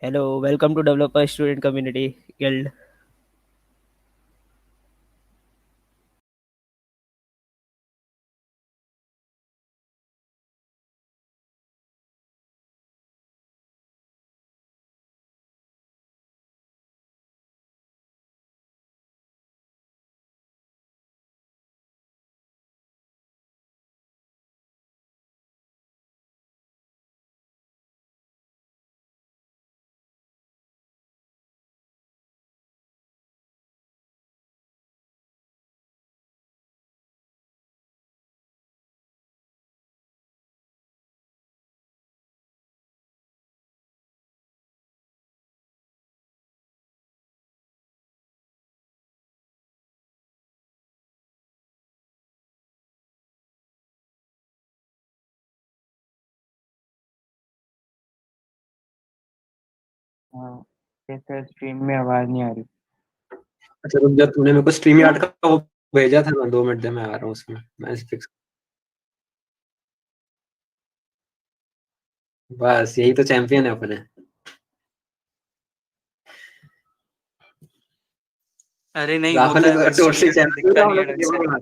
Hello, welcome to Developer Student Community Guild. हाँ, कैसे stream में आवाज नहीं आ रही। अच्छा रुक जा, तूने मेरे को स्ट्रीम यार्ड का वो भेजा था ना, 2 मिनट दे, मैं आ रहा हूँ उसमें। मैं फिक्स, बस यही तो चैंपियन है अपने। अरे नहीं राहुल होता है, बट टोटली स्ट्रीम में दिखता नहीं है ढंग से। चैंपियन।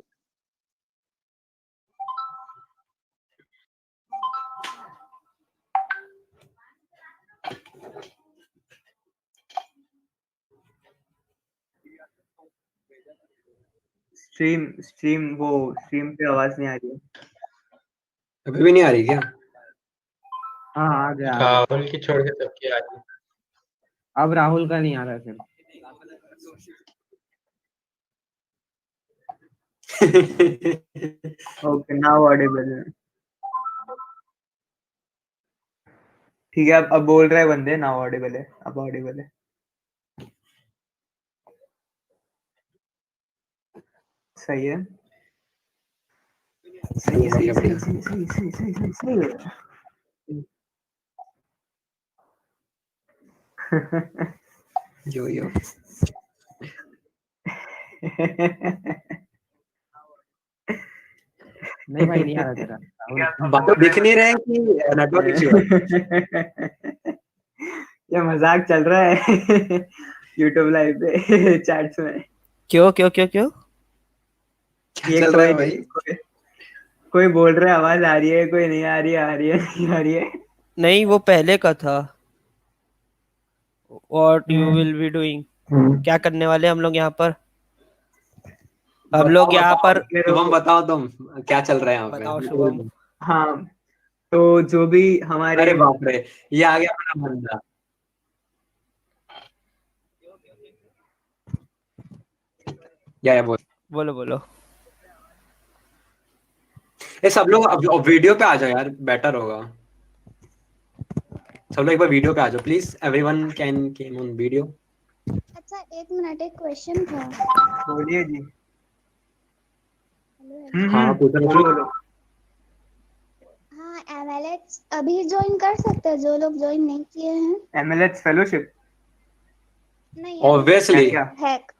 स्ट्रीम पे आवाज नहीं आ रही है। अभी भी नहीं आ रही क्या? हाँ आ गया। राहुल की छोड़ के सबकी आ रही। अब राहुल का नहीं आ रहा सिर्फ। ओके, नाउ ऑडिबल है। ठीक है, अब बोल रहे बंदे, नाउ ऑडिबल है, अब ऑडिबल है। सही है, सही है, सही सही सही सही सही सही सही सही यो यो नहीं भाई, नहीं आ रहा तेरा। बात तो दिख नहीं रहे कि नेटवर्क इश्यू है। ये मजाक चल रहा है यूट्यूब लाइव पे चैट्स में। क्यों क्यों क्यों क्यों? क्या चल रहा है भाई? कोई बोल रहा है आवाज आ रही है, कोई नहीं आ रही है, आ रही है, नहीं आ रही है। नहीं, वो पहले का था। What you will be doing? क्या करने वाले हम लोग यहाँ पर? हम लोग यहाँ पर शुभम बताओ तुम, क्या चल रहा है यहाँ बताओ पे? शुभम। हाँ, तो जो भी हमारे अरे बाप रे, ये आ गया अपना बंदा। या बोल, बोलो बोलो। ये सब लोग अब वीडियो पे आ जाओ यार, बेटर होगा। सब लोग एक बार वीडियो पे आ जाओ please, everyone can came on video. अच्छा, एक मिनट, एक क्वेश्चन था। बोलिए जी। हाँ पूछो। बोलो। हाँ, MLH अभी ज्वाइन कर सकते हैं जो लोग ज्वाइन नहीं किए हैं? MLH fellowship? नहीं, ऑब्वियसली हैक।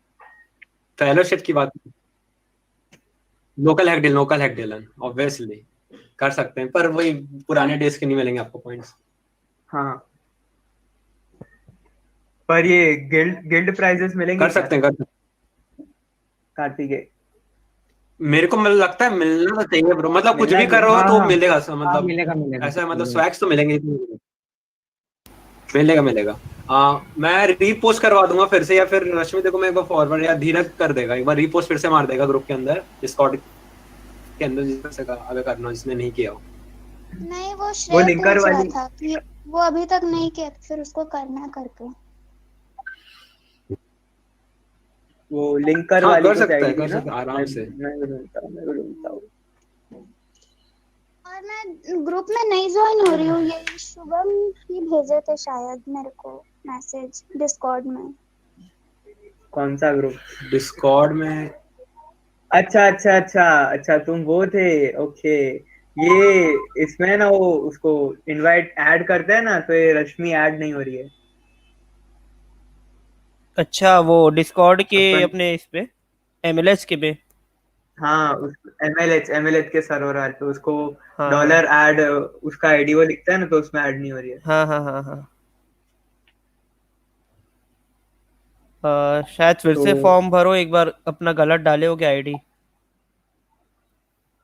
फेलोशिप की बात, लोकल हैक डीलन ऑब्वियसली कर सकते हैं, पर वही पुराने डेज के नहीं मिलेंगे आपको पॉइंट्स। हाँ, पर ये गिल्ड प्राइजेस मिलेंगे कर सकते हैं। कार्तिकेय? मेरे को लगता है मिलना तो चाहिए ब्रो, मतलब कुछ भी कर रहे हो तो मिलेगा, मतलब मिलेगा ऐसा, मतलब स्वैग्स तो मिलेंगे। मिलेगा। मैं रीपोस्ट करवा दूंगा फिर से, या फिर रश्मि देखो मेरे को फॉरवर्ड, या धीरज कर देगा एक बार रीपोस्ट, फिर से मार देगा ग्रुप के अंदर, डिस्कॉर्ड के अंदर, जिससे अगर करना हो, जिसने नहीं किया हो। नहीं, वो श्रेय पूछ रहा था कि वो अभी तक नहीं किया, फिर उसको करना करके। वो लिंकर हाँ, वाली कर कुछ सकता है, आईडी कर ना, सकता है आराम से। मैं ढूंढता हूँ। और मैं ग्रुप में नहीं ज्वाइन हो रही हूँ, ये शुभम ही भेजे थे शायद मेरे को मैसेज डिस्कॉर्ड में। कौन सा ग्रुप? डिस्कॉर्ड में? अच्छा, तुम वो थे। ओके, ये इसमें ना वो उसको इनवाइट ऐड करते हैं ना, तो ये रश्मि ऐड नहीं हो रही है। अच्छा, वो डिस्कॉर्ड के अपन, अपने इस पे MLH के पे। हाँ, MLH के सर्वर है, तो उसको हाँ डॉलर ऐड, उसका आईडी वो लिखता है ना, तो उसमें ऐड नहीं हो रही है। हाँ हाँ हाँ हाँ। शायद फिर से तो फॉर्म भरो एक बार, अपना गलत डाले होगे आईडी।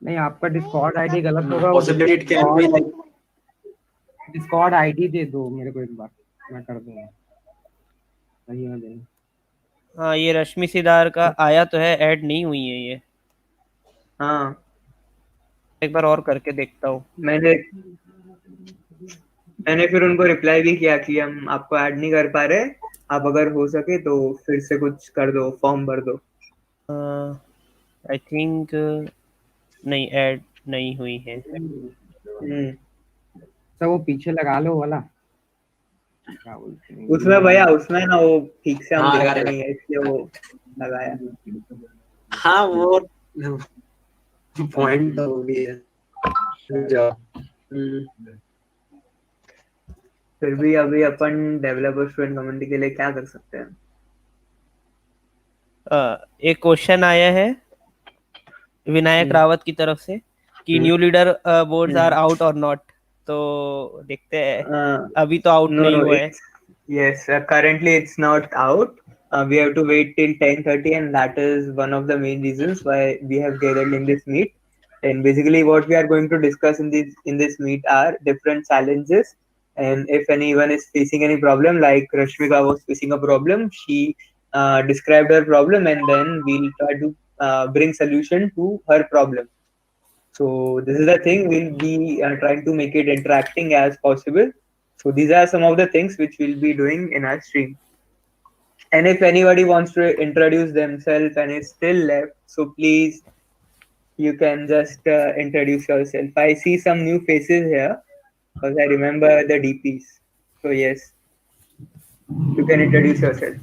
नहीं, आपका नहीं डिस्कॉर्ड आईडी मतलब गलत होगा। Possibility it can be like Discord ID दे दो मेरे को एक बार, मैं कर दूंगा। सही में देना। हाँ, ये रश्मि सिदार का आया तो है, ऐड नहीं हुई है ये। हाँ, एक बार और करके देखता हूँ। मैंने मैंने फिर उनको रिप्लाई भी किया कि हम आपको ऐड नहीं कर पा रहे, आप अगर हो सके तो फिर से कुछ कर दो, फॉर्म भर दो। आई थिंक नहीं, ऐड नहीं हुई है। हम्म। तो वो पीछे लगा लो वाला, क्या बोलते हैं, उसमें भैया, उसमें ना वो ठीक से हम हाँ लगा देखते लगा। नहीं है, इसलिए वो लगाया। हाँ वो पॉइंट तो भी है। जो फिर भी अभी अपन डेवलपर स्टूडेंट कम्युनिटी के लिए क्या कर सकते हैं? एक क्वेश्चन आया है विनायक रावत की तरफ से कि new leader boards are out और नॉट। तो देखते हैं, अभी तो आउट No, नहीं no, हुआ है। it's yes. Currently, it's not out. We have to wait till 10:30, and that is one of the main reasons why we have gathered in this meet. And basically, what we are going to discuss in this meet are different challenges. And if anyone is facing any problem, like Rashmika was facing a problem, she described her problem, and then we'll try to bring solution to her problem. So this is the thing. We'll be trying to make it interacting as possible. So these are some of the things which we'll be doing in our stream. And if anybody wants to introduce themselves and is still left, so please you can just introduce yourself. I see some new faces here because I remember the DPs. So yes, you can introduce yourself.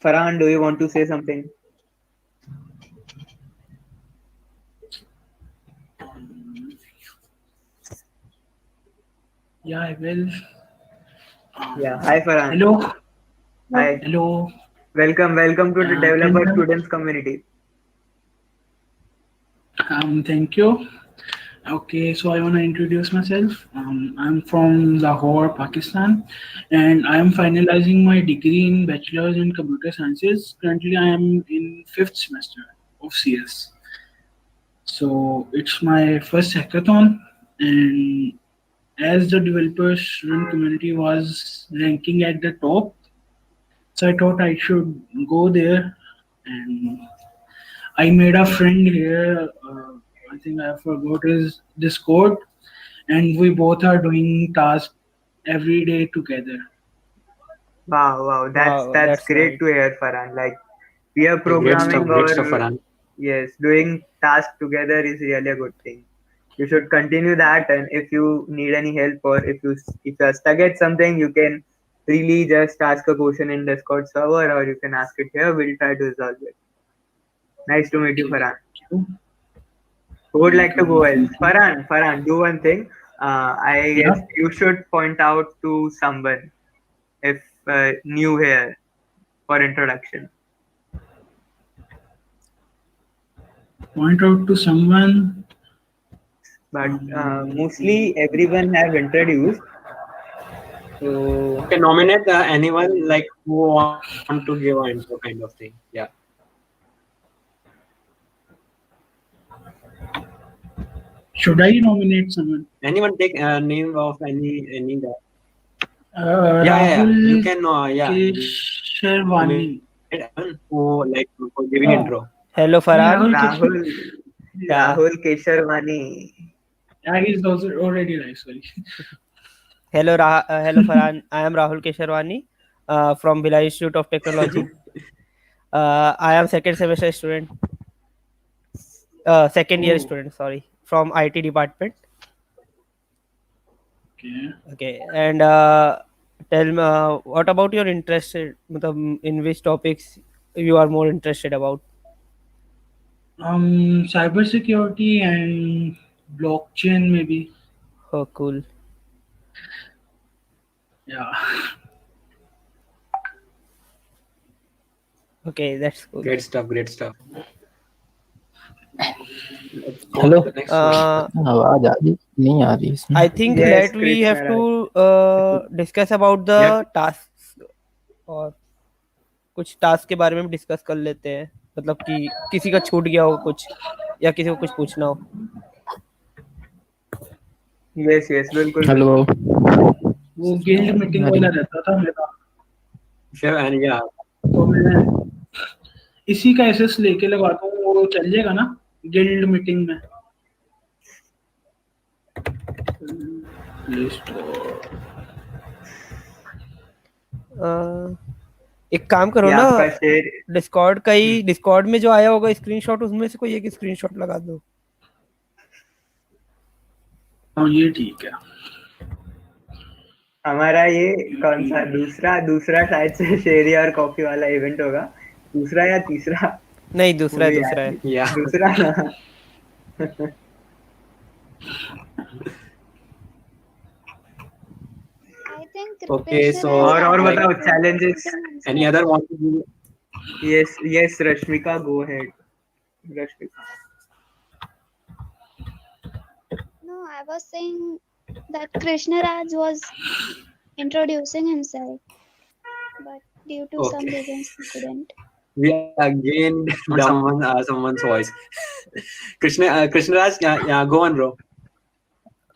Farhan, do you want to say something? Yeah, I will. Yeah. Hi, Farhan. Hello. Hi. Hello. Welcome to the Can developer you? students community. Thank you. Okay, so I want to introduce myself. I'm from Lahore, Pakistan, and I am finalizing my degree in Bachelor's in Computer Sciences. Currently, I am in fifth semester of CS. So it's my first hackathon, and as the developer student community was ranking at the top, so I thought I should go there, and I made a friend here. I think I forgot his Discord, and we both are doing tasks every day together. Wow, that's Wow, that's that's great nice. to hear, Farhan. Like we are great stuff, programming great stuff, or Farhan. yes, doing tasks together is really a good thing. You should continue that, and if you need any help or if you're stuck at something, you can really just ask a question in Discord server or you can ask it here. We'll try to resolve it. Nice to meet you, Okay, Farhan. thank you. Who would like to go Welcome. else? Thank you. Farhan, do one thing. I Yeah. guess you should point out to someone if new here for introduction. Point out to someone. But Um, mostly everyone have introduced. So Okay, nominate anyone like who want to give an intro kind of thing. Yeah. should I nominate someone? Anyone take name of any guy. Yeah. You Rahul can Kesharwani. nominate anyone who like for giving Oh, intro. Hello, Farhan. Rahul Rahul Yeah. Rahul Kesharwani. Yeah, he's also already live. Sorry. Hello, Farhan. I am Rahul Kesharwani from Bhilai Institute of Technology. I am second semester student, second year Oh, student, sorry, from IT department. okay. Okay, and tell me, what about your interest? In which topics you are more interested about? Cybersecurity and blockchain, maybe. Oh, cool. Yeah. Okay, that's cool. Great stuff. Great stuff. Let's go Hello? to the next one. आवाज आ रही नहीं आ रही इसमें? I think Yes, we have Krishna Raj. to discuss about the Yep. tasks, और कुछ task के बारे में डिस्कस कर लेते हैं, मतलब कि किसी का छूट गया हो कुछ या किसी को कुछ पूछना हो. Yes, yes, बिल्कुल हेलो बिल्कुल. वो गिल्ड मीटिंग वाला रहता था मेरा, Sure, and yeah. तो मैं इसी का एसएस लेके लगाता हूँ, वो चल जाएगा ना गिल्ड मीटिंग में? लिस्ट एक काम करो ये ना, आपका शेयर. डिस्कॉर्ड का ही, डिस्कॉर्ड में जो आया होगा स्क्रीनशॉट, उसमें से कोई एक स्क्रीनशॉट लगा दो. हाँ ये ठीक है. हमारा ये कौन सा दूसरा शायद से शेरी और कॉफी वाला इवेंट होगा, दूसरा या तीसरा? नहीं, दूसरा है, मुझे दूसरा याद है. नहीं. Yeah. दूसरा ना. I think Okay, Kripesh so has और like बताओ added challenges. any other want to do? Yes, Rashmika, go ahead. Rashmika. No, I was saying that Krishna Raj was introducing himself, but due to some Okay. reasons he couldn't. We again down someone's voice. Krishna Raj, yeah, go on, bro.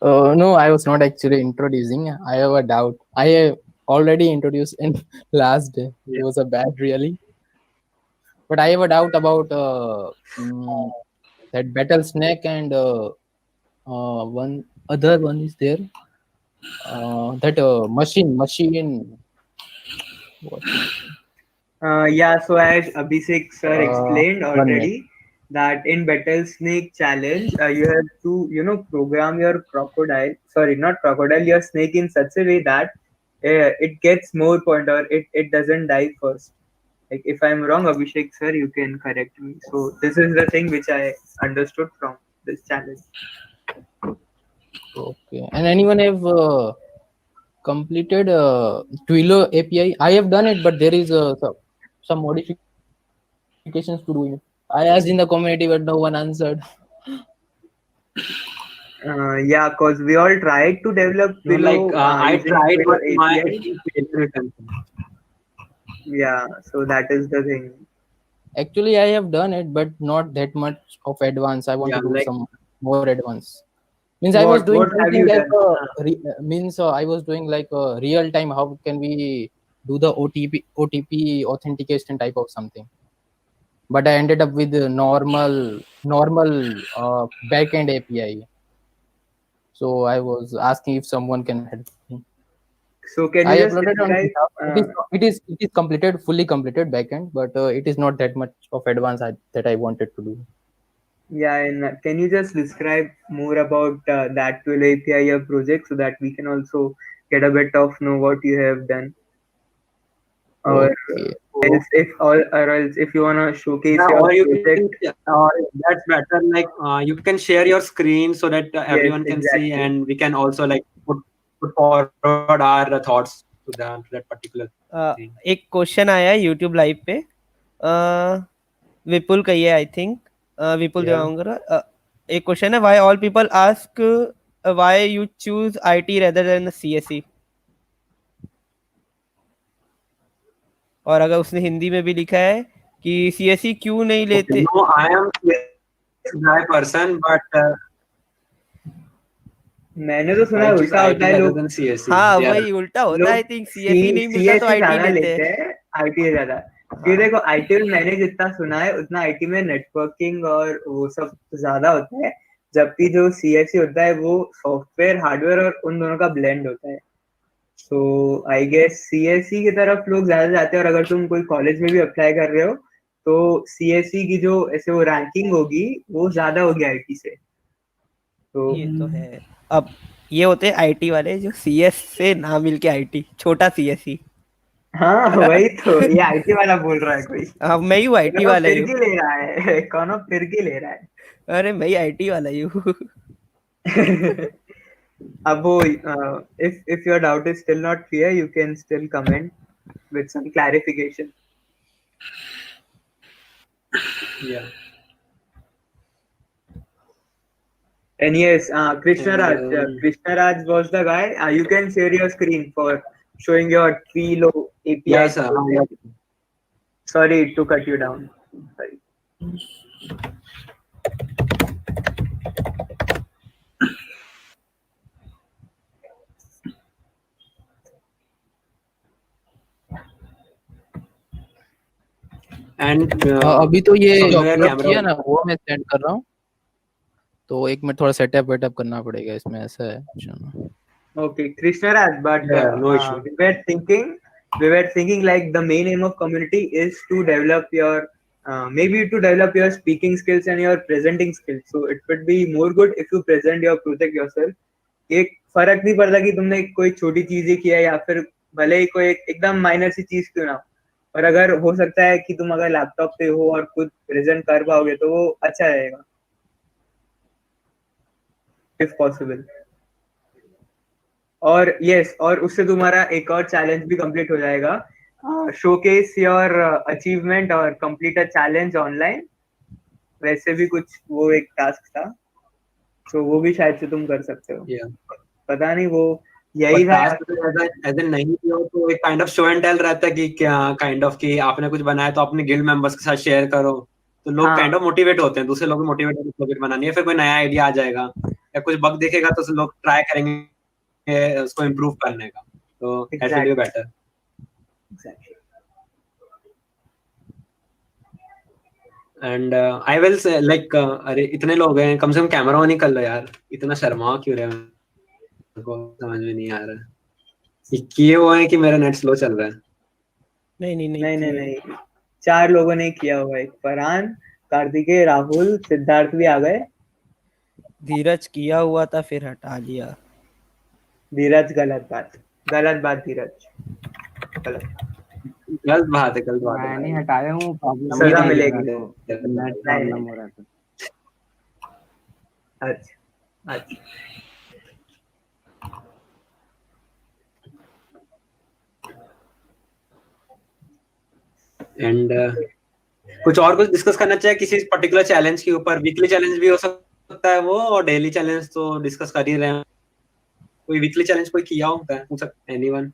No, I was not actually introducing. I have a doubt. I have already introduced in last day. Yeah. It was a bad really. But I have a doubt about that battle snake and one other one is there. That machine. What? Yeah, so as Abhishek sir explained One minute. already, that in Battle Snake Challenge, you have to, program your your snake in such a way that it gets more point, or it doesn't die first. Like, if I'm wrong, Abhishek sir, you can correct me. So this is the thing which I understood from this challenge. Okay. And anyone have completed Twilio API? I have done it, but there is some modifications to do it. I asked in the community, but no one answered. Yeah, because we all tried to develop No, Twilio, like I using tried, Twilio but my API. written. Yeah, so that is the thing. Actually, I have done it, but not that much of advance. I want Yeah, to do like some more advance. Means I was doing What have something you like done? I was doing like real time. How can we do the OTP authentication type of something? But I ended up with the normal backend API. So I was asking if someone can help me. So can I you just uploaded on describe? GitHub. It is completed, fully completed backend, but it is not that much of advance that I wanted to do. Yeah, and can you just describe more about that Twilio API project, so that we can also get a bit of know what you have done, or Okay. else if you wanna showcase yeah, your or you project. can, that's better. Like you can share your screen so that Yes, everyone can see, exactly. and we can also like put forward our thoughts to that particular thing. एक question आया है YouTube live पे, विपुल का ही है I think, Vipul Yeah. देवांगरा. एक question है, why all people ask why you choose IT rather than CSE. और अगर उसने हिंदी में भी लिखा है कि सीएसई क्यों नहीं Okay. लेते. No, I am guy person, but मैंने तो सुना I है choose उल्टा IT होता है. rather लोग than CSE. हाँ, Yeah. वही उल्टा होता है. आई थिंक सीएसई नहीं मिलता तो सीएसई आईटी ज्यादा लेते लेते हैं. हैं, आईटी ज्यादा. क्योंकि देखो, आईटी में मैंने जितना सुना है उतना आईटी में नेटवर्किंग और वो सब ज्यादा होता है, जबकि जो सीएसई होता है वो सॉफ्टवेयर हार्डवेयर और उन दोनों का ब्लेंड होता है. सो आई गेस सीएसई की तरफ लोग ज्यादा जाते हैं, और अगर तुम कोई कॉलेज में भी अप्लाई कर रहे हो तो सीएसई की जो ऐसे वो रैंकिंग होगी वो ज्यादा होगी आईटी से. तो ये तो है. अब ये होते हैं आईटी वाले जो सीएस से ना मिलके आईटी, छोटा सीएसई. हाँ, वही तो, ये आईटी वाला बोल रहा है कोई. अब मैं ही आईटी वाला ही हूँ. फिरकी ले रहा है, कौन फिरकी ले रहा है. अरे मैं ही आईटी वाला ही हूँ. अब वो, if your doubt is still not clear, you can still comment with some clarification. Yeah. And yes, Krishna And Raj. Krishna Raj was the guy. You can share your screen for showing your Twilo API. yeah, sir. Sorry to cut you down. Sorry. And अभी तो ये somewhere upload camera. किया ना, वो मैं send कर रहा हूँ, तो एक मिनट थोड़ा सेटअप वेटअप करना पड़ेगा इसमें, ऐसा है। चलो Okay, Krishna Raj, but Yeah, no issue. we were thinking like the main aim of community is to develop your maybe to develop your speaking skills and your presenting skills. So it would be more good if you present your project yourself. एक फर्क नहीं पड़ता कि तुमने कोई छोटी चीज ही किया या फिर भले ही कोई एकदम माइनर सी चीज क्यों ना हो, और अगर हो सकता है कि तुम अगर लैपटॉप पे हो और खुद प्रेजेंट कर पाओगे तो वो अच्छा रहेगा, इफ पॉसिबल। और यस, और उससे तुम्हारा एक और चैलेंज भी कंप्लीट हो जाएगा, शोकेस योर अचीवमेंट और कंप्लीट अ चैलेंज ऑनलाइन। वैसे भी कुछ वो एक टास्क था, तो वो भी शायद से तुम कर सकते हो। Yeah. पता नहीं वो यही था। ऐसे नहीं किया तो एक kind of show and tell रहता है कि क्या काइंड ऑफ कि आपने कुछ बनाया तो अपने गिल्ड मेंबर्स के साथ शेयर करो, तो लोग हाँ। काइंड ऑफ मोटिवेट होते हैं, दूसरे लोग मोटिवेट होते हैं प्रोजेक्ट बनानी है, फिर कोई नया आइडिया आ जाएगा या कुछ बग दिखेगा तो लोग ट्राई करेंगे उसको इम्प्रूव करने का, तो that will be better. And I will say like अरे इतने लोग हैं, कम से कम कैमरा ऑन ही कर लो यार, इतना शर्मा क्यों रहे हैं, को समझ में नहीं आ रहा है किए वो है कि मेरा नेट स्लो चल रहा है। नहीं, 4 लोगों ने किया हुआ है, फरहान, कार्तिकेय, राहुल, सिद्धार्थ भी आ गए। धीरज किया हुआ था फिर हटा लिया। धीरज गलत बात धीरज गलत बात है मैं नहीं हटाया हूँ, प्रॉब्लम सजा हो मिलेगी। रहा है, तो नेट प्रॉब्लम हो रहा था। अच्छा एंड कुछ डिस्कस करना चाहिए किसी पर्टिकुलर चैलेंज के ऊपर, वीकली चैलेंज भी हो सकता है वो, और डेली चैलेंज तो डिस्कस कर ही रहे हैं। कोई वीकली चैलेंज कोई किया होता है, पूछ सकते एनीवन।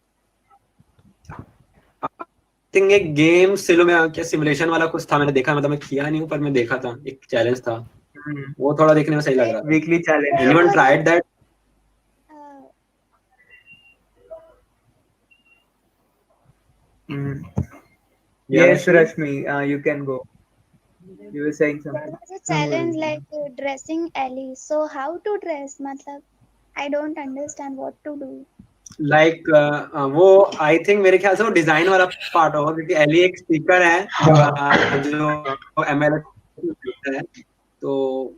आई थिंक एक गेम सिलो में क्या सिमुलेशन वाला कुछ था, मैंने देखा, मतलब मैं किया नहीं हूं पर मैं देखा था, एक चैलेंज था, वो थोड़ा देखने में सही लग रहा था। Weekly challenge. Anyone tried that? Yes, Rashmi, you can go. You were saying There something. was a challenge like dressing Ellie. So how to dress? मतलब I don't understand what to do. Like वो I think मेरे ख्याल से वो design वाला part होगा, क्योंकि Eli एक स्पीकर है जो MLH है, तो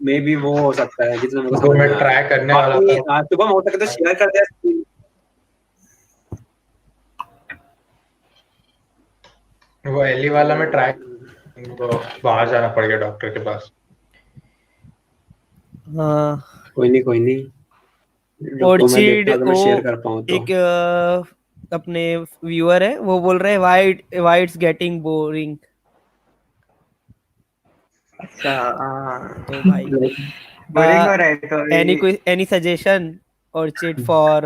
मे बी वो हो सकता है जितना मेरे को समझ में आ रहा है। करने वाला था। सुबह हो सके तो शेयर कर दे। वो एली वाला में ट्राई, बाहर जाना पड़ेगा डॉक्टर के पास। हाँ कोई नहीं और तो मैं चीड देखता हूं मैं शेयर कर पाऊं तो। एक अपने व्यूअर है, वो बोल रहे हैं व्हाई इट्स गेटिंग बोरिंग। अच्छा तो भाई बोरिंग हो रहा है तो एनी सजेशन और cheat for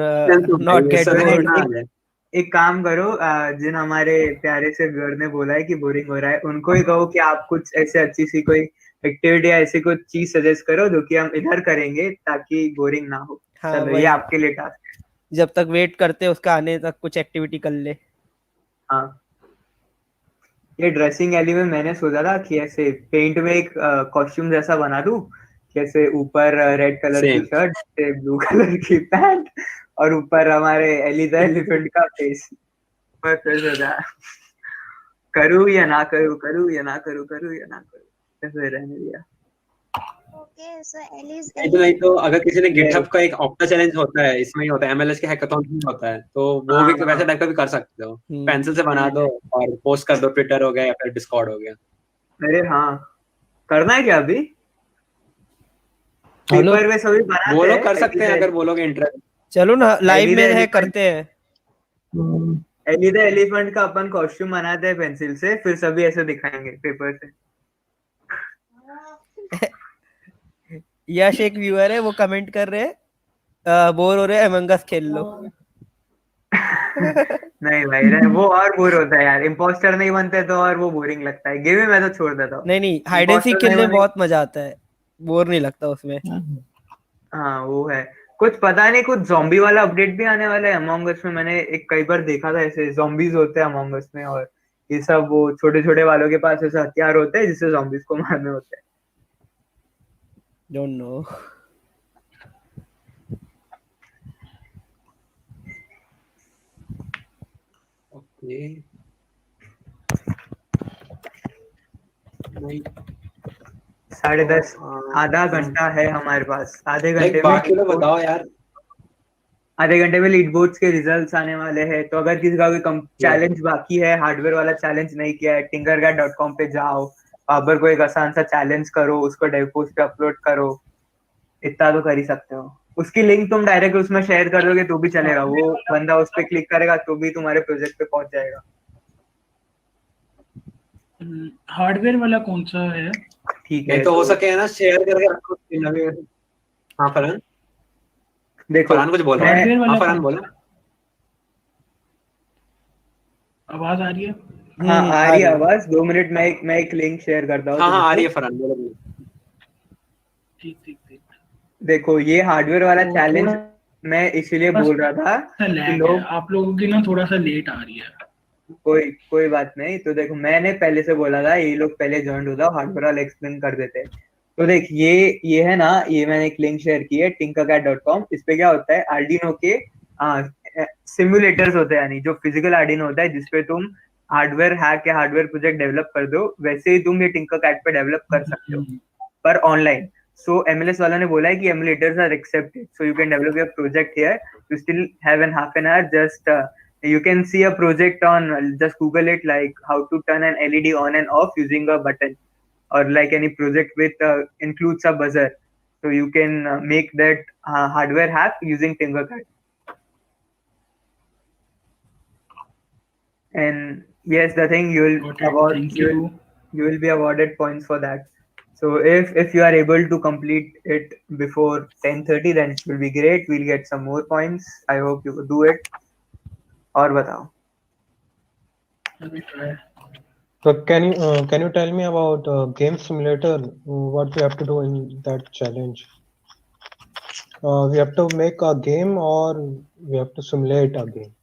not get bored? एक काम करो, जिन हमारे प्यारे से व्यूअर ने बोला है कि बोरिंग हो रहा है, उनको ही कहो कि आप कुछ ऐसे अच्छी सी कोई एक्टिविटी या ऐसी कुछ चीज सजेस्ट करो जो कि हम इधर करेंगे ताकि बोरिंग ना हो। हाँ, चलो ये आपके लिए टास्क है। जब तक वेट करते उसका आने तक कुछ एक्टिविटी कर ले। हाँ, ये ड्रेसिंग एली में मैंने सोचा था कि ऐसे पेंट में एक कॉस्ट्यूम जैसा बना दूं, जैसे ऊपर रेड कलर की शर्ट, ब्लू कलर की पैंट, और ऊपर हमारे एली द एलिफेंट का फेस। मैं फिर सोचा करूँ या ना करूँ, फिर रहने दिया। Okay, so Ellie's नहीं तो अगर किसी ने गिटहब का एक ऑक्टा चैलेंज होता है, इसमें ही होता है, MLH के हैकाथॉन में होता है, तो वो भी वैसे टाइप का भी कर सकते हो, पेंसिल से बना दो और पोस्ट कर दो, ट्विटर हो गया या फिर डिस्कॉर्ड हो गया। अरे हाँ, करना है क्या अभी? पेपर में सभी बनाते हैं, वो लोग कर सकते हैं अगर वो लोग इंटरेस्ट। चलो ना, लाइव में है, करते हैं। एली द एलिफेंट का अपन कॉस्ट्यूम बनाते हैं पेंसिल से, फिर सभी ऐसे दिखाएंगे पेपर से। यश एक व्यूअर है, वो कमेंट कर रहे हैं बोर हो रहे हैं, अमंग अस खेल लो। नहीं भाई, वो और बोर होता है यार, इम्पोस्टर नहीं बनते तो और वो बोरिंग लगता है गेम में, मैं तो छोड़ देता हूँ। नहीं, हाइड एंड सीक इम्पोस्टर नहीं खेलने में बने। बहुत मजा आता है, बोर नहीं लगता उसमें। हाँ वो है। कुछ पता नहीं, कुछ जॉम्बी वाला अपडेट भी आने वाला है अमंग अस में। मैंने एक कई बार देखा था ऐसे जॉम्बीज होते हैं अमंग अस में, और ये सब वो छोटे छोटे वालों के पास ऐसे हथियार होते हैं जिससे जॉम्बीज को मारने होते हैं। Don't know. ओके। नहीं 10:30, आधा हाँ, घंटा है हमारे पास। लाइक बाकी लोग बताओ यार। आधे घंटे में लीड बोर्ड्स के रिजल्ट्स आने वाले हैं। तो अगर किसी का कोई चैलेंज बाकी है, हार्डवेयर वाला चैलेंज नहीं किया है, tinkercad.com पे जाओ, वहां पर कोई एक आसान सा चैलेंज करो, उसको डेव पोस्ट पे अपलोड करो। इतना तो कर ही सकते हो। उसकी लिंक तुम डायरेक्ट उसमें शेयर कर दोगे तो भी चलेगा, वो बंदा उस पर क्लिक करेगा तो भी तुम्हारे प्रोजेक्ट पे पहुंच जाएगा। हार्डवेयर वाला कौन सा है? ठीक नहीं है तो हो सके है ना, शेयर करके रखो screen अभी। हाँ फरहान, देखो फरहान कुछ बोल रहा है। हार्डवेयर हाँ वाला फरहान कौन बोलो। सा? आवाज आ रही है? हाँ आ आ रही है रही है। आवाज। 2 मिनट में मैं एक लिंक शेयर करता हूँ हाँ हाँ आ तुमको। रही है फरहान, बोलो बोलो। ठीक ठीक ठीक। देखो ये हार्डवेयर वाला तो थोड़ा चैलेंज मैं इसीलिए बोल रहा था सा कि लैग है, लोग, आप लोगों की ना थोड़ा सा लेट आ रही है। कोई कोई बात नहीं। तो देखो मैंने पहले से बोला था ये लोग पहले ज्वाइन हो जाओ, हार्डवेयर वाला एक्सप्लेन कर देते हैं। तो देख ये है ना, ये मैंने एक लिंक शेयर की है tinkercad.com। इस पे क्या होता है, आर्डिनो के सिमुलेटर्स होते हैं, यानी जो फिजिकल आर्डिनो होता है जिसपे तुम हार्डवेयर हैक या हार्डवेयर प्रोजेक्ट डेवलप कर दो, वैसे ही तुम ये tinkercad पे डेवलप कर सकते हो, पर ऑनलाइन। सो MLS वाला ने बोला है कि emulators are accepted, so you can develop your project here. You still have an half an hour. Just you can see a project on, just Google it, like how to turn an LED on and off using a button, or like any project with includes a buzzer. So you can make that hardware hack using Tinkercad. And yes, the thing Got it, thank you. you will be awarded points for that. So if you are able to complete it before 10:30, then it will be great. We'll get some more points. I hope you will do it. और बताओ। Let me try. So can you tell me about game simulator? What we have to do in that challenge? We have to make a game or we have to simulate a game.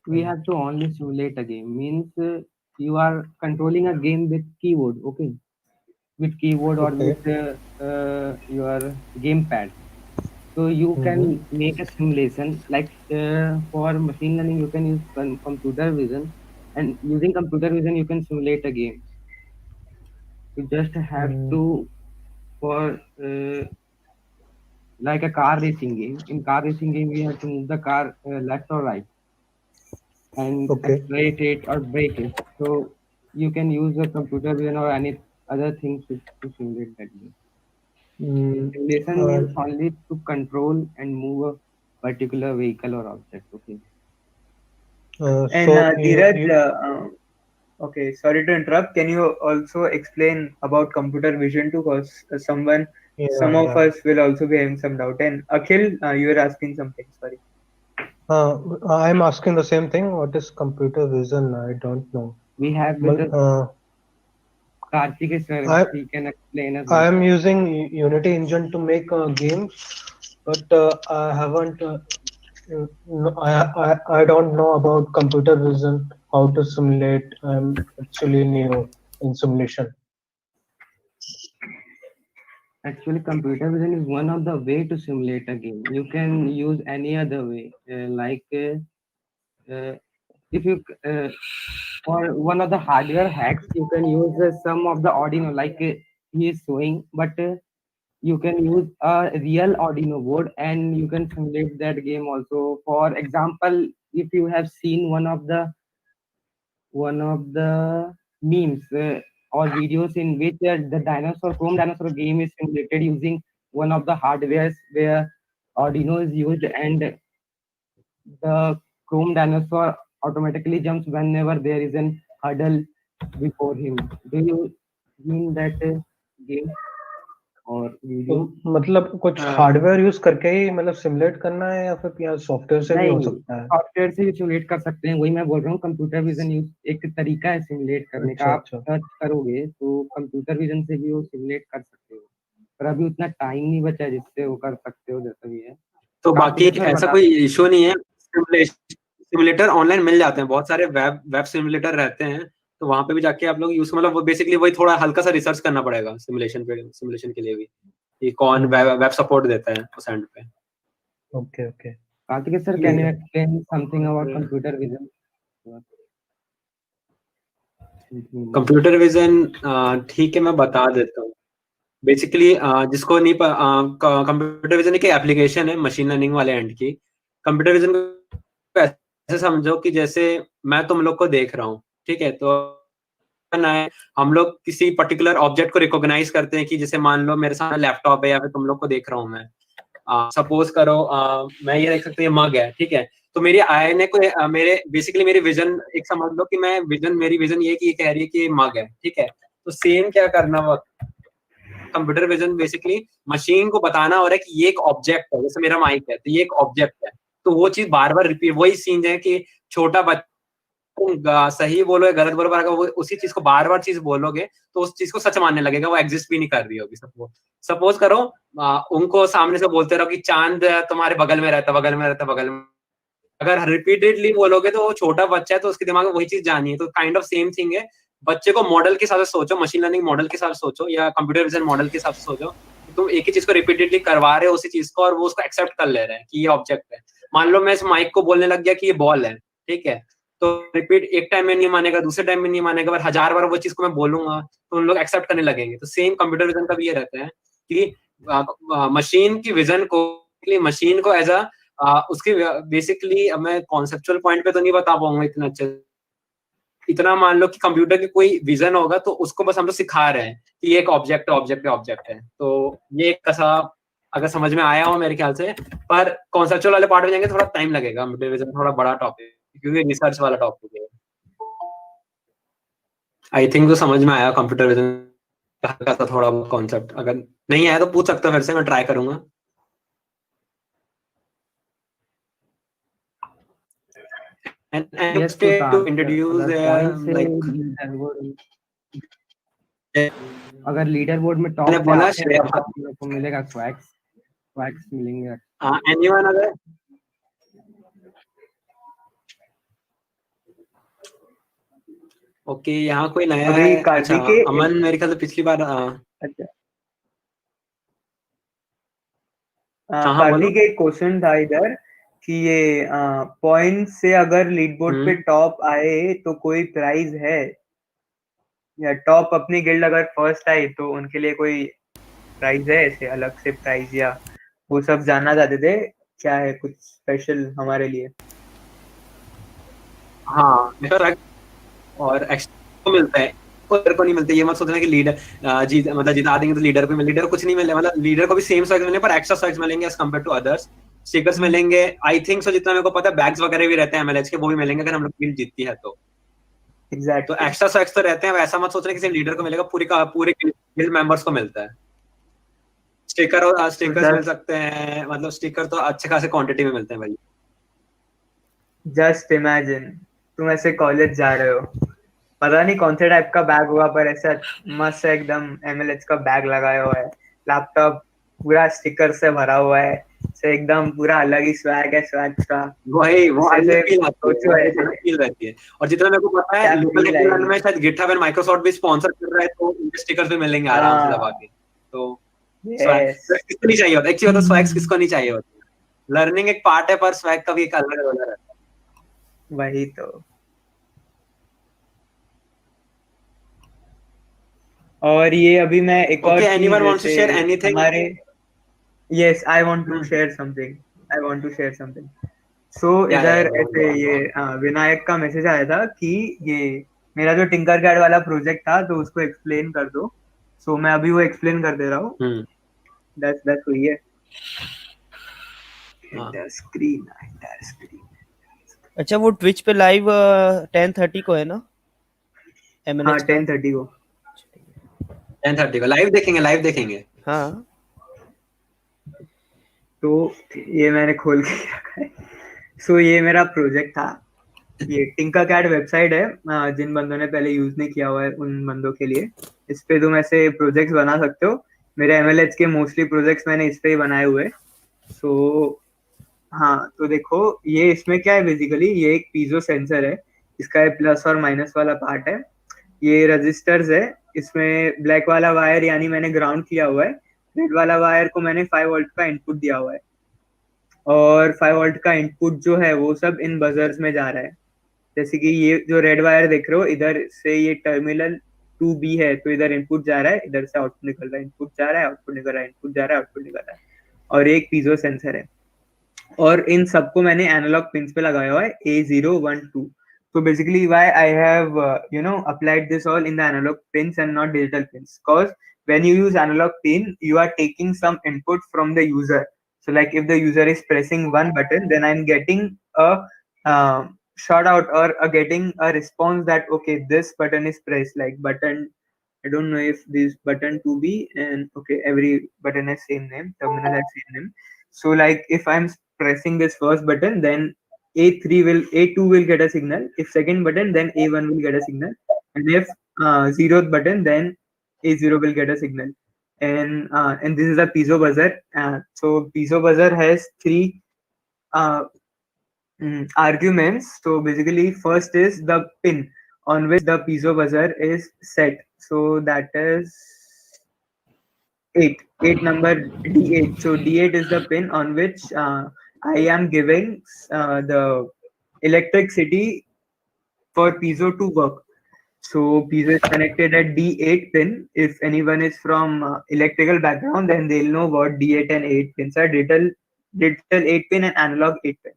We have to only simulate a game. Means you are controlling a game with keyboard. Okay, with keyboard or Okay. with your gamepad. So you Mm-hmm. can make a simulation. Like for machine learning, you can use computer vision, and using computer vision, you can simulate a game. You just have Mm, to for like a car racing game. In car racing game, we have to move the car left or right and okay. accelerate it or brake it. So you can use a computer vision or any other things to simulate that game. Mm, Simulation uh, means only to control and move a particular vehicle or object. Okay. And so Dheeraj, okay, sorry to interrupt. Can you also explain about computer vision too? Because some yeah, of yeah. us will also be having some doubt. And Akhil, you were asking something. Sorry. I'm asking the same thing. What is computer vision? I don't know. We have with Mal- the Karthik sir. I He can explain us I better. am using Unity engine to make games, but I haven't. No, I don't know about computer vision, how to simulate. I'm actually new in simulation. Actually, computer vision is one of the way to simulate a game. You can use any other way, uh, if you for one of the hardware hacks, you can use some of the Arduino, like he is showing, but you can use a real Arduino board and you can simulate that game also. For example, if you have seen one of the memes or videos in which the dinosaur Chrome dinosaur game is simulated using one of the hardwares where Arduino is used, and the Chrome dinosaur automatically jumps whenever there is an hurdle before him. Do you mean that game? और video मतलब कुछ hardware use करके ही मतलब simulate करना है या फिर क्या सॉफ्टवेयर से भी हो नहीं, सकता है? सॉफ्टवेयर से भी सिमुलेट कर सकते हैं, वही मैं बोल रहा हूँ। कंप्यूटर विजन यूज एक तरीका है सिमुलेट करने का। अच्छा आप अच्छा। सर्च करोगे तो कंप्यूटर विजन से भी वो सिमुलेट कर सकते हो, पर अभी उतना टाइम नहीं बचा है जिससे वो कर सकते हो, जैसा भी है। तो बाकी कार्तिकेय सर ऐसा बता। कोई इशू नहीं है। सिमुलेटर ऑनलाइन मिल जाते हैं, बहुत सारे वेब सिमुलेटर रहते हैं, तो वहां पे भी जाके आप लोग यूज, मतलब वो बेसिकली वही थोड़ा हल्का सा रिसर्च करना पड़ेगा सिमुलेशन के लिए भी, कि कौन वेब सपोर्ट देता है उस एंड पे। Okay okay. Kartikeya sir, can you explain something about computer vision? Computer vision ठीक है, मैं बता देता हूँ। बेसिकली जिसको नहीं, कंप्यूटर विजन एक एप्लीकेशन है मशीन लर्निंग वाले एंड की। कंप्यूटर विजन को ऐसे समझो कि जैसे मैं तुम लोग को देख रहा हूँ, ठीक है, तो ना है, हम लोग किसी पर्टिकुलर ऑब्जेक्ट को रिकॉग्नाइज करते हैं कि जैसे मान लो मेरे सामने लैपटॉप है या फिर तुम लोग को देख रहा हूँ मैं, सपोज करो मैं ये देख सकते हैं मग है, ठीक है, तो मेरी आई ने कोई मेरे बेसिकली मेरी विजन एक समझ लो कि मैं विजन, मेरी विजन ये कि ये कह रही है कि ये मग है, ठीक है, तो सेम क्या करना वो कंप्यूटर विजन बेसिकली मशीन को बताना हो रहा है कि ये एक ऑब्जेक्ट है, जैसे मेरा माइक है तो ये एक ऑब्जेक्ट है, तो वो चीज बार बार रिपीट, वही सीन है कि छोटा बच्चा सही बोलो या गलत बोलो, पर अगर वो उसी चीज को बार बार चीज बोलोगे तो उस चीज को सच मानने लगेगा, वो एग्जिस्ट भी नहीं कर रही होगी। सपोज करो उनको सामने से बोलते रहो कि चांद तुम्हारे बगल में रहता, बगल में रहता, बगल में, अगर रिपीटेडली बोलोगे तो वो छोटा बच्चा है तो उसके दिमाग में वही चीज जानी है, तो काइंड ऑफ सेम थिंग है। बच्चे को मॉडल के हिसाब से सोचो, मशीन लर्निंग मॉडल के हिसाब से सोचो या कंप्यूटर विजन मॉडल के हिसाब से सोचो कि तुम एक ही चीज को रिपीटेडली करवा रहे हो उसी चीज को, और वो उसको एक्सेप्ट कर ले रहे हैं कि ये ऑब्जेक्ट है। मान लो मैं इस माइक को बोलने लग गया कि ये बॉल है, ठीक है, तो रिपीट एक टाइम में नहीं मानेगा, दूसरे टाइम में नहीं मानेगा, पर 1000 बार वो चीज को मैं बोलूंगा तो उन लोग एक्सेप्ट करने लगेंगे। तो सेम कंप्यूटर विजन का भी ये रहता है कि मशीन की विजन को, मशीन को एज अ उसकी बेसिकली, अब मैं कॉन्सेप्चुअल पॉइंट पे तो नहीं बता पाऊंगा इतना अच्छे, इतना मान लो कि कंप्यूटर की कोई विजन होगा तो उसको बस हम लोग सिखा रहे हैं कि ये एक ऑब्जेक्ट है, ऑब्जेक्ट है, ऑब्जेक्ट है। तो ये एक ऐसा, अगर समझ में आया हो मेरे ख्याल से, पर कॉन्सेप्चुअल वाले पार्ट में जाएंगे थोड़ा टाइम लगेगा, कंप्यूटर विजन थोड़ा बड़ा टॉपिक क्योंकि रिसर्च वाला टॉपिक है। आई थिंक तो समझ में आया कंप्यूटर विजन का थोड़ा बहुत कॉन्सेप्ट, अगर नहीं आया तो पूछ सकते हो फिर से, मैं ट्राई करूंगा। And Yes, to तो introduce अगर पॉइंट से like अगर लीडर बोर्ड में मैंने टॉप पे बोला आते हैं श्रेया, तो आप लोग को मिलेगा स्वैग्स, स्वैग्स मिलेंगे। एनीवन अगर ओके यहाँ कोई नया अभी है? अच्छा, कार्तिकेय, अमन मेरे ख्याल से पिछली बार अच्छा हाँ हाँ बोलो। कार्तिकेय, एक क्वेश्चन था इधर कि ये पॉइंट से अगर लीड बोर्ड पे टॉप आए तो कोई प्राइज है, या टॉप अपनी गिल्ड अगर फर्स्ट आई तो उनके लिए कोई प्राइज है, ऐसे अलग से प्राइज, या वो सब जानना चाहते थे क्या है कुछ स्पेशल हमारे लिए? हाँ और एक्स्ट्रा को मिलता है, लीडर को नहीं मिलते, ये मत सोचना कि लीडर जीत मतलब जिता देंगे तो लीडर को लीडर को कुछ नहीं मिले, मतलब लीडर को भी सेम स्ट्राइक्स मिलेंगे पर एक्स्ट्रा स्ट्राइक्स मिलेंगे as compared to others. Stickers मिलेंगे आई थिंक सो, जितना मेरे को पता है बैग्स वगैरह भी रहते हैं एमएलएच के, वो भी मिलेंगे अगर हम लोग गिल्ड जीतती है तो। तो एग्जैक्टली। एक्स्ट्रा स्ट्राइक्स तो रहते हैं, वैसा मत सोचना कि सिर्फ लीडर को मिलेगा, पूरे का पूरे गिल्ड मेंबर्स को मिलता है। स्टिकर और स्टिकर्स मिल सकते हैं, मतलब स्टिकर तो अच्छे खासे क्वांटिटी में मिलते हैं भाई। जस्ट इमेजिन तुम ऐसे कॉलेज जा रहे हो, पता नहीं कौन से टाइप का बैग होगा, पर ऐसा मस्त एकदम एमएलएच का बैग लगाया हुआ है, लैपटॉप पूरा स्टिकर से भरा हुआ है, से एकदम पूरा अलग ही स्वैग है, स्वैग का वही वो अलग ऐसे फील आती है, सोचो, ऐसे अलग फील रहती है। और जितना मेरे को पता है क्या लोकल फील हिंदुस्तान आएगी। में शायद गिटहब एंड माइक्रोसॉफ्ट भी स्पॉन्सर कर रहा है, तो उनके स्टिकर्स भी मिलेंगे आराम से दबा के। तो स्वैग यस, किसको नहीं चाहिए होता, एक चीज होता है स्वैग्स किसको नहीं चाहिए होता, लर्निंग एक पार्ट है पर स्वैग का भी एक अलग रोल रहता है। वही तो। और ये अभी मैं एक और ओके, चीज एनीवन वांट्स टू जैसे शेयर एनीथिंग? हमारे, yes I want to share something, I want to share something. So या इधर ऐसे ये विनायक का मैसेज आया था कि ये मेरा जो टिंकर कैड वाला प्रोजेक्ट था तो उसको एक्सप्लेन कर दो। सो मैं अभी वो एक्सप्लेन कर दे रहा हूँ। दस हुई है। Enter screen, enter screen. अच्छा वो ट्विच पे लाइव 10:30 को है ना हाँ MLH का? 10:30 को। 10:30 को लाइव देखेंगे, लाइव देखेंगे। हाँ तो ये मैंने खोल के रखा है। सो ये मेरा प्रोजेक्ट था। ये टिंकाकैड वेबसाइट है, जिन बंदों ने पहले यूज नहीं किया हुआ है उन बंदों के लिए। इस पे तुम ऐसे प्रोजेक्ट्स बना सकते हो। मेरे MLH के मोस्टली प्रोजेक्ट्स मैंने इस पे ही बनाए हुए। सो हाँ, तो देखो ये इसमें क्या है, बेसिकली ये एक पीजो सेंसर है। इसका प्लस और माइनस वाला पार्ट है। ये रजिस्टर्स है। इसमें ब्लैक वाला वायर यानी मैंने ग्राउंड किया हुआ है। रेड वाला वायर को मैंने 5 वोल्ट का इनपुट दिया हुआ है। और 5 वोल्ट का इनपुट जो है वो सब इन बजर्स में जा रहा है। जैसे कि ये जो रेड वायर देख रहे हो, इधर से ये टर्मिनल 2B है, तो इधर इनपुट जा रहा है, इधर से आउटपुट निकल रहा है, इनपुट जा रहा है, आउटपुट निकल रहा है, इनपुट जा रहा है, आउटपुट निकल रहा है। और एक पीजो सेंसर है। और इन सबको मैंने एनालॉग पिंस पे लगाया हुआ है, A012। So basically why I have applied this all in the analog pins and not digital pins, because when you use analog pin you are taking some input from the user. So like if the user is pressing one button, then I'm getting a shout out or getting a response that okay, this button is pressed, like button, I don't know if this button 2B, and okay, every button has same name, terminal has same name. So like if I'm pressing this first button, then A2 will get a signal. If second button, then A1 will get a signal. And if zeroth button, then A0 will get a signal. And this is a piezo buzzer. So piezo buzzer has three uh, arguments. So basically, first is the pin on which the piezo buzzer is set. So that is 8 number D8. So D8 is the pin on which I am giving the electricity for piezo to work. So piezo is connected at D8 pin. If anyone is from electrical background, then they'll know what D8 and 8 pins are: digital 8 pin and analog 8 pin.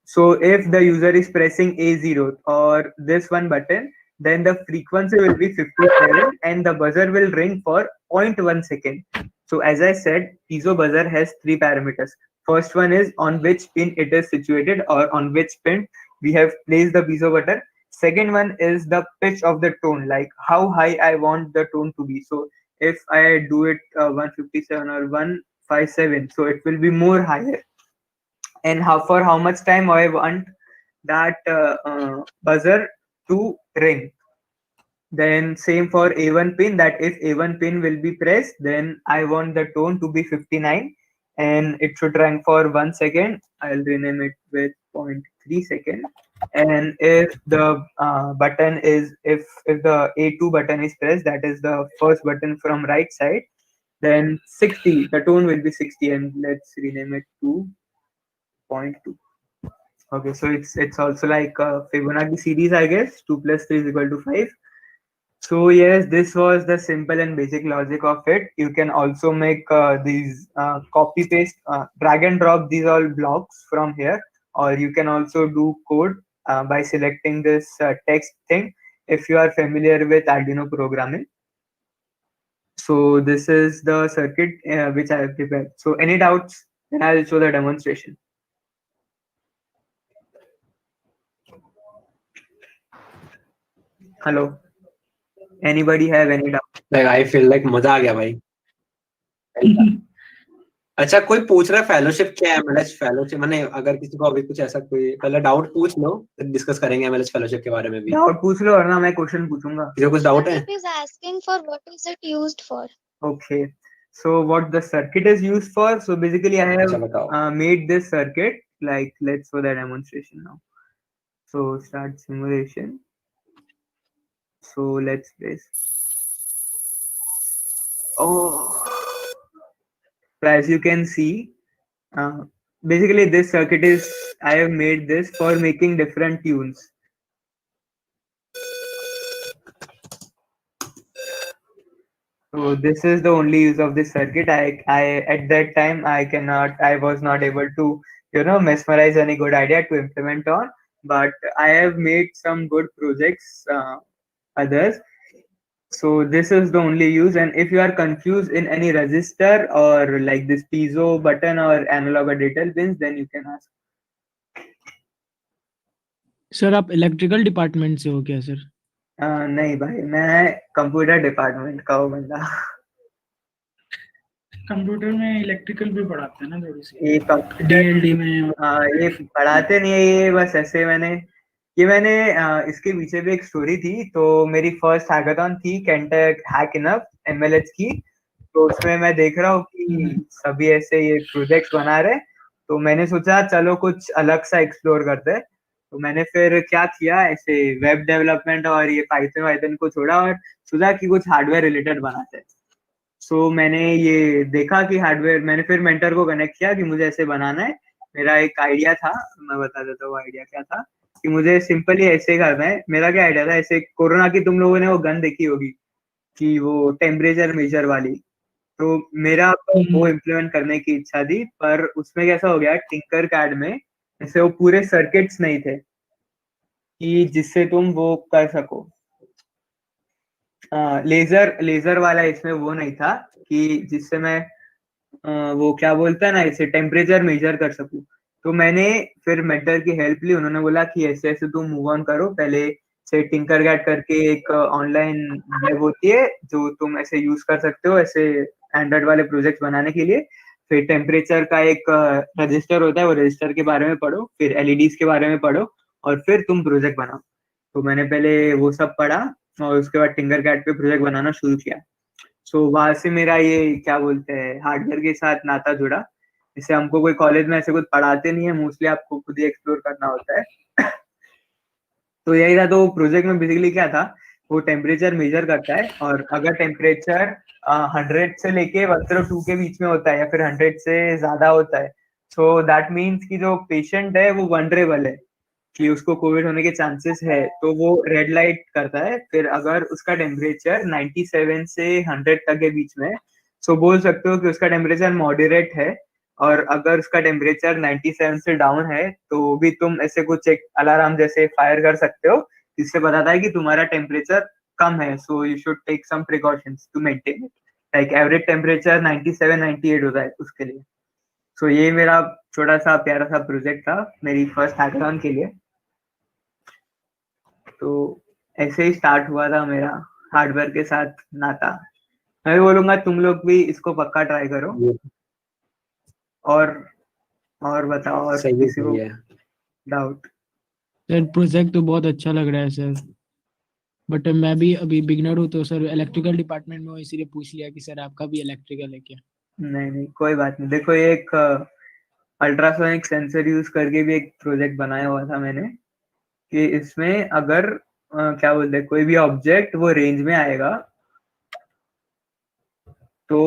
So if the user is pressing A0 or this one button, then the frequency will be 57 and the buzzer will ring for 0.1 second. So as I said, piezo buzzer has three parameters. First one is on which pin it is situated or on which pin we have placed the piezo buzzer. Second one is the pitch of the tone, like how high I want the tone to be. So if I do it 157 or 157, so it will be more higher. And how much time I want that buzzer to ring. Then same for A1 pin, that if A1 pin will be pressed, then I want the tone to be 59 and it should ring for 1 second. I'll rename it with 0.3 second. And if the button is, if the A2 button is pressed, that is the first button from right side, then 60, the tone will be 60, and let's rename it to 0.2. Okay, so it's also like a Fibonacci series, I guess. 2 plus 3 is equal to 5. So yes, this was the simple and basic logic of it. You can also make these copy paste, drag and drop these all blocks from here, or you can also do code by selecting this text thing if you are familiar with Arduino programming. So this is the circuit which I have prepared. So any doubts? Then I'll show the demonstration. Hello. Anybody have any doubt? Like I feel like मजा आ गया भाई. अच्छा, कोई पूछ रहा है fellowship क्या है, एमएलएच फेलोशिप, माने अगर किसी को अभी कुछ ऐसा कोई पहले डाउट पूछ लो, फिर डिस्कस करेंगे एमएलएच फेलोशिप के बारे में भी. डाउट पूछ लो वरना मैं क्वेश्चन पूछूंगा. किसी को कुछ डाउट है? Pradeep is asking for what is it used for. Okay, so what the circuit is used for? So basically I have made this circuit, like let's show the demonstration now. So start simulation. So let's place. Oh, so as you can see, basically this circuit is, I have made this for making different tunes. So this is the only use of this circuit. I at that time I was not able to mesmerize any good idea to implement on, but I have made some good projects, others. So this is the only use. And if you are confused in any resistor or like this piezo button or analog or digital pins, then you can ask. Sir आप electrical department से हो क्या sir? नहीं भाई, मैं computer department का हूँ बंदा. कंप्यूटर में इलेक्ट्रिकल भी पढ़ाते हैं ना थोड़ी सी, ये कंप्यूटर डीएलडी में। ये पढ़ाते नहीं है, ये बस ऐसे मैंने इसके पीछे भी एक स्टोरी थी। तो मेरी फर्स्ट हैकाथॉन थी कैंटेक हैक इनफ एमएलएच की। तो उसमें मैं देख रहा हूँ कि सभी ऐसे ये प्रोजेक्ट्स बना रहे, तो मैंने सोचा चलो कुछ अलग सा एक्सप्लोर करते हैं। तो मैंने फिर क्या किया, ऐसे वेब डेवलपमेंट और ये पाइथन वाइथन को छोड़ा और सोचा कि कुछ हार्डवेयर रिलेटेड बनाते हैं। सो मैंने ये देखा कि हार्डवेयर, मैंने फिर मेंटर को कनेक्ट किया कि मुझे ऐसे बनाना है। मेरा एक आइडिया था, मैं बता देता हूँ आइडिया क्या था। कि मुझे सिंपली ऐसे करना है। मेरा क्या आइडिया था, ऐसे कोरोना की तुम लोगों ने वो गन देखी होगी कि वो टेम्परेचर मेजर वाली। तो मेरा वो इम्प्लीमेंट करने की इच्छा थी, पर उसमें कैसा हो गया, टिंकर कैड में ऐसे वो पूरे सर्किट्स नहीं थे कि जिससे तुम वो कर सको। लेजर लेजर वाला इसमें वो नहीं था कि जिससे मैं वो क्या बोलता है ना, इसे टेम्परेचर मेजर कर सकूं। तो मैंने फिर मेंटर की हेल्प ली। उन्होंने बोला कि ऐसे ऐसे तुम मूव ऑन करो, पहले से टिंकर कैट करके एक ऑनलाइन वेब होती है जो तुम ऐसे यूज कर सकते हो ऐसे एंड्रॉइड वाले प्रोजेक्ट बनाने के लिए। फिर टेम्परेचर का एक रजिस्टर होता है, वो रजिस्टर के बारे में पढ़ो, फिर एलईडीज के बारे में पढ़ो, और फिर तुम प्रोजेक्ट बनाओ। तो मैंने पहले वो सब पढ़ा और उसके बाद टिंकर कैट पे प्रोजेक्ट बनाना शुरू किया। सो वहां से मेरा ये क्या बोलते हैं हार्डवेयर के साथ नाता जुड़ा। जैसे हमको कोई कॉलेज में ऐसे कुछ पढ़ाते नहीं है, मोस्टली आपको खुद ही एक्सप्लोर करना होता है। तो यही था। तो प्रोजेक्ट में बेसिकली क्या था, वो टेम्परेचर मेजर करता है, और अगर टेम्परेचर 100 से लेके 102 के बीच में होता है या फिर 100 से ज्यादा होता है, सो दैट मीन्स कि जो पेशेंट है वो वनरेबल है, कि उसको कोविड होने के चांसेस है, तो वो रेड लाइट करता है। फिर अगर उसका टेम्परेचर 97 से 100 तक के बीच में है, सो बोल सकते हो कि उसका टेम्परेचर मॉडरेट है। और अगर उसका टेम्परेचर 97 से डाउन है तो भी तुम ऐसे कुछ एक अलार्म जैसे फायर कर सकते हो, जिससे बताता है कि तुम्हारा टेम्परेचर कम है, so you should take some precautions to maintain it. Like average temperature 97 98 होता है उसके लिए। सो ये मेरा छोटा सा प्यारा सा प्रोजेक्ट था मेरी फर्स्ट हैकाथॉन के लिए। तो ऐसे ही स्टार्ट हुआ था मेरा हार्डवेयर के साथ नाता। मैं भी बोलूंगा तुम लोग भी इसको पक्का ट्राई करो। और और बताओ, और सही है, किसी को सही है। डाउट? सर प्रोजेक्ट तो बहुत अच्छा लग रहा है सर, बट मैं भी अभी बिगनर हूँ तो सर इलेक्ट्रिकल डिपार्टमेंट में हूँ, इसीलिए पूछ लिया कि सर आपका भी इलेक्ट्रिकल है क्या। नहीं नहीं, कोई बात नहीं। देखो, ये एक अल्ट्रासोनिक सेंसर यूज करके भी एक प्रोजेक्ट बनाया हुआ था मैंने, कि इसमें अगर क्या बोलते हैं, कोई भी ऑब्जेक्ट वो रेंज में आएगा तो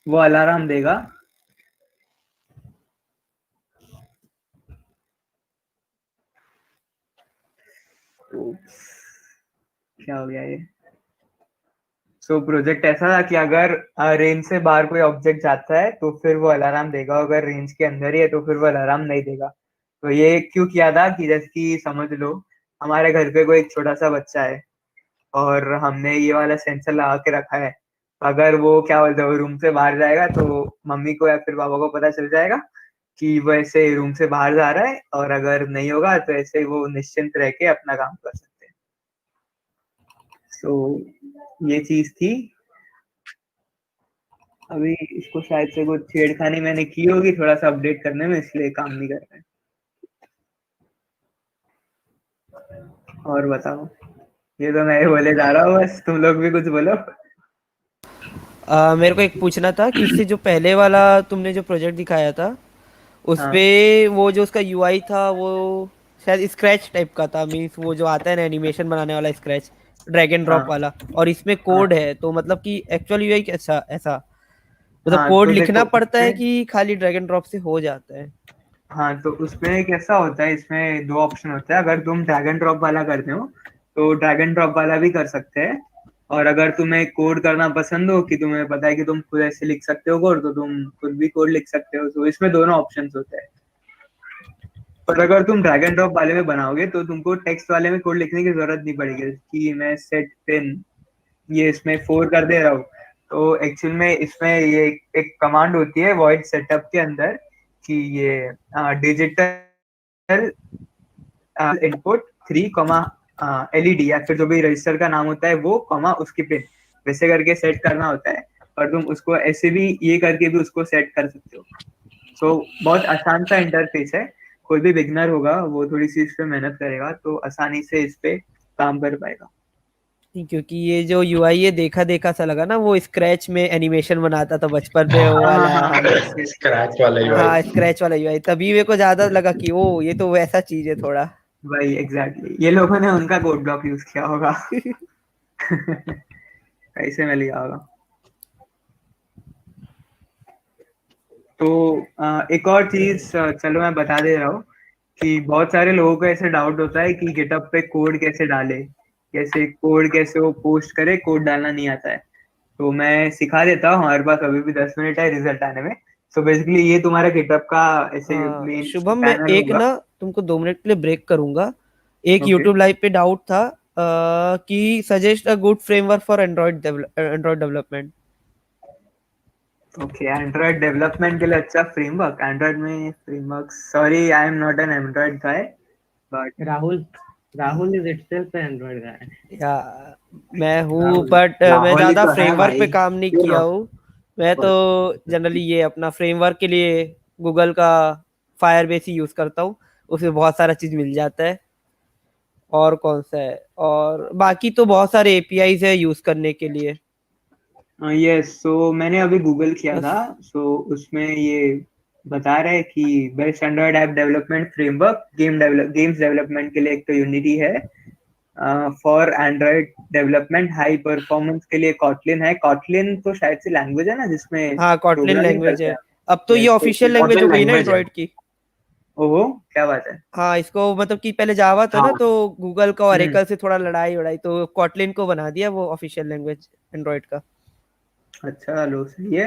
वो अलार्म देगा। तो क्या हो गया ये? सो प्रोजेक्ट ऐसा था कि अगर रेंज से बाहर कोई ऑब्जेक्ट जाता है तो फिर वो अलार्म देगा, अगर रेंज के अंदर ही है तो फिर वो अलार्म नहीं देगा। तो ये क्यों किया था कि जैसे कि समझ लो हमारे घर पे कोई एक छोटा सा बच्चा है और हमने ये वाला सेंसर लगा के रखा है। अगर वो क्या बोलते हैं, वो रूम से बाहर जाएगा तो मम्मी को या फिर पापा को पता चल जाएगा कि वो ऐसे रूम से बाहर जा रहा है, और अगर नहीं होगा तो ऐसे वो निश्चिंत रह के अपना काम कर सकते हैं। सो ये चीज थी। अभी इसको शायद से कुछ छेड़खानी मैंने की होगी थोड़ा सा अपडेट करने में, इसलिए काम नहीं कर रहा है। और बताओ, ये तो मैं बोले जा रहा हूँ, बस तुम लोग भी कुछ बोलो। मेरे को एक पूछना था कि इससे जो पहले वाला तुमने जो प्रोजेक्ट दिखाया था उस हाँ पे वो जो उसका यूआई था वो शायद स्क्रैच टाइप का था, मीन्स वो जो आता है ना एनिमेशन बनाने वाला स्क्रैच, ड्रैग एंड ड्रॉप हाँ वाला, और इसमें हाँ कोड है, तो मतलब कि एक्चुअल यूआई कैसा ऐसा, मतलब हाँ। कोड तो लिखना देखो पड़ता है उसमें, कि खाली ड्रैग एंड ड्रॉप से हो जाता है? हाँ तो उसमें कैसा होता है, इसमें दो ऑप्शन होता है। अगर तुम ड्रैग एंड ड्रॉप वाला करते हो तो ड्रैग एंड ड्रॉप वाला भी कर सकते हैं। और अगर तुम्हें कोड करना पसंद हो, कि तुम्हें पता है कि तुम खुद ऐसे लिख सकते हो कोड, तो तुम खुद भी कोड लिख सकते हो। तो इसमें दोनों ऑप्शंस होते हैं। पर अगर तुम ड्रैग एंड ड्रॉप वाले में बनाओगे तो तुमको टेक्स्ट वाले में कोड लिखने की जरूरत नहीं पड़ेगी, कि मैं सेट पिन ये इसमें 4 कर दे रहा हूँ। तो एक्चुअल में इसमें ये एक कमांड होती है वॉइड सेटअप के अंदर, कि ये डिजिटल इनपुट 3 कॉमा एलईडी, या फिर जो भी रजिस्टर का नाम होता है वो कॉमा उसकी पिन, वैसे करके सेट करना होता है। और तुम उसको ऐसे भी ये करके भी उसको सेट कर सकते हो। तो बहुत आसान सा इंटरफेस है, कोई भी बिगनर होगा वो थोड़ी सी इस पे मेहनत करेगा तो आसानी से इस पे काम कर पाएगा। क्योंकि ये जो यूआई है देखा देखा सा लगा ना, वो स्क्रैच में एनिमेशन बनाता था बचपन में, वो वाला हाल है। स्क्रैच वाला हाँ, यूआई। स्क्रैच वाला यूआई, तभी मेरे को ज्यादा लगा कि ओ ये तो वैसा चीज है थोड़ा। भाई एग्जैक्टली ये लोगों ने उनका कोड ब्लॉक यूज किया होगा। कैसे मिल गया होगा। तो एक और चीज चलो मैं बता दे रहा हूँ कि बहुत सारे लोगों को ऐसे डाउट होता है कि गिटहब पे कोड कैसे डाले, कैसे कोड कैसे वो पोस्ट करे, कोड डालना नहीं आता है। तो मैं सिखा देता हूँ, हमारे पास अभी भी 10 मिनट है रिजल्ट आने में। सो बेसिकली ये तुम्हारा गिटहब का ऐसे मेन शुभम, मैं पैनल एक होगा। ना तुमको 2 मिनट के लिए ब्रेक करूंगा। एक ओके यूट्यूब लाइव पे डाउट था कि suggest a good framework for Android development. Okay, Android development के लिए अच्छा फ्रेमवर्क, एंड्रॉइड में framework, sorry I am not an Android guy but Rahul is itself an Android guy. या मैं हूँ, राहुल बट मैं राहुल ही ज्यादा तो है फ्रेमवर्क पे भाई, काम नहीं क्यों किया ना। हूँ। मैं तो जनरली ये अपना फ्रेमवर्क के लिए गूगल का फायरबेस ही यूज करता हूँ, उसमें बहुत सारा चीज मिल जाता है। और कौन सा है, और बाकी तो बहुत सारे एपीआईज है यूज करने के लिए। यस, सो मैंने अभी गूगल किया बस। था। सो उसमें ये बता रहा है कि best Android app development framework games development के लिए एक तो यूनिटी है, for Android development high performance के लिए कॉटलिन है। कॉटलिन तो शायद से लैंग्वेज है ना जिसमें हाँ, कॉटलिन प्रोग्रामिंग लैंग्वेज करते है। हैं। अब तो ये यस, तो ऑफिशियल फिर लैंग्वेज हो कॉटलिन गई ना लैंग्वेज है। एंड्रॉइड की। ओहो क्या बात है। हाँ, इसको मतलब कि पहले जावा था ना, हाँ तो गूगल का हम्म, ओरेकल से थोड़ा लड़ाई उड़ाई, तो कॉटलिन को बना दिया वो ऑफिशियल लैंग्वेज एंड्रॉइड का। अच्छा लो सही है,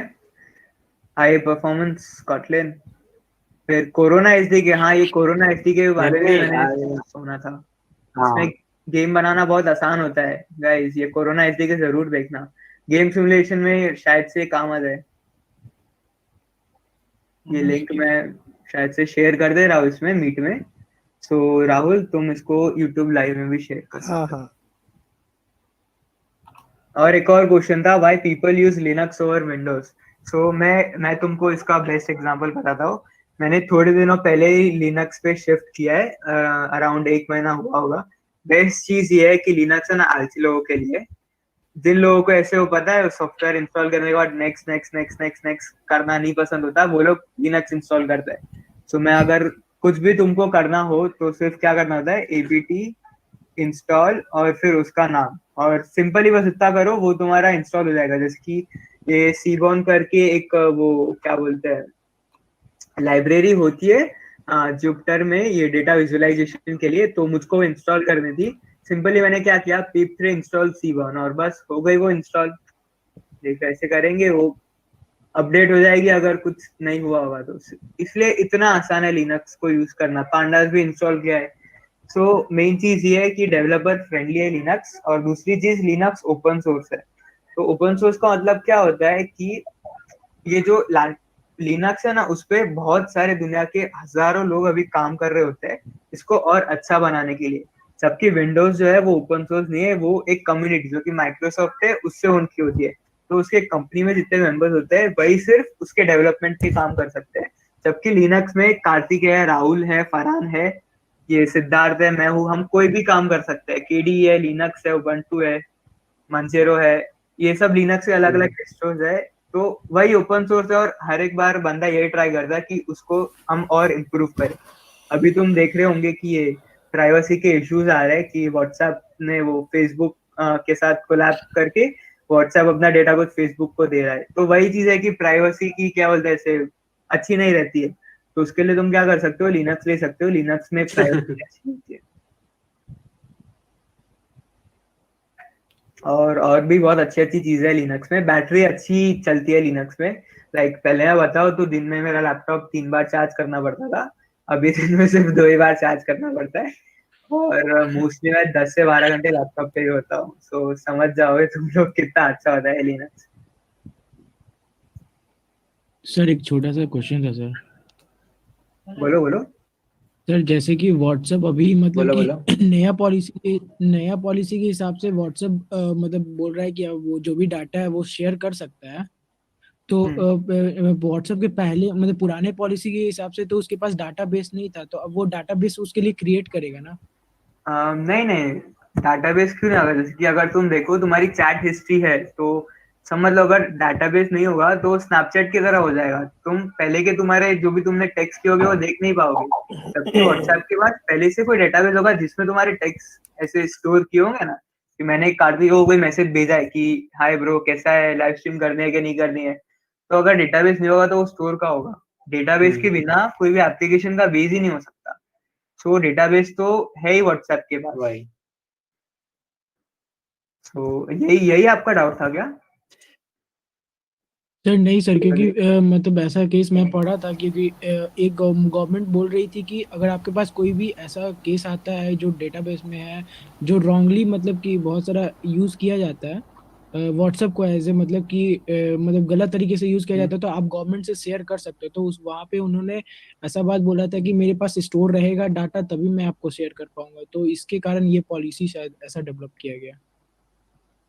हाई परफॉर्मेंस कॉटलिन। फिर कोरोना एसडीके, हाँ ये कोरोना एसडीके के नहीं बारे में नहीं मैंने सुना था। इसमें हाँ गेम बनाना बहुत आसान होता है गाइस, ये कोरोना एसडीके जरूर देखना, गेम सिमुलेशन में शायद से काम आ जाए। ये लिंक मैं शायद से शेयर कर दे रहा हूँ इसमें मीट में। सो राहुल तुम इसको यूट्यूब लाइव में भी शेयर कर हाँ सकते हो। हाँ। और एक और क्वेश्चन था, why people use Linux over Windows. So मैं तुमको इसका बेस्ट एग्जांपल बताता हूँ। मैंने थोड़े दिनों पहले ही लिनक्स पे शिफ्ट किया है, अराउंड 1 महीना हुआ होगा। बेस्ट चीज ये है कि लिनक्स है ना आलसी लोगों के लिए। जिन लोगों को ऐसे वो पता है सॉफ्टवेयर इंस्टॉल करने के बाद next next next next next करना नहीं पसंद होता, वो लोग लिनक्स इंस्टॉल करते हैं। सो मैं अगर कुछ भी तुमको करना हो तो सिर्फ क्या करना होता है, एपीटी इंस्टॉल और फिर उसका नाम, और सिंपली बस इतना करो वो तुम्हारा इंस्टॉल हो जाएगा। जैसे कि ये सीबॉन करके एक वो क्या बोलते हैं लाइब्रेरी होती है जुपिटर में, ये डेटा विजुअलाइजेशन के लिए, तो मुझको इंस्टॉल करनी थी। सिंपली मैंने क्या किया, pip3 इंस्टॉल सीबॉन और बस हो गई वो इंस्टॉल। देखो ऐसे करेंगे वो अपडेट हो जाएगी अगर कुछ नहीं हुआ होगा तो। इसलिए इतना आसान है लिनक्स को यूज करना, पांडास भी इंस्टॉल किया है। सो मेन चीज ये है कि डेवलपर फ्रेंडली है लिनक्स, और दूसरी चीज लिनक्स ओपन सोर्स है। तो ओपन सोर्स का मतलब क्या होता है कि ये जो लिनक्स है ना उस पे बहुत सारे दुनिया के हजारों लोग अभी काम कर रहे होते हैं इसको और अच्छा बनाने के लिए। सबकी विंडोज जो है वो ओपन सोर्स नहीं है, वो एक कम्युनिटी जो कि माइक्रोसॉफ्ट है उससे उनकी होती है। तो उसके कंपनी में जितने मेंबर्स होते हैं वही सिर्फ उसके डेवलपमेंट पे काम कर सकते हैं। जबकि लिनक्स में कार्तिक है, राहुल है, फरहान है, ये सिद्धार्थ है, मैं हूँ, हम कोई भी काम कर सकते हैं। केडी है, लिनक्स है, उबंटू है, मंचेरो है, ये सब लिनक्स के अलग अलग डिस्ट्रोज है। तो वही ओपन सोर्स है और हर एक बार बंदा यही ट्राई करता है कि उसको हम और इम्प्रूव करें। अभी तुम देख रहे होंगे कि ये प्राइवेसी के इश्यूज आ रहे हैं कि व्हाट्सएप ने वो फेसबुक के साथ कोलैब करके व्हाट्सएप अपना डेटा कुछ फेसबुक को दे रहा है। तो वही चीज है कि प्राइवेसी की क्या बोलते हैं ऐसे अच्छी नहीं रहती है। तो उसके लिए तुम क्या कर सकते हो, लिनक्स ले सकते हो, लिनक्स में प्राइवेसी अच्छी होती है। और भी बहुत अच्छी अच्छी चीजें है लिनक्स में, बैटरी अच्छी चलती है लिनक्स में। लाइक पहले मैं बताओ तो दिन में मेरा लैपटॉप 3 बार चार्ज करना पड़ता था, अभी दिन में सिर्फ 2 ही बार चार्ज करना पड़ता है। और मोस्टली मैं 10 से 12 घंटे लैपटॉप पे ही होता हूँ। सो समझ जाओगे तुम लोग कितना अच्छा होता है लिनक्स। सर एक छोटा सा क्वेश्चन था सर। बोलो बोलो सर जैसे कि व्हाट्सएप अभी मतलब बोलो कि बोलो। नया पॉलिसी के हिसाब से व्हाट्सएप मतलब बोल रहा है कि अब वो जो भी डाटा है वो शेयर कर सकता है। तो व्हाट्सएप के पहले मतलब पुराने पॉलिसी के हिसाब से तो उसके पास डाटाबेस नहीं था, तो अब वो डाटाबेस उसके लिए क्रिएट करेगा ना? नहीं नहीं, डाटाबेस क्यों नहीं होगा? जैसे कि अगर तुम देखो तुम्हारी चैट हिस्ट्री है तो समझ लो, अगर डाटाबेस नहीं होगा तो स्नैपचैट की तरह हो जाएगा। तुम पहले के तुम्हारे जो भी तुमने टेक्स्ट किए होगे वो देख नहीं पाओगे। जबकि व्हाट्सएप के बाद पहले से कोई डेटाबेस होगा जिसमें तुम्हारे टेक्स्ट ऐसे स्टोर किए होंगे ना, कि मैंने कार्तिक को कोई मैसेज भेजा है कि हाय ब्रो कैसा है, लाइव स्ट्रीम करनी है कि नहीं करनी है, तो अगर डेटाबेस नहीं होगा तो वो स्टोर का होगा। डेटाबेस के बिना कोई भी एप्लीकेशन का बेस ही नहीं हो सकता। सो डेटाबेस तो है ही व्हाट्सएप के पास। वही। सो यही यही आपका डाउट था क्या? सर नहीं सर, क्योंकि मतलब ऐसा केस मैं पढ़ा था, क्योंकि एक गवर्नमेंट बोल रही थी कि अगर आपके पास कोई भी ऐसा केस आता है जो डेटाबेस में है, जो रॉन्गली मतलब कि बहुत सारा यूज किया जाता है व्हाट्सएप को एज ए मतलब कि मतलब गलत तरीके से यूज किया जाता है, तो आप गवर्नमेंट से शेयर कर सकते हो। तो उस वहाँ पे उन्होंने ऐसा बात बोला था कि मेरे पास स्टोर रहेगा डाटा तभी मैं आपको शेयर कर पाऊंगा। तो इसके कारण ये पॉलिसी शायद ऐसा डेवलप किया गया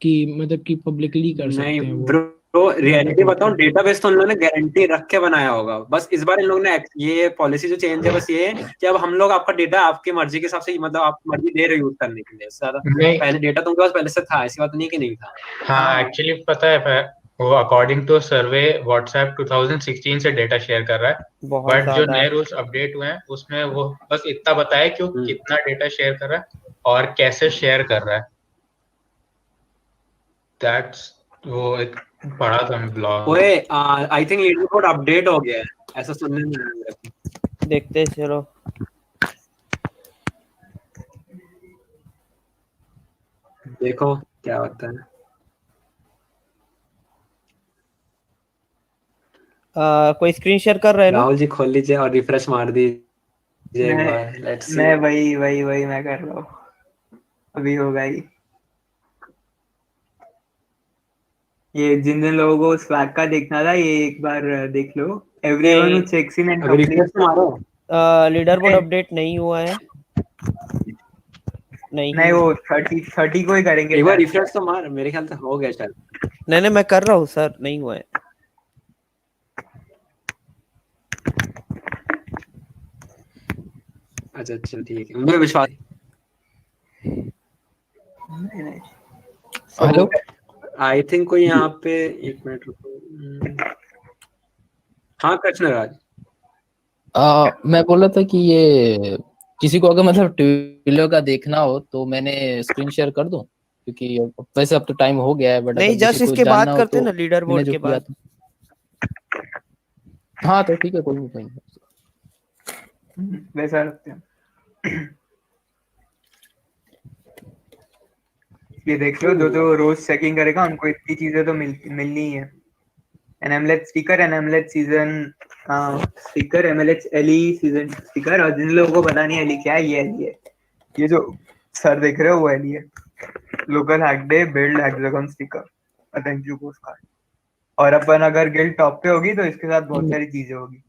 कि मतलब कि पब्लिकली कर नहीं सकते हैं वो। ब्रो, रियलिटी बताऊं, डेटाबेस तो उन लोगों ने गारंटी रख के बनाया होगा। बस इस बार इन लोगों ने ये पॉलिसी जो चेंज है बस ये है कि अब हम लोग आपका डेटा आपकी मर्जी के हिसाब से, मतलब आप मर्जी दे रहे हो यूज करने के लिए। ज्यादा नहीं, पहले डेटा तुमके पास पहले से था, ऐसी बात नहीं कि नहीं था। हाँ एक्चुअली पता है वो अकॉर्डिंग टू सर्वे व्हाट्सएप 2016 से डेटा शेयर कर रहा है। बहुत बट जो ज्यादा। नए रूल्स अपडेट हुए हैं उसमें वो बस इतना बताया कि वो कितना डेटा शेयर कर रहा है और कैसे शेयर कर रहा है। दैट्स वो एक पढ़ा था मैं ब्लॉग। ओए I think leader code update हो गया है, ऐसा सुनने में आया मेरे को। देखते चलो। देखो क्या होता है। कोई स्क्रीन शेयर कर रहे हैं ना? राहुल जी खोल लीजिए और रिफ्रेश मार दीजिए एक मैं बार, लेट्स सी। मैं वही मैं कर रहा हूँ, अभी होगा ही। ये जिन जिन लोगों को स्वैग का देखना था ये एक बार देख लो। एवरीवन हु नहीं, चेक्स इन एंड अभी रिफ्रेश कंप्लीट्स। मारो। लीडर बोर्ड अपडेट नहीं हुआ है। नहीं, नहीं वो 30 को ही करेंगे एक बार शायद। रिफ्रेश तो मार, मेरे ख्याल से हो गया शायद। नहीं नहीं, मैं कर रहा हूँ सर, नहीं हुआ है। अच्छा चल ठीक है, मुझे विश्वास। नहीं नहीं। हेलो। आई थिंक कोई यहाँ पे, एक मिनट रुको। हाँ कृष्ण राज। मैं बोल रहा था कि ये किसी को अगर मतलब ट्विलो का देखना हो तो मैंने स्क्रीन शेयर कर दूं, क्योंकि वैसे अब तो टाइम हो गया है, बट नहीं, अगर किसी जस्ट को इसके बाद जानना हो करते तो ना, लीडर मैंने बोर्ड जो के किया बाद। था। हाँ तो ठीक है, कोई नहीं। वैसा रखते हैं। ये देख लो, जो जो रोज चेकिंग करेगा उनको इतनी चीजें तो मिलनी ही है। एन एमलेट स्टिकर, एन एमलेट सीजन स्टिकर, एमएलएच एलई सीजन स्टिकर। और जिन लोगों को पता नहीं एलई क्या है, ये एलई है। ये जो सर देख रहे हो वो एलई है। Local hack day build hexagon sticker, thank you post card. और अपन अगर गिल्ड टॉप पे होगी तो इसके साथ बहुत सारी चीजें होगी,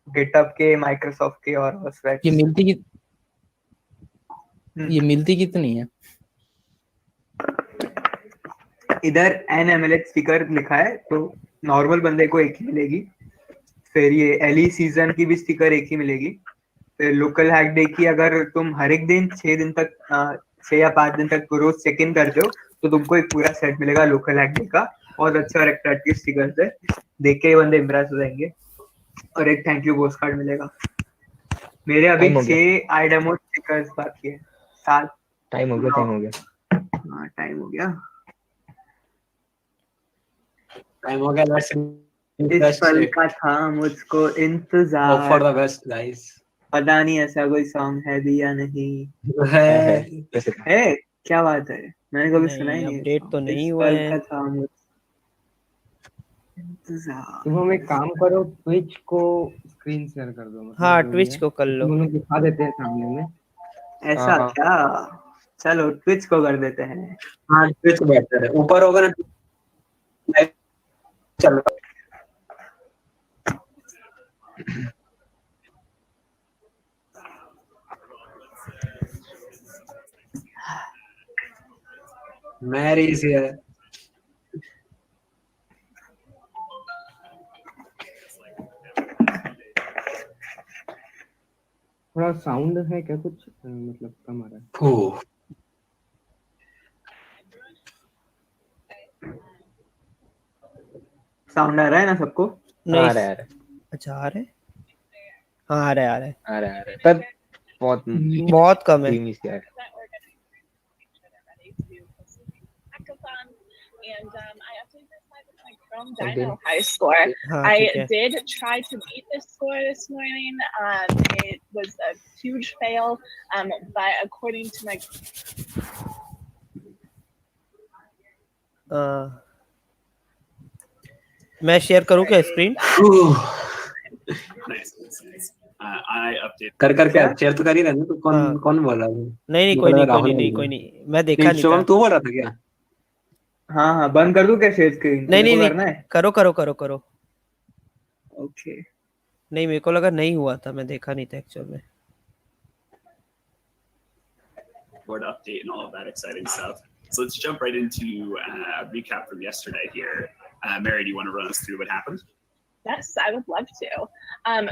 गिटहब के, माइक्रोसॉफ्ट के और ये स्वेट्स। मिलती कि ये मिलती कितनी है? इधर एन एमएलएच स्टिकर लिखा है तो नॉर्मल बंदे को एक ही मिलेगी। फिर ये एलई सीजन की भी स्टिकर एक ही मिलेगी। फिर लोकल हैक डे की अगर तुम हर एक दिन 6 दिन तक 6 या 5 दिन तक रोज चेक इन करते हो तो तुमको एक पूरा सेट मिलेगा लोकल हैक डे का। बहुत अच्छा और अट्रैक्टिव स्टिकर है, देख के ही बंदे इम्प्रेस हो जाएंगे। और एक थैंक यू पोस्ट कार्ड मिलेगा। मेरे अभी टाइम हो गया 6 आई डेमो स्टिकर्स बाकी है। 7। टाइम हो गया टाइम हो गया हाँ टाइम हो गया। टाइम हो गया, लेट्स इस रिफ्रेश पल चेक। का था मुझको होप फॉर इंतजार। The best guys. पता नहीं ऐसा कोई सॉन्ग है भी या नहीं है। वैसे है। क्या बात है, मैंने कभी सुना ही नहीं, नहीं है अपडेट तो सॉन्ग। इस नहीं हुए पल का हैं। था मुझको इंतजार। तुम हम एक काम करो, ट्विच को स्क्रीन शेयर कर दो, मतलब हाँ, जो भी ट्विच है को कर लो। तुम लोग दिखा देते हैं सामने में। हाँ ऐसा हाँ क्या? चलो ट्विच को कर देते हैं। हाँ ट्विच बेहतर है, ऊपर होगा ना। चलो मैरी इज हियर। थोड़ा साउंड है क्या कुछ मतलब कम आ रहा है? साउंड आ रहा है ना सबको? नहीं आ रहा है अच्छा आ रहे हाँ आ रहे आ रहा है पर बहुत बहुत कम है धीमी सी आ रहा है. And I updated this site with my Chrome Okay. Dino high score. हाँ I ठीक है did try to beat this score this morning. It was a huge fail, but according to my मैं शेयर करूँ क्या screen कर क्या share तो कर ही रहे ना. तो कौन कौन बोल रहा है? नहीं कोई नहीं कोई नहीं मैं देखा नहीं शुभम था तू बोल रहा था क्या? हाँ बंद कर दूं क्या शेयर स्क्रीन? नहीं करना है? करो ओके. नहीं मेरे को लगा नहीं हुआ था मैं देखा नहीं था एक्चुअल में board update and all of that exciting stuff. So let's jump right into a recap from yesterday here. Mary, do you want to run us through what happened? Yes, I would love to.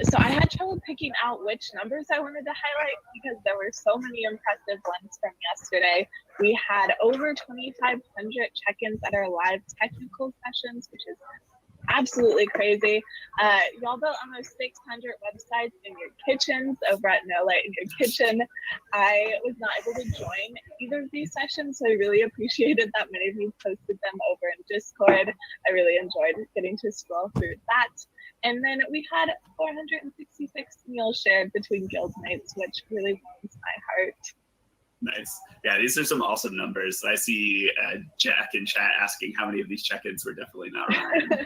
So I had trouble picking out which numbers I wanted to highlight because there were so many impressive ones from yesterday. We had over 2,500 check-ins at our live technical sessions, which is absolutely crazy. Y'all built almost 600 websites in your kitchens over at No Light in your kitchen. I was not able to join either of these sessions, so I really appreciated that many of you posted them over in Discord. I really enjoyed getting to scroll through that. And then we had 466 meals shared between guildmates, which really warms my heart. Nice. Yeah, these are some awesome numbers. I see Jack in chat asking how many of these check-ins were definitely not Ryan.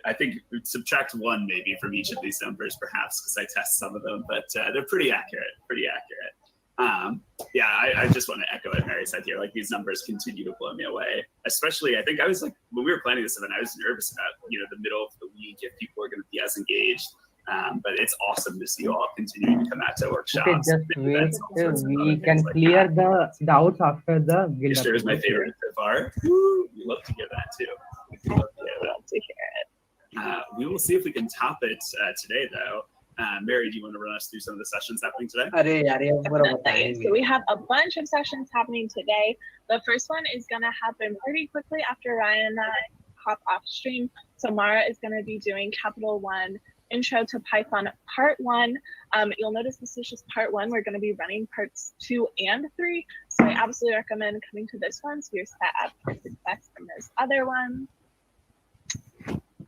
I think subtract one maybe from each of these numbers, perhaps, because I test some of them, but they're pretty accurate. Yeah, I just want to echo what Mary said here. Like, these numbers continue to blow me away. Especially, I think I was like, when we were planning this event, I was nervous about, the middle of the week, if people are going to be as engaged. But it's awesome to see you all continuing to come out to workshops. Okay, just wait. We can clear the doubts after the guild. Sure is my favorite so far. Woo, we love to hear that too. Love to hear it. We will see if we can top it today, though. Mary, do you want to run us through some of the sessions happening today? So we have a bunch of sessions happening today. The first one is going to happen pretty quickly after Ryan and I hop off stream. So Mara is going to be doing Capital One Intro to Python Part 1. You'll notice this is just Part 1. We're going to be running Parts 2 and 3. So I absolutely recommend coming to this one so you're set up for success in those other ones.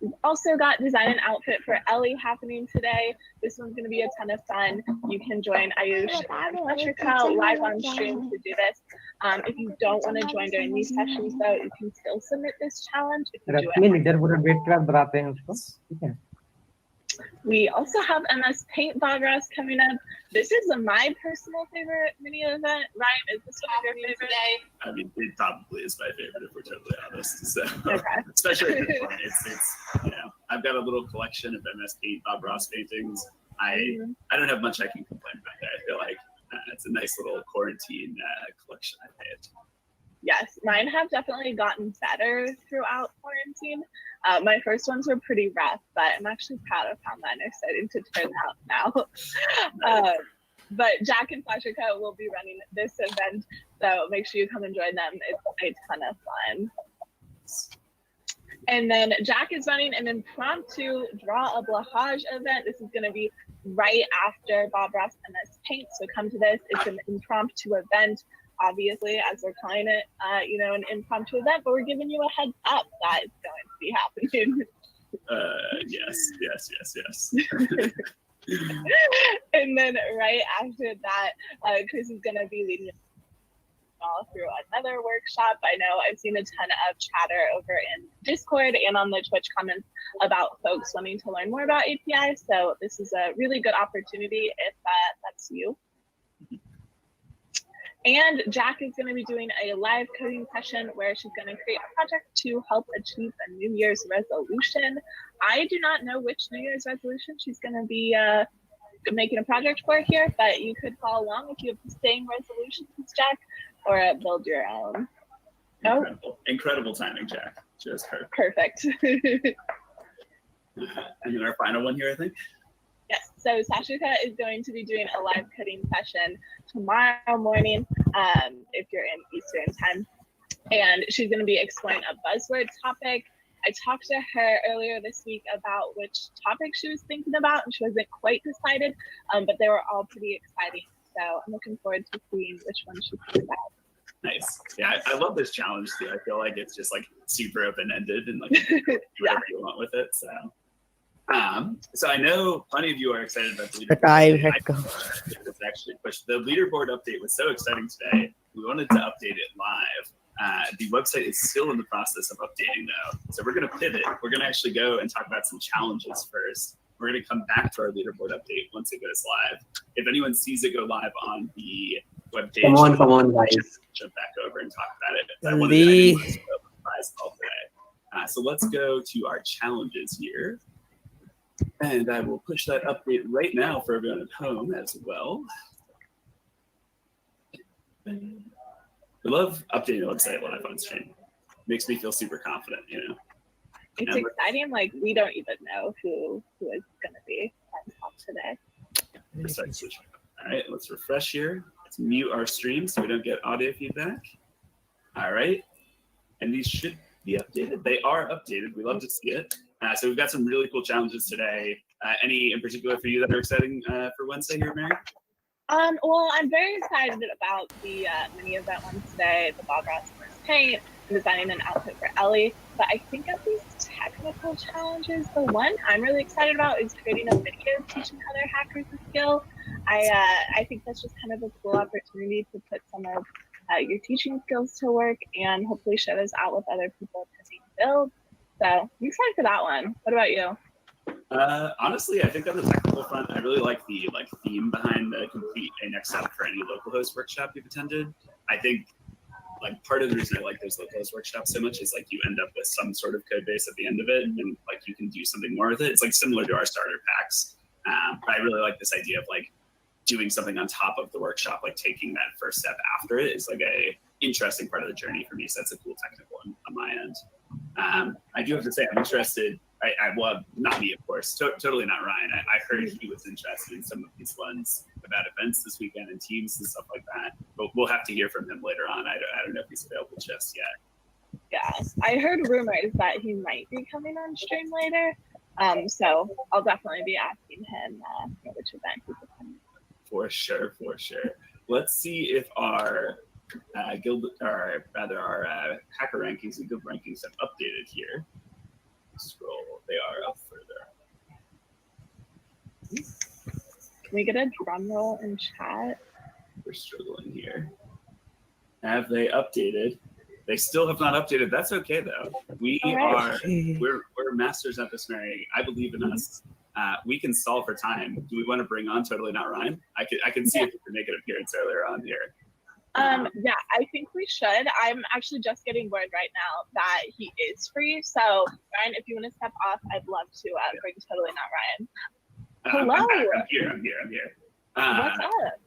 We've also got Design an Outfit for Ellie happening today. This one's going to be a ton of fun. You can join Ayush and Patrika live on stream to do this. If you don't want to join during these sessions, though, you can still submit this challenge if you do it. We also have MS Paint Progress coming up. This is my personal favorite mini event. Ryan, is this one of your favorites? I mean, it probably is my favorite if we're totally honest. So, especially if it's fun. It's I've got a little collection of MS Paint Bob Ross paintings. I don't have much I can complain about there. I feel like it's a nice little quarantine collection I made. Yes, mine have definitely gotten better throughout quarantine. My first ones were pretty rough, but I'm actually proud of how mine are starting to turn out now. But Jack and Patrika will be running this event, so make sure you come and join them. It's a ton of fun. And then Jack is running an impromptu Draw a Blahage event. This is going to be right after Bob Ross MS Paint, so come to this. It's an impromptu event. Obviously, as we're calling it, an impromptu event, but we're giving you a heads up that it's going to be happening. Yes. And then right after that, Chris is going to be leading all through another workshop. I know I've seen a ton of chatter over in Discord and on the Twitch comments about folks wanting to learn more about API. So this is a really good opportunity if that's you. And Jack is going to be doing a live coding session where she's going to create a project to help achieve a New Year's resolution. I do not know which New Year's resolution she's going to be making a project for here, but you could follow along if you have the same resolutions as Jack or build your own. Incredible timing, Jack. Just perfect. And then our final one here, I think. Yes, so So Sashika is going to be doing a live coding session tomorrow morning, if you're in Eastern time. And she's going to be exploring a buzzword topic. I talked to her earlier this week about which topic she was thinking about, and she wasn't quite decided, but they were all pretty exciting. So I'm looking forward to seeing which one she picks out. Nice. Yeah, I love this challenge too. I feel like it's just like super open-ended and like you can do whatever you want with it. So I know plenty of you are excited about the The leaderboard. time had come. It's actually pushed. The leaderboard update was so exciting today. We wanted to update it live. The website is still in the process of updating though. So we're going to pivot. We're going to actually go and talk about some challenges first. We're going to come back to our leaderboard update once it goes live. If anyone sees it go live on the webpage, Come on, guys. Jump back over and talk about it. I didn't want to spoil the surprise all today. So let's go to our challenges here. And I will push that update right now for everyone at home as well. I love updating the website live on stream. Makes me feel super confident, you know. It's exciting. Like we don't even know who is going to be on top today. Precisely. All right, let's refresh here. Let's mute our stream so we don't get audio feedback. All right, and these should be updated. They are updated. We love to see it. So we've got some really cool challenges today. Any in particular for you that are exciting for Wednesday here, Mary? Well, I'm very excited about the mini event one today, the Bob Ross first paint, and designing an outfit for Ellie. But I think of these technical challenges, the one I'm really excited about is creating a video teaching other hackers a skill. I think that's just kind of a cool opportunity to put some of your teaching skills to work and hopefully share those out with other people attending builds. So I'm excited for that one. What about you? Honestly, I think on the technical front, I really like the theme behind the complete a next step for any localhost workshop you've attended. I think like part of the reason I like those localhost workshops so much is like you end up with some sort of code base at the end of it, and like you can do something more with it. It's like similar to our starter packs. But I really like this idea of like doing something on top of the workshop, like taking that first step after it is like a interesting part of the journey for me. So that's a cool technical one on my end. I do have to say I'm interested. Well, not me, of course. Totally not Ryan. I heard he was interested in some of these ones about events this weekend and teams and stuff like that. But we'll have to hear from him later on. I don't know if he's available just yet. Yeah, I heard rumors that he might be coming on stream later. So I'll definitely be asking him which event he's attending. For sure. Let's see if our guild, or rather our hacker rankings and guild rankings have updated here. Scroll, they are up further. Can we get a drum roll in chat? We're struggling here. Have they updated? They still have not updated. That's okay though. We're masters at this, Mary. I believe in us. We can solve for time. Do we want to bring on Totally Not Ryan? I can see if we can make an appearance earlier on here. Yeah, I think we should. I'm actually just getting word right now that he is free. So, Ryan, if you want to step off, I'd love to bring Totally Not Ryan. Hello. I'm here. What's up?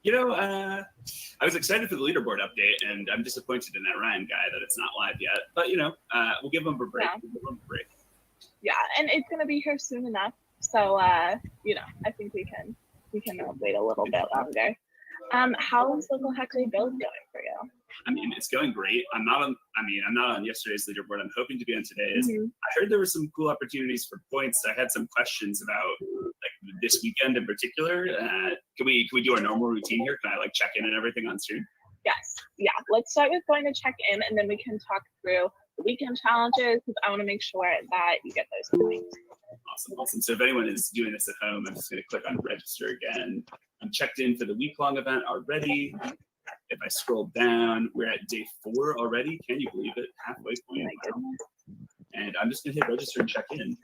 You know, I was excited for the leaderboard update, and I'm disappointed in that Ryan guy that it's not live yet. But you know, we'll give him a break. Yeah, and it's gonna be here soon enough. So, you know, I think we can wait a little bit longer. How is local hack day build going for you? I mean, it's going great. I'm not on yesterday's leaderboard. I'm hoping to be on today's. I heard there were some cool opportunities for points. I had some questions about like this weekend in particular. Can we do our normal routine here? Can I like check in and everything on stream? Yes. Yeah. Let's start with going to check in, and then we can talk through the weekend challenges because I want to make sure that you get those points. Awesome. So if anyone is doing this at home, I'm just going to click on register again. I'm checked in for the week-long event already. If I scroll down, we're at day 4 already. Can you believe it? Halfway point. And I'm just going to hit register and check in.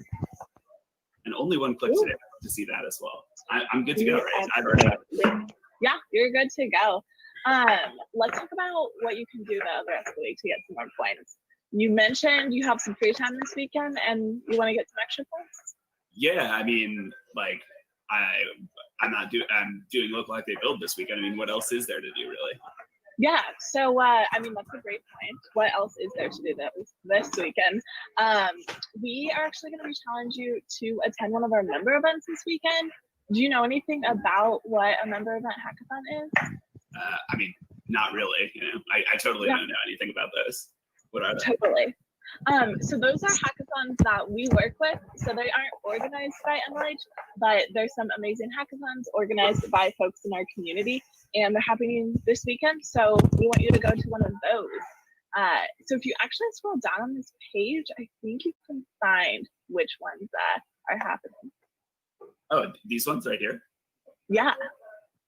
And only one click today to see that as well. I'm good to go, right? I've already got it. Yeah, you're good to go. Let's talk about what you can do the rest of the week to get some more points. You mentioned you have some free time this weekend and you want to get some extra points? Yeah, I mean, like, I'm doing local hack day build this weekend. I mean, what else is there to do, really? Yeah, so I mean, that's a great point. What else is there to do this weekend? We are actually going to challenge you to attend one of our member events this weekend. Do you know anything about what a member event hackathon is? I mean, not really. I totally don't know anything about those. What are they? Totally. So those are hackathons that we work with. So they aren't organized by MLH, but there's some amazing hackathons organized by folks in our community, and they're happening this weekend. So we want you to go to one of those. So if you actually scroll down on this page, I think you can find which ones are happening. Oh, these ones right here? Yeah.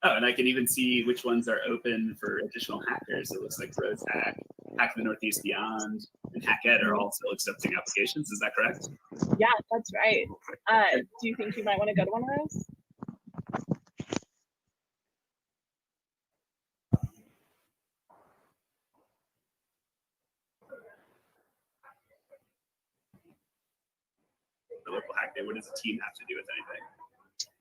Oh, and I can even see which ones are open for additional hackers. It looks like Rhodes Hack, Hack the Northeast Beyond, and HackEd are also accepting applications. Is that correct? Yeah, that's right. Do you think you might want to go to one of those? The local hack day, what does the team have to do with anything?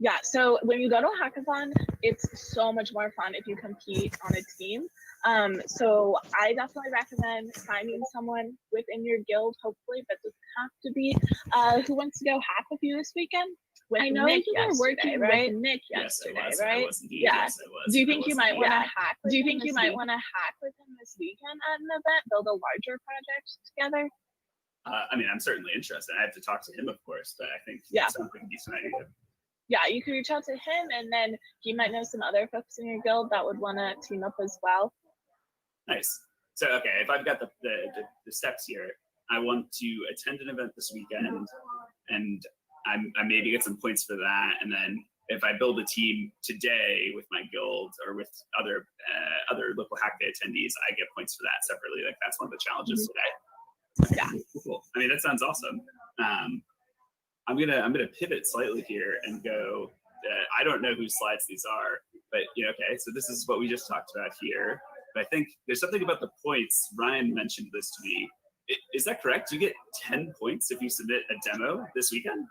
Yeah, so when you go to a hackathon, it's so much more fun if you compete on a team. So I definitely recommend finding someone within your guild, hopefully, but doesn't have to be, who wants to go hack with you this weekend? With I know Nick you were working with Nick yesterday, Yes, right? I was indeed. Yeah. Yes, I was. Do you think you might want to hack? Do you think you might want want to hack with him this weekend at an event, build a larger project together? I mean, I'm certainly interested. I have to talk to him, of course, but I think Yeah. it sounds like a decent idea. Yeah, you could reach out to him, and then he might know some other folks in your guild that would want to team up as well. Nice. So, okay, if I've got the steps here, I want to attend an event this weekend, and I maybe get some points for that. And then if I build a team today with my guild or with other local hack day attendees, I get points for that separately. Like that's one of the challenges today. Yeah. Cool. I mean, that sounds awesome. I'm gonna pivot slightly here and go. I don't know whose slides these are, but okay. So this is what we just talked about here. But I think there's something about the points. Ryan mentioned this to me. Is that correct? You get 10 points if you submit a demo this weekend.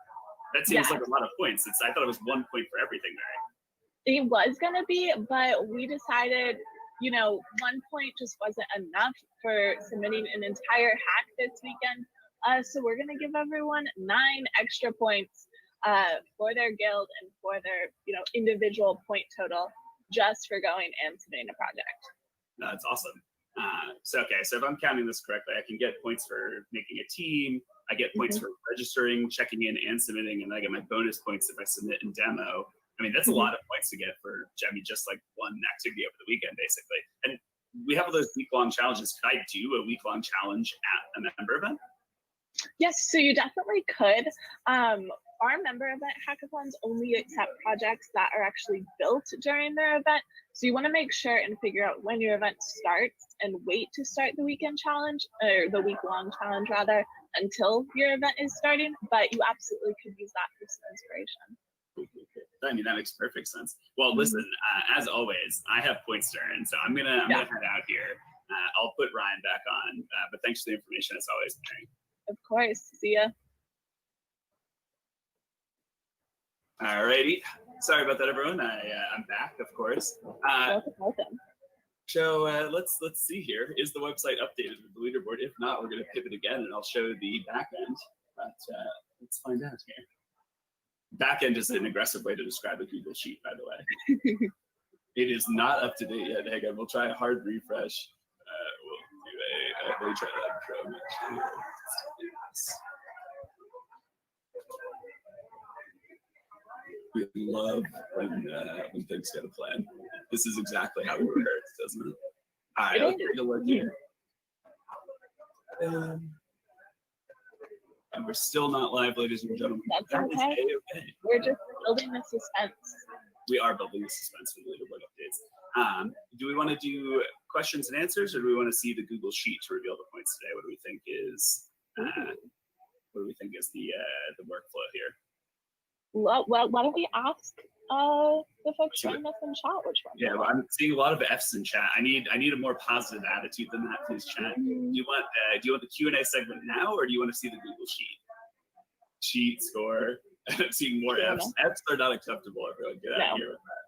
That seems like a lot of points. I thought it was 1 point for everything, Mary. It was gonna be, but we decided, 1 point just wasn't enough for submitting an entire hack this weekend. So we're gonna give everyone 9 extra points for their guild and for their, individual point total just for going and submitting a project. No, that's awesome. So if I'm counting this correctly, I can get points for making a team. I get points for registering, checking in, and submitting, and I get my bonus points if I submit and demo. I mean, that's a lot of points to get for, just like one activity over the weekend, basically. And we have all those week-long challenges. Could I do a week-long challenge at a member event? Yes, so you definitely could. Our member event hackathons only accept projects that are actually built during their event. So you want to make sure and figure out when your event starts and wait to start the weekend challenge, or the week-long challenge rather, until your event is starting. But you absolutely could use that for some inspiration. I mean, that makes perfect sense. Well, listen, as always, I have points to earn, so I'm gonna head out here. I'll put Ryan back on, but thanks for the information as always, Mary. Of course. See ya. Alrighty. Sorry about that, everyone. I'm back, of course. Welcome. So let's see here. Is the website updated with the leaderboard? If not, we're going to pivot again, and I'll show the back end. But let's find out here. Back end is an aggressive way to describe a Google Sheet, by the way. It is not up to date yet. Hang on, we'll try a hard refresh. Let me try that. We love when things get a plan. This is exactly how we rehearse, doesn't it? All right, let's take a look here. And we're still not live, ladies and gentlemen. That's okay. We're just building the suspense. We are building the suspense for the leaderboard updates. Do we want to do questions and answers, or do we want to see the Google Sheet to reveal the points today? What do we think is the workflow here? Well, why don't we ask the folks joining us in chat which one? Yeah, well, I'm seeing a lot of F's in chat. I need a more positive attitude than that, please, chat. Do you want the Q&A segment now, or do you want to see the Google Sheet score? I'm seeing more F's. F's are not acceptable. Everyone, get out of here with that.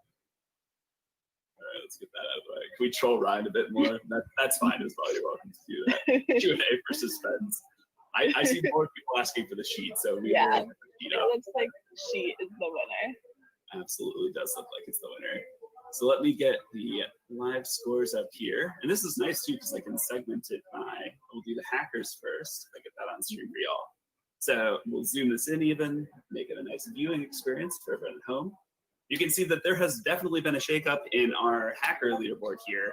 All right, let's get that out of the way. Can we troll Ryan a bit more? That's fine as well. You're welcome to do that. Q&A for suspense. I see more people asking for the sheet, so it looks like Sheet is the winner. absolutely does look like it's the winner. So let me get the live scores up here. And this is nice too, because I can segment it by, we'll do the hackers first. I get that on stream for y'all. So we'll zoom this in even, make it a nice viewing experience for everyone at home. You can see that there has definitely been a shakeup in our hacker leaderboard here.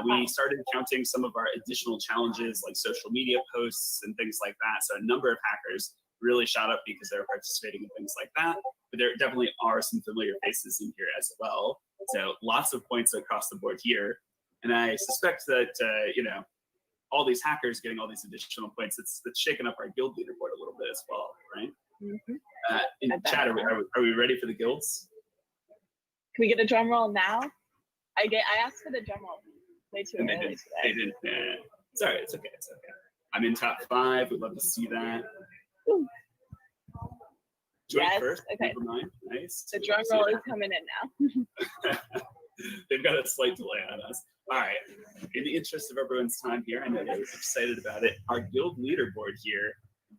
We started counting some of our additional challenges like social media posts and things like that. So a number of hackers really shot up because they were participating in things like that. But there definitely are some familiar faces in here as well. So lots of points across the board here. And I suspect that, all these hackers getting all these additional points, it's shaken up our guild leaderboard a little bit as well, right? Mm-hmm. In chat, are we ready for the guilds? Can we get a drum roll now? I asked for the drum roll way too early today. They didn't. It's all right. It's okay. I'm in top 5. We'd love to see that. Yes. First. Okay. Never mind. Nice. The drum roll is coming in now. They've got a slight delay on us. All right. In the interest of everyone's time here, I know they're excited about it. Our guild leaderboard here,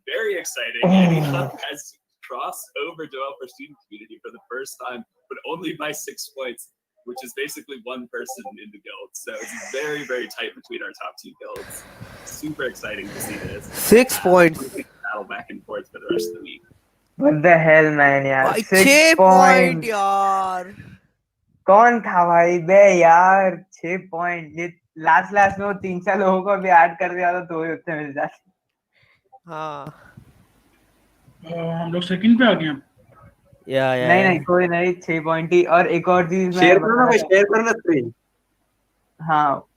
very exciting. Andy Huff has crossed over developer student community for the first time, but only by 6 points, which is basically one person in the guild. So it's very, very tight between our top 2 guilds. Super exciting to see this. 6 points. Battle back and forth for the rest of the week. What the hell, man, यार 6 point यार कौन था भाई बे यार 6 point ये last में वो 3-4 लोगों को भी ऐड कर दिया तो ही उत्ते मिल जाते हाँ हम लोग सेकंड पे आ गए हैं या नहीं कोई नहीं 6 पॉइंट ही और एक और चीज शेयर करो ना स्क्रीन हाँ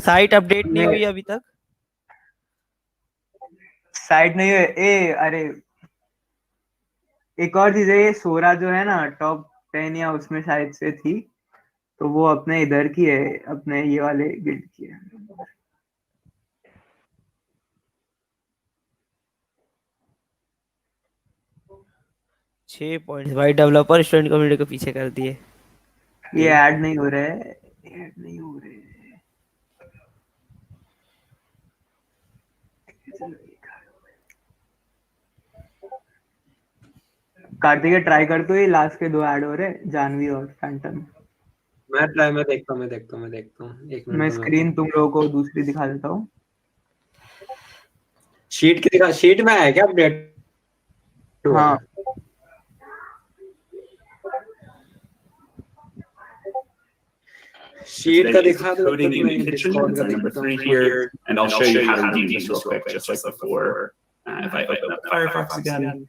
साइट अपडेट नहीं हुई अभी तक साइट नहीं हुई अरे एक और चीज है ये सोरा जो है ना टॉप 10 या उसमें शायद से थी तो वो अपने इधर की है अपने ये वाले गिल्ड की है छह पॉइंट्स भाई डेवलपर स्टूडेंट कम्युनिटी को पीछे कर दिए ये ऐड नहीं हो रहा है कार्तिक ट्राई कर तो ये लास्ट के 2 ऐड हो रहे जानवी और फैंटम मैं देखता हूँ एक मिनट मैं स्क्रीन तुम लोगों को दूसरी दिखा देता हूँ शीट में है क्या अपडेट हाँ शीट का दिखा दो coding in the kitchen, that's number 3 here, and I'll show you how to do this real quick, just like before. If I open up Firefox again,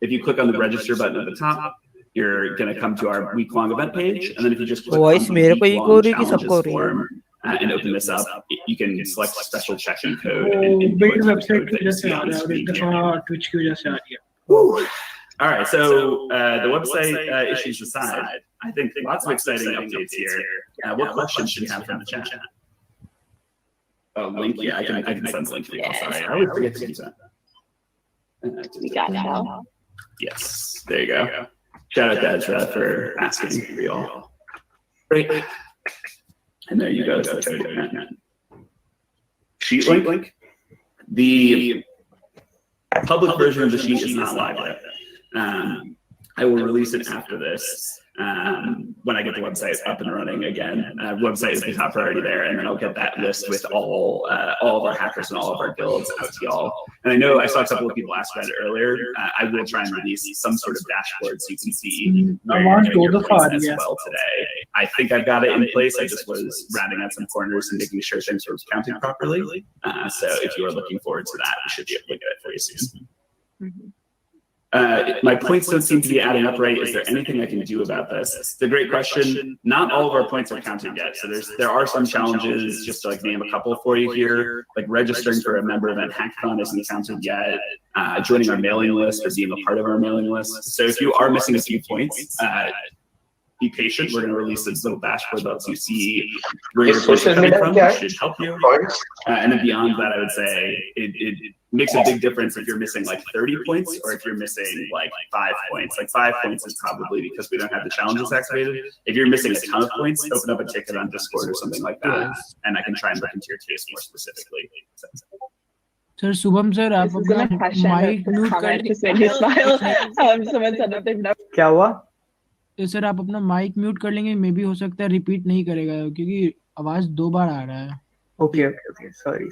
if you click on the register button at the top, you're going to come to our week-long event page, and then if you just click on the week-long challenges form and open this up, you can select special check-in code and input the code that you see on the screen here. All right, so the website issues aside, I think lots of exciting updates here. What questions should we have from the chat? Oh, link, yeah, I can send link to you. Sorry, I always forget to do that. We got it. Yes, there you go. Shout out to Ezra for asking for y'all. Great. And there you go. Sheet link. The public version of the sheet is not live yet. I will release it after this when I get the website up and running again. Website is the top priority there, and then I'll get that list with all of our hackers and all of our guilds out to y'all. And I know I saw a couple of people ask about it earlier. I will try and release some sort of dashboard so you can see where you're getting your points as well today. I think I've got it in place. I just was rounding out some corners and making sure things were counted properly. So if you are looking forward to that, we should be able to get it for you soon. Mm-hmm. My points don't seem to be adding up right. Is there anything I can do about this? It's a great question. Not all of our points are counted yet. So there are some challenges, just to like name a couple for you here, like registering for a member event hackathon isn't counted yet, joining our mailing list or being a part of our mailing list. So if you are missing a few points, be patient. We're going to release this little dashboard that lets you see where your points are coming from. It should help you. And then beyond that, I would say it makes a big difference if you're missing like 30 points or if you're missing like 5 points. Like 5 points is probably because we don't have the challenges activated. If you're missing a ton of points, open up a ticket on Discord or something like that, and I can try and look into your case more specifically. Sir Shubham sir आप अपना mic mute कर Someone said that they've never क्या हुआ sir आप अपना mic mute कर लेंगे, may be हो सकता है रिपीट नहीं करेगा क्योंकि आवाज 2 बार आ रहा है। Okay. Sorry.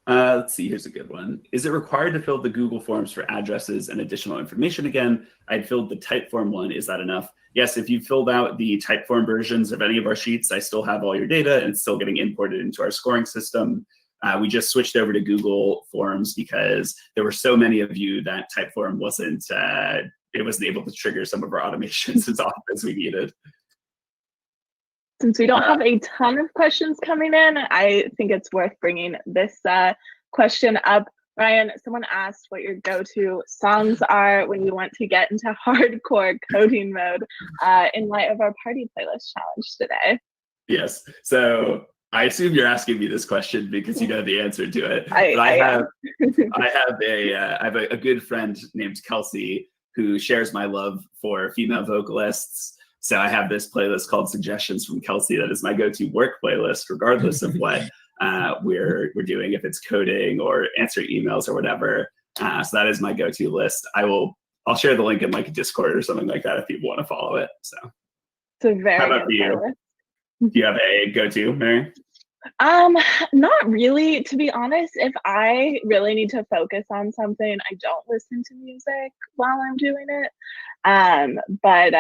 Let's see, here's a good one. Is it required to fill the Google Forms for addresses and additional information again? I'd filled the Typeform one. Is that enough? Yes, if you filled out the Typeform versions of any of our sheets, I still have all your data and it's still getting imported into our scoring system. We just switched over to Google Forms because there were so many of you that Typeform wasn't able to trigger some of our automations as often as we needed. Since we don't have a ton of questions coming in, I think it's worth bringing this question up. Ryan, someone asked what your go-to songs are when you want to get into hardcore coding mode in light of our party playlist challenge today. Yes. So I assume you're asking me this question because you know the answer to it. I have a good friend named Kelsey who shares my love for female vocalists. So I have this playlist called Suggestions from Kelsey that is my go-to work playlist, regardless of what we're doing, if it's coding or answering emails or whatever. So that is my go-to list. I'll share the link in like a Discord or something like that if people want to follow it. So it's a very how about good you? playlist. Do you have a go-to, Mary? Not really, to be honest. If I really need to focus on something, I don't listen to music while I'm doing it. But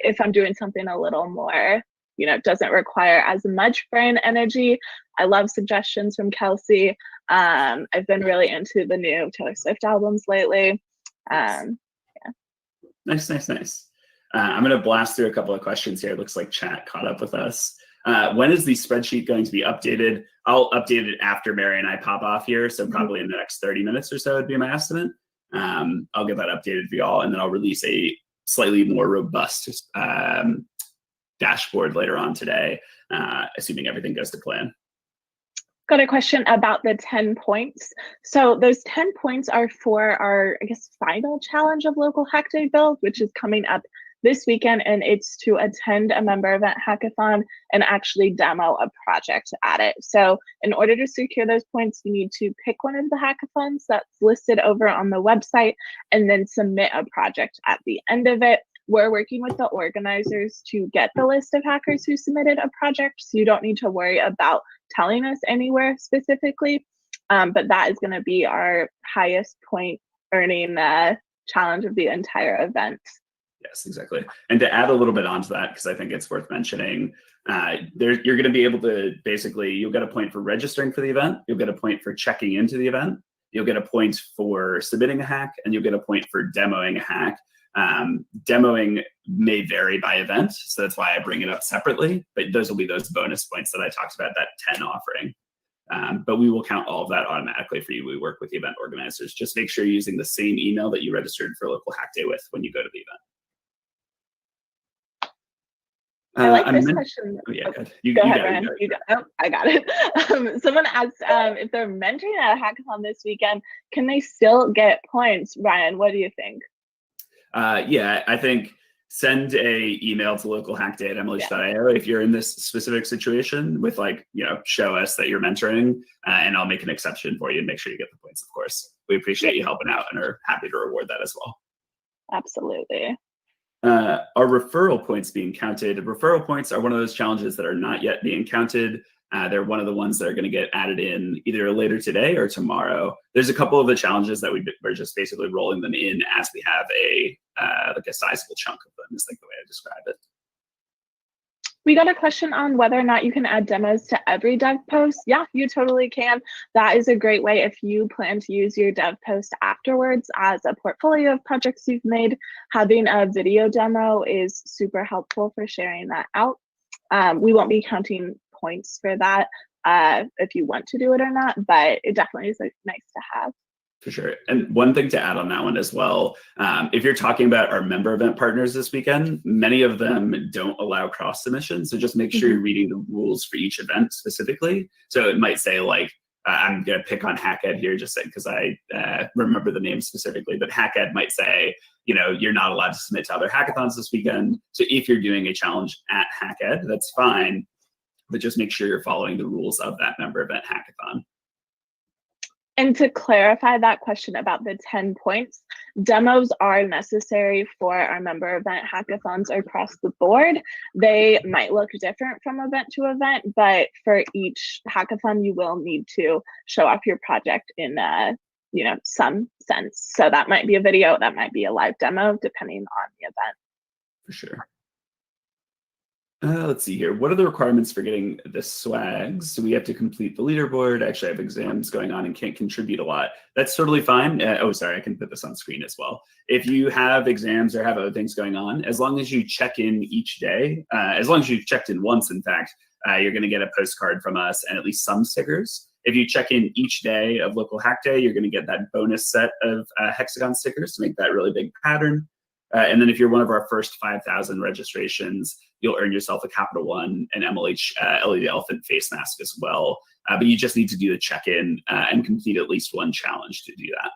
if I'm doing something a little more, doesn't require as much brain energy, I love Suggestions from Kelsey. I've been really into the new Taylor Swift albums lately. Nice. I'm going to blast through a couple of questions here. It looks like chat caught up with us. When is the spreadsheet going to be updated? I'll update it after Mary and I pop off here. So probably in the next 30 minutes or so would be my estimate. I'll get that updated for y'all, and then I'll release a slightly more robust dashboard later on today, assuming everything goes to plan. Got a question about the 10 points. So those 10 points are for our, final challenge of Local Hack Day build, which is coming up this weekend, and it's to attend a member event hackathon and actually demo a project at it. So in order to secure those points, you need to pick one of the hackathons that's listed over on the website and then submit a project at the end of it. We're working with the organizers to get the list of hackers who submitted a project, so you don't need to worry about telling us anywhere specifically, but that is going to be our highest point earning challenge of the entire event. Yes, exactly. And to add a little bit onto that, because I think it's worth mentioning, you're going to be able to you'll get a point for registering for the event, you'll get a point for checking into the event, you'll get a point for submitting a hack, and you'll get a point for demoing a hack. Demoing may vary by event, so that's why I bring it up separately, but those will be those bonus points that I talked about, that 10 offering. But we will count all of that automatically for you. We work with the event organizers. Just make sure you're using the same email that you registered for Local Hack Day with when you go to the event. I like this question. Oh, yeah, good. Go ahead, Ryan. I got it. Someone asked if they're mentoring at a hackathon this weekend, can they still get points? Ryan, what do you think? Yeah, I think send a email to localhackday@mlh.io if you're in this specific situation with show us that you're mentoring, and I'll make an exception for you and make sure you get the points, of course. We appreciate you helping out and are happy to reward that as well. Absolutely. Are referral points being counted? Referral points are one of those challenges that are not yet being counted. They're one of the ones that are going to get added in either later today or tomorrow. There's a couple of the challenges that we're just basically rolling them in as we have a sizable chunk of them, is like the way I describe it. We got a question on whether or not you can add demos to every dev post. Yeah, you totally can. That is a great way if you plan to use your dev post afterwards as a portfolio of projects you've made. Having a video demo is super helpful for sharing that out. We won't be counting points for that if you want to do it or not, but it definitely is nice to have. For sure. And one thing to add on that one as well, if you're talking about our member event partners this weekend, many of them don't allow cross submission. So just make sure you're reading the rules for each event specifically. So it might say I'm going to pick on HackEd here just because I remember the name specifically, but HackEd might say, you're not allowed to submit to other hackathons this weekend. So if you're doing a challenge at HackEd, that's fine, but just make sure you're following the rules of that member event hackathon. And to clarify that question about the 10 points, demos are necessary for our member event hackathons across the board. They might look different from event to event, but for each hackathon, you will need to show off your project in some sense. So that might be a video, that might be a live demo, depending on the event. For sure. Let's see here. What are the requirements for getting the swags? So we have to complete the leaderboard. Actually, I have exams going on and can't contribute a lot. That's totally fine. Oh, sorry, I can put this on screen as well. If you have exams or have other things going on, as long as you check in each day, as long as you've checked in once, in fact, you're going to get a postcard from us and at least some stickers. If you check in each day of Local Hack Day, you're going to get that bonus set of hexagon stickers to make that really big pattern. And then if you're one of our first 5,000 registrations, you'll earn yourself a Capital One and MLH LED Elephant face mask as well. But you just need to do the check-in and complete at least one challenge to do that.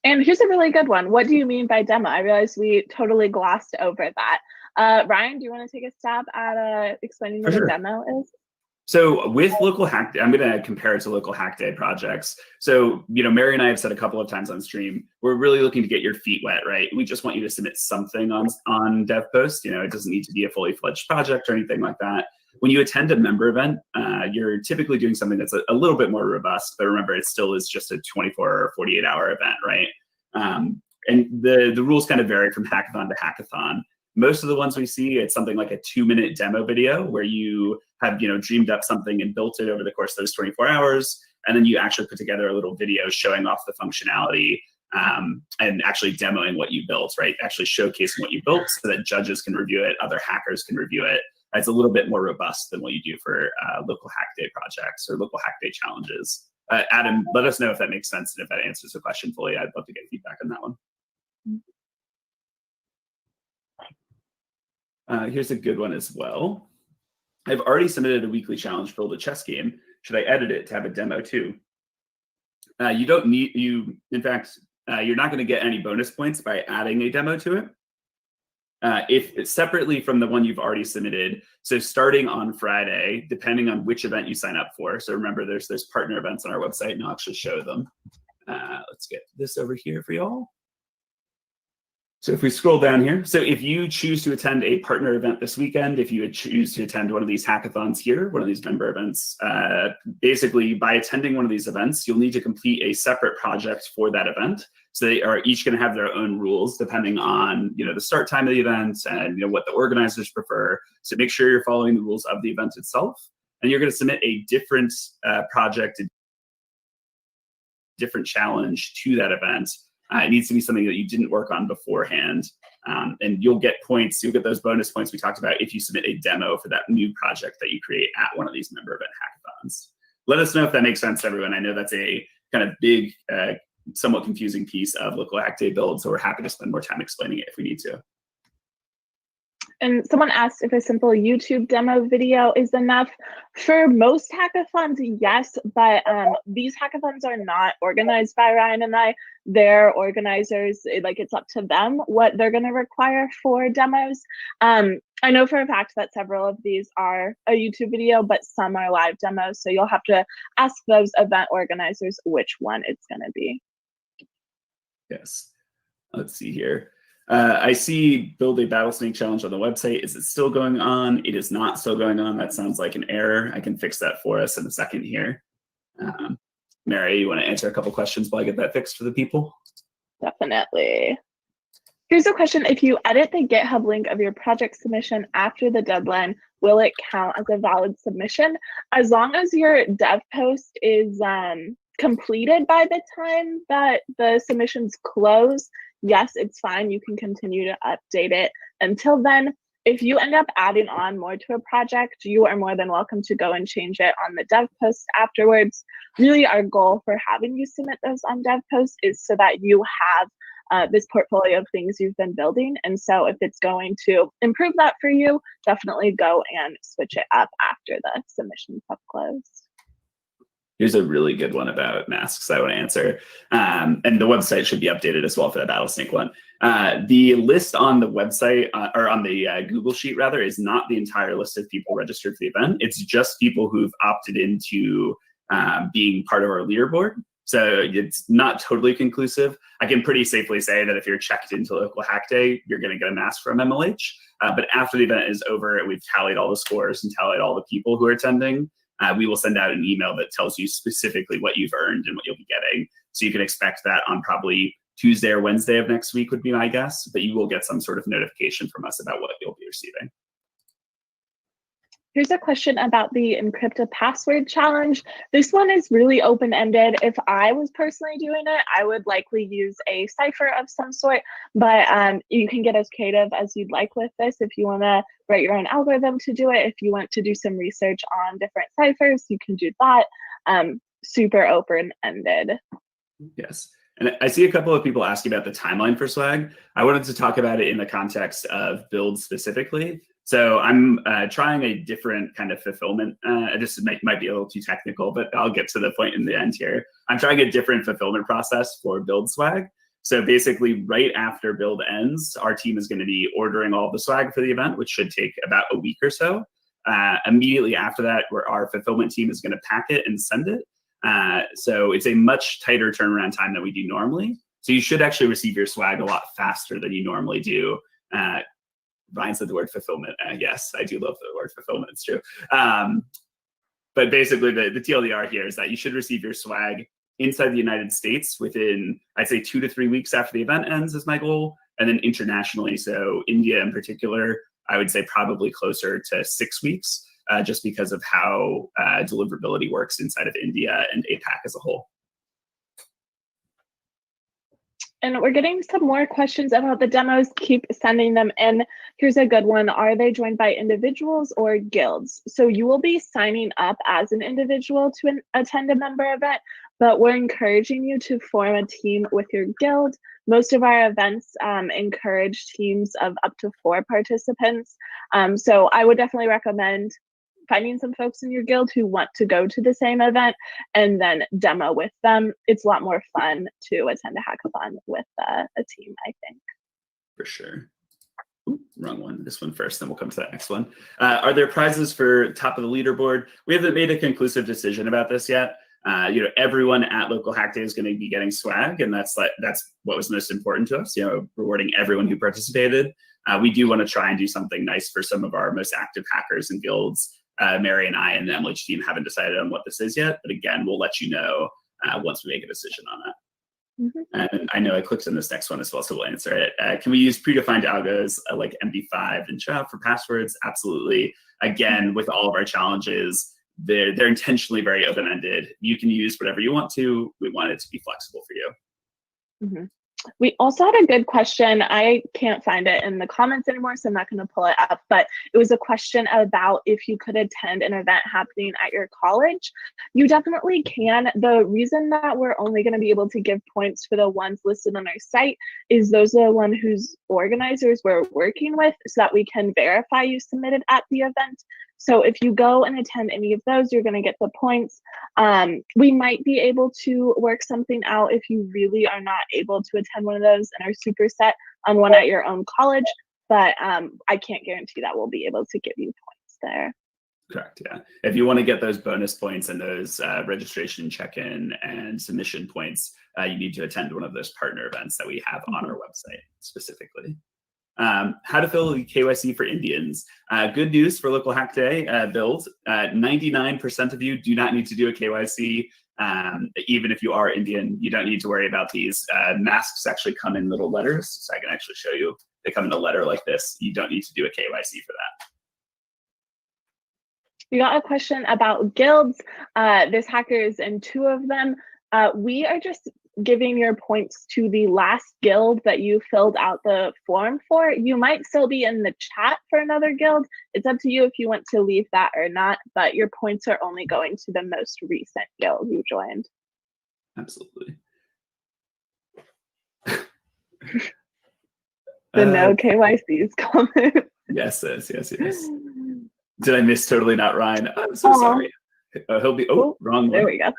And here's a really good one. What do you mean by demo? I realize we totally glossed over that. Ryan, do you want to take a stab at explaining what a demo is? So with Local Hack Day, I'm going to compare it to Local Hack Day projects. So, Mary and I have said a couple of times on stream, we're really looking to get your feet wet, right? We just want you to submit something on DevPost. It doesn't need to be a fully fledged project or anything like that. When you attend a member event, you're typically doing something that's a little bit more robust, but remember, it still is just a 24 or 48 hour event, right? And the rules kind of vary from hackathon to hackathon. Most of the ones we see, it's something like a 2-minute demo video where you have, dreamed up something and built it over the course of those 24 hours. And then you actually put together a little video showing off the functionality and actually demoing what you built, right? Actually showcasing what you built so that judges can review it, other hackers can review it. It's a little bit more robust than what you do for Local Hack Day projects or Local Hack Day challenges. Adam, let us know if that makes sense and if that answers the question fully. I'd love to get feedback on that one. Here's a good one as well. I've already submitted a weekly challenge for the chess game. Should I edit it to have a demo too? You don't need, in fact, you're not going to get any bonus points by adding a demo to it. If it's separately from the one you've already submitted, so starting on Friday, depending on which event you sign up for. So remember, there's partner events on our website, and I'll actually show them. Let's get this over here for y'all. So if we scroll down here, so if you choose to attend a partner event this weekend, if you choose to attend one of these hackathons here, one of these member events, basically by attending one of these events, you'll need to complete a separate project for that event. So they are each going to have their own rules depending on the start time of the event and what the organizers prefer. So make sure you're following the rules of the event itself, and you're going to submit a different project, a different challenge to that event. It needs to be something that you didn't work on beforehand, and you'll get points. You'll get those bonus points we talked about if you submit a demo for that new project that you create at one of these member event hackathons. Let us know if that makes sense to everyone. I know that's a kind of big, somewhat confusing piece of Local Hack Day build, so we're happy to spend more time explaining it if we need to. And someone asked if a simple YouTube demo video is enough. For most hackathons, yes, but these hackathons are not organized by Ryan and I. They're organizers, it's up to them what they're going to require for demos. I know for a fact that several of these are a YouTube video, but some are live demos. So you'll have to ask those event organizers which one it's going to be. Yes. Let's see here. I see build a Battlesnake challenge on the website. Is it still going on? It is not still going on. That sounds like an error. I can fix that for us in a second here. Mary, you want to answer a couple questions while I get that fixed for the people? Definitely. Here's a question. If you edit the GitHub link of your project submission after the deadline, will it count as a valid submission? As long as your dev post is completed by the time that the submissions close, yes, it's fine. You can continue to update it until then. If you end up adding on more to a project, you are more than welcome to go and change it on the dev post afterwards. Really, our goal for having you submit those on dev post is so that you have this portfolio of things you've been building. And so if it's going to improve that for you, definitely go and switch it up after the submissions have closed. Here's a really good one about masks I want to answer. And the website should be updated as well for that Battlesnake one. The list on the website, or on the Google Sheet rather, is not the entire list of people registered for the event. It's just people who've opted into being part of our leaderboard. So it's not totally conclusive. I can pretty safely say that if you're checked into local hack day, you're going to get a mask from MLH. But after the event is over and we've tallied all the scores and tallied all the people who are attending, we will send out an email that tells you specifically what you've earned and what you'll be getting. So you can expect that on probably Tuesday or Wednesday of next week would be my guess, but you will get some sort of notification from us about what you'll be receiving. Here's a question about the encrypted password challenge. This one is really open-ended. If I was personally doing it, I would likely use a cipher of some sort, but you can get as creative as you'd like with this. If you want to write your own algorithm to do it, if you want to do some research on different ciphers, you can do that. Super open-ended. Yes. And I see a couple of people asking about the timeline for swag. I wanted to talk about it in the context of build specifically. So I'm trying a different kind of fulfillment. This might be a little too technical, but I'll get to the point in the end here. I'm trying a different fulfillment process for build swag. So basically right after build ends, our team is going to be ordering all the swag for the event, which should take about a week or so. Immediately after that, our fulfillment team is going to pack it and send it. So it's a much tighter turnaround time than we do normally. So you should actually receive your swag a lot faster than you normally do. Ryan said the word fulfillment. Yes, I do love the word fulfillment. It's true. But basically, the TLDR here is that you should receive your swag inside the United States within, I'd say, 2 to 3 weeks after the event ends is my goal. And then internationally, so India in particular, I would say probably closer to 6 weeks, just because of how deliverability works inside of India and APAC as a whole. And we're getting some more questions about the demos. Keep sending them in. Here's a good one. Are they joined by individuals or guilds? So you will be signing up as an individual to attend a member event, but we're encouraging you to form a team with your guild. Most of our events encourage teams of up to 4 participants. So I would definitely recommend finding some folks in your guild who want to go to the same event and then demo with them. It's a lot more fun to attend a hackathon with a team, I think. For sure. Ooh, wrong one. This one first, then we'll come to that next one. Are there prizes for top of the leaderboard? We haven't made a conclusive decision about this yet. Everyone at Local Hack Day is going to be getting swag, and that's what was most important to us. Rewarding everyone who participated. We do want to try and do something nice for some of our most active hackers and guilds. Mary and I and the MLH team haven't decided on what this is yet, but again, we'll let you know once we make a decision on that. And I know I clicked on this next one as well, so we'll answer it. Can we use predefined algos like MD5 and Java for passwords? Absolutely. Again, with all of our challenges, they're intentionally very open-ended. You can use whatever you want to. We want it to be flexible for you. We also had a good question. I can't find it in the comments anymore, so I'm not going to pull it up, but it was a question about if you could attend an event happening at your college. You definitely can. The reason that we're only going to be able to give points for the ones listed on our site is those are the one whose organizers we're working with, so that we can verify you submitted at the event. So if you go and attend any of those, you're going to get the points. We might be able to work something out if you really are not able to attend one of those and are super set on one at your own college, but I can't guarantee that we'll be able to give you points there. Correct, yeah. If you want to get those bonus points and those registration, check-in, and submission points, you need to attend one of those partner events that we have on our website specifically. How to fill KYC for Indians. Good news for Local Hack Day build. 99% of you do not need to do a KYC. Even if you are Indian, you don't need to worry about these. Masks actually come in little letters, so I can actually show you. They come in a letter like this. You don't need to do a KYC for that. We got a question about guilds. This hacker is in 2 of them. We are just giving your points to the last guild that you filled out the form for. You might still be in the chat for another guild. It's up to you if you want to leave that or not, but your points are only going to the most recent guild you joined. Absolutely. The no KYCs comment. Yes. Did I miss totally not Ryan? I'm so sorry. He'll be wrong one. There we go.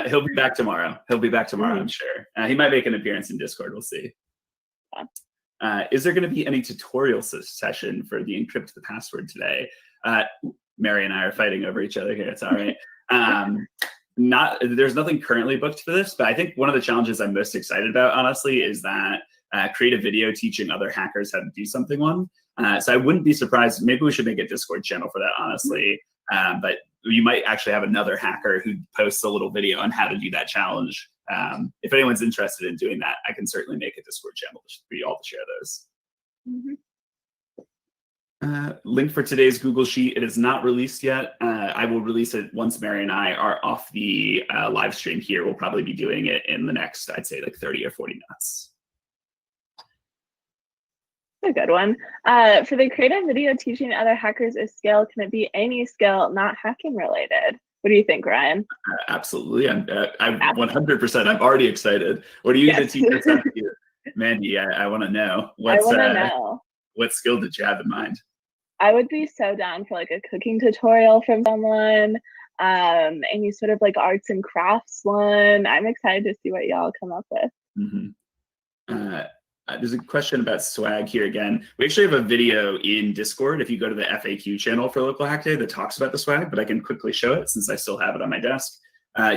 He'll be back tomorrow. I'm sure. He might make an appearance in Discord. We'll see. Is there going to be any tutorial session for the encrypt the password today? Mary and I are fighting over each other here. It's all right. there's nothing currently booked for this, but I think one of the challenges I'm most excited about, honestly, is that create a video teaching other hackers how to do something so I wouldn't be surprised. Maybe we should make a Discord channel for that, honestly. But you might actually have another hacker who posts a little video on how to do that challenge. If anyone's interested in doing that, I can certainly make a Discord channel for you all to share those. Link for today's Google Sheet. It is not released yet. I will release it once Mary and I are off the live stream here. We'll probably be doing it in the next, I'd say, like 30 or 40 minutes. A good one. For the creative video teaching other hackers a skill, can it be any skill not hacking related? What do you think, Ryan? Absolutely. I'm 100%. I'm already excited. What are you going to teach us how to do? Mandy, I want to know. I want to know. What skill did you have in mind? I would be so down for like a cooking tutorial from someone, any sort of like arts and crafts one. I'm excited to see what y'all come up with. There's a question about swag here again. We actually have a video in Discord if you go to the FAQ channel for Local Hack Day that talks about the swag, but I can quickly show it since I still have it on my desk.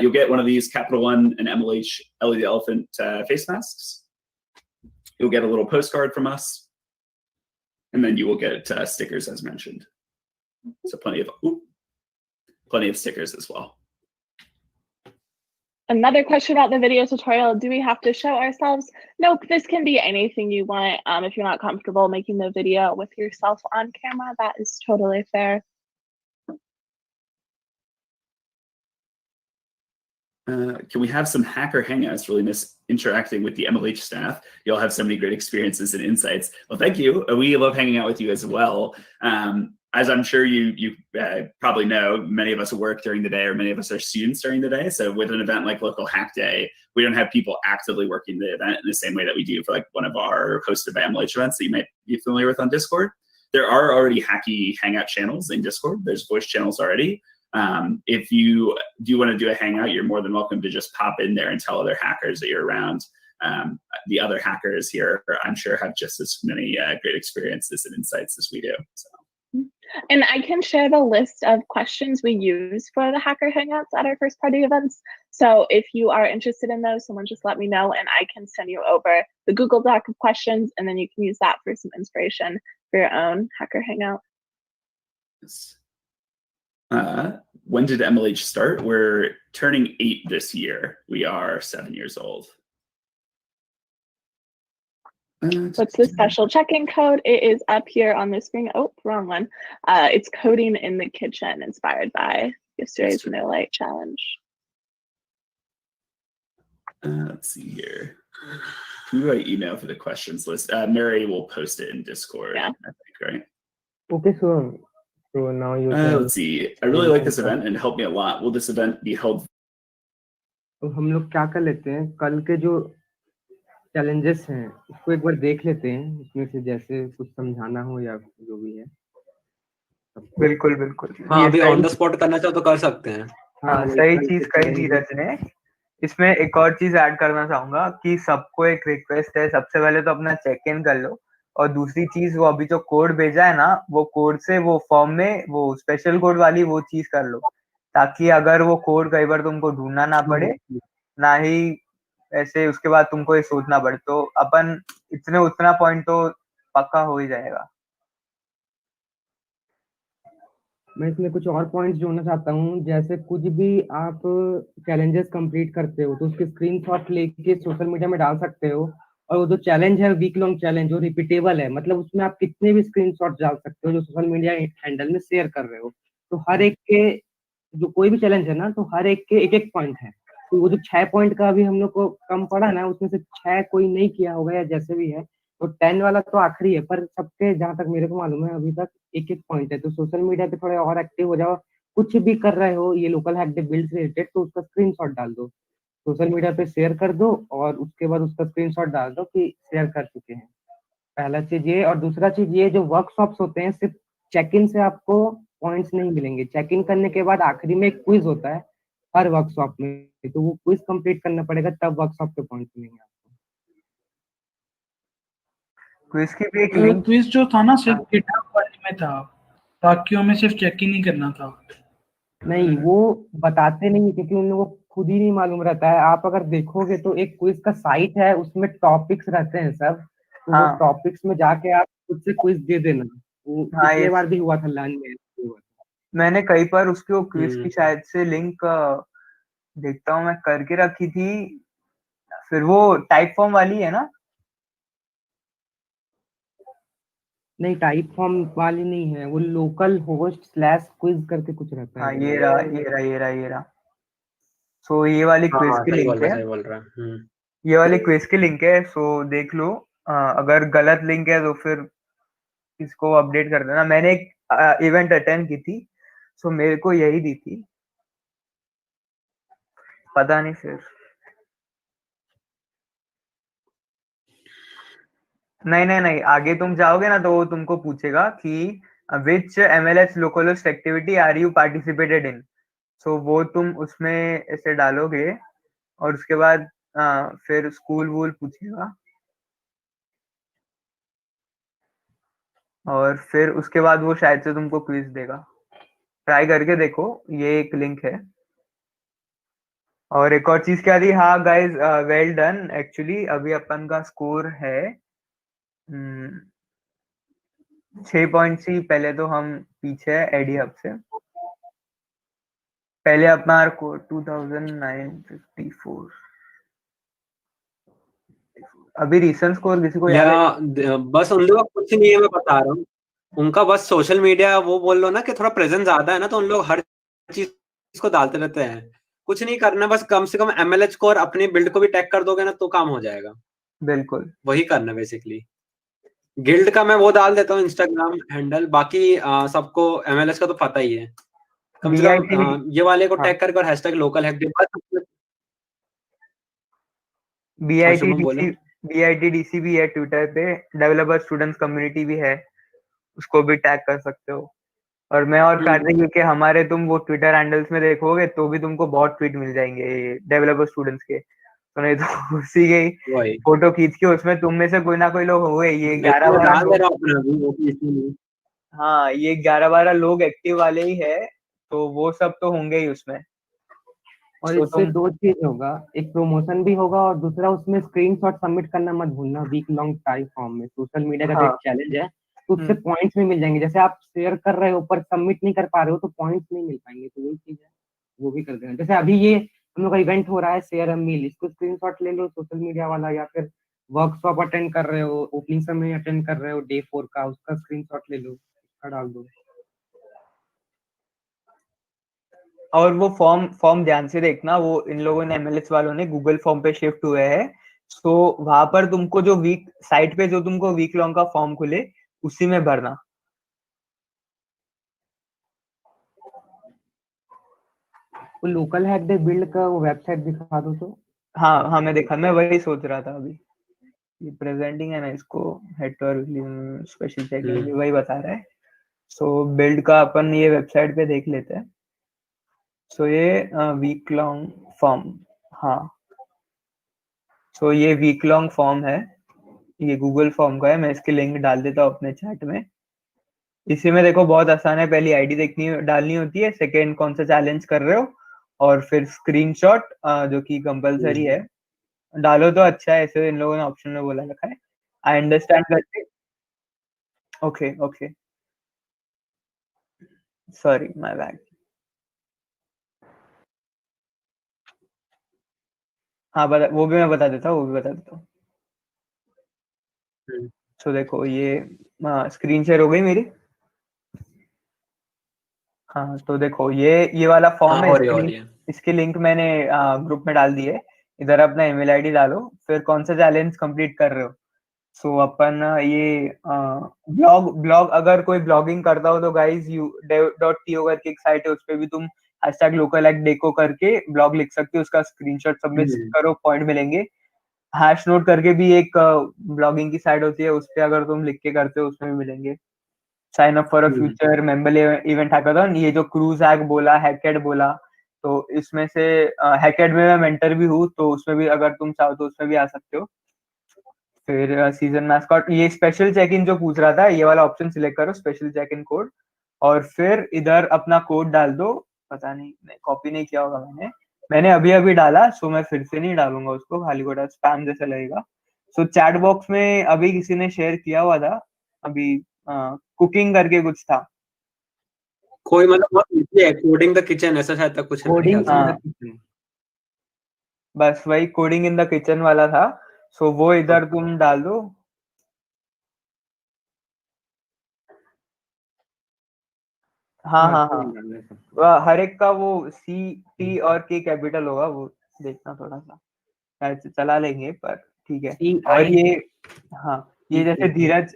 You'll get one of these Capital One and MLH LED Elephant face masks. You'll get a little postcard from us, and then you will get stickers as mentioned. So plenty of stickers as well. Another question about the video tutorial. Do we have to show ourselves? Nope, this can be anything you want. If you're not comfortable making the video with yourself on camera, that is totally fair. Can we have some hacker hangouts? Really miss interacting with the MLH staff. You all have so many great experiences and insights. Well, thank you. We love hanging out with you as well. As I'm sure you probably know, many of us work during the day, or many of us are students during the day. So with an event like Local Hack Day, we don't have people actively working the event in the same way that we do for like one of our hosted by MLH events that you might be familiar with on Discord. There are already hacky hangout channels in Discord. There's voice channels already. If you do want to do a hangout, you're more than welcome to just pop in there and tell other hackers that you're around. The other hackers here, I'm sure, have just as many great experiences and insights as we do. So. And I can share the list of questions we use for the hacker hangouts at our first party events. So if you are interested in those, someone just let me know and I can send you over the Google Doc of questions, and then you can use that for some inspiration for your own hacker hangout. Yes. When did MLH start? We're turning 8 this year. We are 7 years old. What's the special check-in code? It is up here on the screen. Oh, wrong one. It's coding in the kitchen, inspired by yesterday's No Light challenge. Let's see here. Who do I email for the questions list? Mary will post it in Discord, I think, right? Okay, so now you let's see. I really like this event and it helped me a lot. Will this event be held? तो हम लोग क्या कर लेते हैं, कल के जो चैलेंजेस हैं उसको एक बार देख लेते हैं, उसमें से जैसे कुछ समझाना हो या जो भी है। बिल्कुल बिल्कुल। हाँ, अभी ऑन द स्पॉट करना चाहो तो कर सकते हैं। हाँ, सही चीज कही धीरज ने। इसमें एक और चीज ऐड करना चाहूंगा कि सबको एक रिक्वेस्ट है, सबसे पहले तो अपना चेक इन कर लो, और दूसरी चीज वो अभी जो कोड भेजा है ना, वो कोड से वो फॉर्म में वो स्पेशल कोड वाली वो चीज कर लो, ताकि अगर वो कोड कई बार तुमको ढूंढना ना पड़े, ना ही ऐसे उसके बाद तुमको ये सोचना पड़े। तो अपन उतना पॉइंट तो पक्का हो ही जाएगा। मैं इसमें कुछ और पॉइंट्स जोड़ना चाहता हूँ। जैसे कुछ भी आप चैलेंजेस कंप्लीट करते हो तो उसके स्क्रीनशॉट लेके सोशल मीडिया में डाल सकते हो, और वो जो चैलेंज है वीक लॉन्ग चैलेंज जो रिपीटेबल है, मतलब उसमें आप कितने भी स्क्रीनशॉट डाल सकते हो जो सोशल मीडिया हैंडल में शेयर कर रहे हो। तो हर एक के जो कोई भी चैलेंज है ना, तो हर एक के एक पॉइंट है। तो वो जो 6 पॉइंट का अभी हम लोग को कम पड़ा ना, उसमें से 6 कोई नहीं किया होगा या जैसे भी है, तो 10 वाला तो आखिरी है, पर सबके जहां तक मेरे को मालूम है अभी तक एक पॉइंट है। तो सोशल मीडिया पे थोड़ा और एक्टिव हो जाओ, कुछ भी कर रहे हो ये लोकल हैक डे बिल्ड से रिलेटेड, तो उसका स्क्रीनशॉट डाल दो, सोशल मीडिया पे शेयर कर दो, और उसके बाद उसका स्क्रीनशॉट डाल दो कि शेयर कर चुके हैं। पहला चीज ये, और दूसरा चीज ये, जो वर्कशॉप्स होते हैं सिर्फ चेक इन से आपको पॉइंट्स नहीं मिलेंगे। चेक इन करने के बाद आखिरी में एक क्विज होता है हर वर्कशॉप में, तो वो क्विज कंप्लीट करना पड़ेगा, तब वर्कशॉप के पॉइंट्स मिलेंगे आपको। क्विज की भी एक क्विज जो था ना सिर्फ गिटहब वाले में था, बाकियों में सिर्फ चेक इन ही करना था। नहीं, वो बताते नहीं है क्योंकि उन लोगों को खुद ही नहीं मालूम रहता है। आप अगर देखोगे तो एक क्विज का साइट है, उसमें टॉपिक्स रहते हैं सब, तो वो हाँ टॉपिक्स में जाके आप खुद से क्विज दे देना। वो हाँ, ये पिछले बार भी हुआ था, लर्न में हुआ था। मैंने कई बार उसके क्विज की हम्म। शायद से लिंक देखता हूँ मैं करके रखी थी। फिर वो टाइप फॉर्म वाली है ना? नहीं, टाइप फॉर्म वाली नहीं है, वो लोकल होस्ट स्लैश क्विज करके कुछ रहता है हाँ, अगर ये वो। रहा ये रहा ये रहा ये रहा। सो ये वाली हाँ क्विज हाँ, की सही बोल लिंक रहा है। है, सही बोल रहा है। ये वाली क्विज की लिंक है, सो देख लो। अगर गलत लिंक है तो फिर इसको अपडेट कर देना। मैंने एक इवेंट अटेंड की थी, सो मेरे को यही दी थी, पता नहीं फिर। नहीं नहीं नहीं, आगे तुम जाओगे ना तो वो तुमको पूछेगा कि विच एमएलएच लोकलिस्ट activity are you participated in. So वो तुम उसमें ऐसे डालोगे, और उसके बाद फिर स्कूल वूल पूछेगा, और फिर उसके बाद वो शायद से तुमको क्विज देगा। ट्राई करके देखो, ये एक लिंक है। और एक और चीज क्या थी, हाँ गाइस, वेल डन एक्चुअली। अभी अपन का स्कोर है 6 पॉइंट सी। पहले तो हम पीछे है एडी हब से। पहले अपना को 2954। अभी रिसेंट स्कोर किसी को याद है? बस उन लोगों का कुछ नहीं है, मैं बता रहा हूँ। उनका बस सोशल मीडिया वो बोल लो ना कि थोड़ा प्रेजेंस ज्यादा है ना, तो उन लोग हर चीज को डालते रहते हैं। कुछ नहीं करना, बस कम से कम एमएलएच को और अपनी बिल्ड को भी टैग कर दोगे ना तो काम हो जाएगा। बिल्कुल। वही करना बेसिकली। गिल्ड का मैं वो डाल देता हूँ इंस्टाग्राम हैंडल, बाकी सबको एमएलएच का तो पता ही है। कम से बी आई टी डी। कम ये वाले को हाँ, टैग करके और हैशटैग लोकल हैक बी हाँ आई टी शुभम डी बोलो। सी BITDC भी है ट्विटर पे। डेवलपर स्टूडेंट्स कम्युनिटी भी है, उसको भी टैग कर सकते हो। और मैं और कार्तिक, क्योंकि हमारे तुम वो ट्विटर हैंडल्स में देखोगे तो भी तुमको बहुत ट्वीट मिल जाएंगे डेवलपर स्टूडेंट्स के। तो नहीं तो उसी के वही फोटो खींच के उसमें तुम में से कोई ना कोई लोग होंगे, ये ग्यारह मैं बारह डाल दे लोग। रहा हूँ अपना भी, वो भी इसमें। हाँ, ये 11-12 लोग एक्टिव वाले ही है, तो वो सब तो होंगे ही उसमें। और तो इससे तुम, दो चीज होगा, एक प्रमोशन भी होगा और दूसरा उसमें स्क्रीनशॉट सबमिट करना मत भूलना वीक लॉन्ग टाइम फॉर्म में। सोशल मीडिया का जो एक हाँ। चैलेंज है, तो उससे हम्म, पॉइंट्स भी मिल जाएंगे। जैसे आप शेयर कर रहे हो पर सबमिट नहीं कर पा रहे हो तो पॉइंट्स नहीं मिल पाएंगे, तो वही चीज है, वो भी कर देना। जैसे अभी ये हम लोग का इवेंट हो रहा है शेयर अ मील, इसको स्क्रीनशॉट ले लो सोशल मीडिया वाला, या फिर वर्कशॉप अटेंड कर रहे हो, ओपनिंग समय अटेंड कर रहे हो डे 4 का, उसका स्क्रीनशॉट ले लो, उसका डाल दो। और वो फॉर्म फॉर्म ध्यान से देखना, वो इन लोगों ने एमएलएस वालों ने गूगल फॉर्म पे शिफ्ट हुए हैं। सो वहां पर तुमको जो वीक साइट पे जो तुमको वीक लॉन्ग का फॉर्म खुले, उसी में भरना। वो लोकल हैक डे बिल्ड का वो वेबसाइट दिखा दो तो। हाँ हाँ, मैं देखा, मैं वही सोच रहा था अभी। ये प्रेजेंटिंग है ना, इसको हेडर स्पेशल चेक करेंगे, वही बता रहा है। सो बिल्ड का अपन ये वेबसाइट पे देख लेते हैं। सो ये वीक लॉन्ग फॉर्म। हाँ, सो ये वीक लॉन्ग फॉर्म है, ये गूगल फॉर्म का है। मैं इसकी लिंक डाल देता हूँ अपने चैट में। इसी में देखो बहुत आसान है, पहली आईडी देखनी डालनी होती है, सेकंड कौन सा चैलेंज कर रहे हो, और फिर स्क्रीनशॉट जो कि कंपलसरी है। डालो तो अच्छा है, ऐसे इन लोगों ने ऑप्शन में बोला रखा है। आई अंडरस्टैंड करके। Okay okay, sorry my bad. हाँ, वो भी मैं बता देता हूँ, वो भी बता देता हूँ। तो देखो ये स्क्रीन शेयर हो गई मेरी। हाँ, तो देखो ये वाला फॉर्म हाँ, है, हो रही है, हो रही है। इसकी लिंक मैंने ग्रुप में डाल दी है। इधर अपना ईमेल आईडी डालो, फिर कौन सा चैलेंज कंप्लीट कर रहे हो। सो अपन ये ब्लॉग ब्लॉग अगर कोई ब्लॉगिंग करता हो तो गाइज u.to करके एक साइट है, उस पर भी तुम हैशटैग लोकल एक्ट डेको करके ब्लॉग लिख सकते हो, उसका स्क्रीनशॉट सबमिट करो, पॉइंट मिलेंगे। हैश नोट करके भी एक ब्लॉगिंग की साइट होती है, उस पर अगर तुम लिख के करते हो उसमें भी मिलेंगे। Sign up for a future member event hackathon, ये जो क्रूज हैक बोला, हैकेड बोला, तो इसमें से हैकेड में मैं मेंटर भी हूँ, तो उसमें भी अगर तुम चाहो तो उसमें भी आ सकते हो। फिर सीजन मैस्कॉट, ये स्पेशल चेक इन जो पूछ रहा था, ये वाला ऑप्शन सिलेक्ट करो, स्पेशल चेक इन कोड, और फिर इधर अपना कोड डाल दो पता नहीं कॉपी नहीं किया होगा मैंने अभी अभी डाला, सो मैं फिर से नहीं डालूंगा उसको, खाली कोटा स्पैम जैसा लगेगा। सो चैट बॉक्स में अभी किसी ने शेयर किया हुआ था, अभी कुकिंग करके कुछ था। कोई मतलब बहुत इजी है, कोडिंग द किचन ऐसा शायद तक कुछ है मेरे कोडिंग ख्याल से। In the kitchen. बस वही कोडिंग इन द किचन वाला था, सो वो इधर तुम डाल दो। हाँ हाँ हाँ, हर एक का वो सी टी और के कैपिटल होगा, वो देखना थोड़ा सा, शायद चला लेंगे पर ठीक है। और ये हाँ, ये जैसे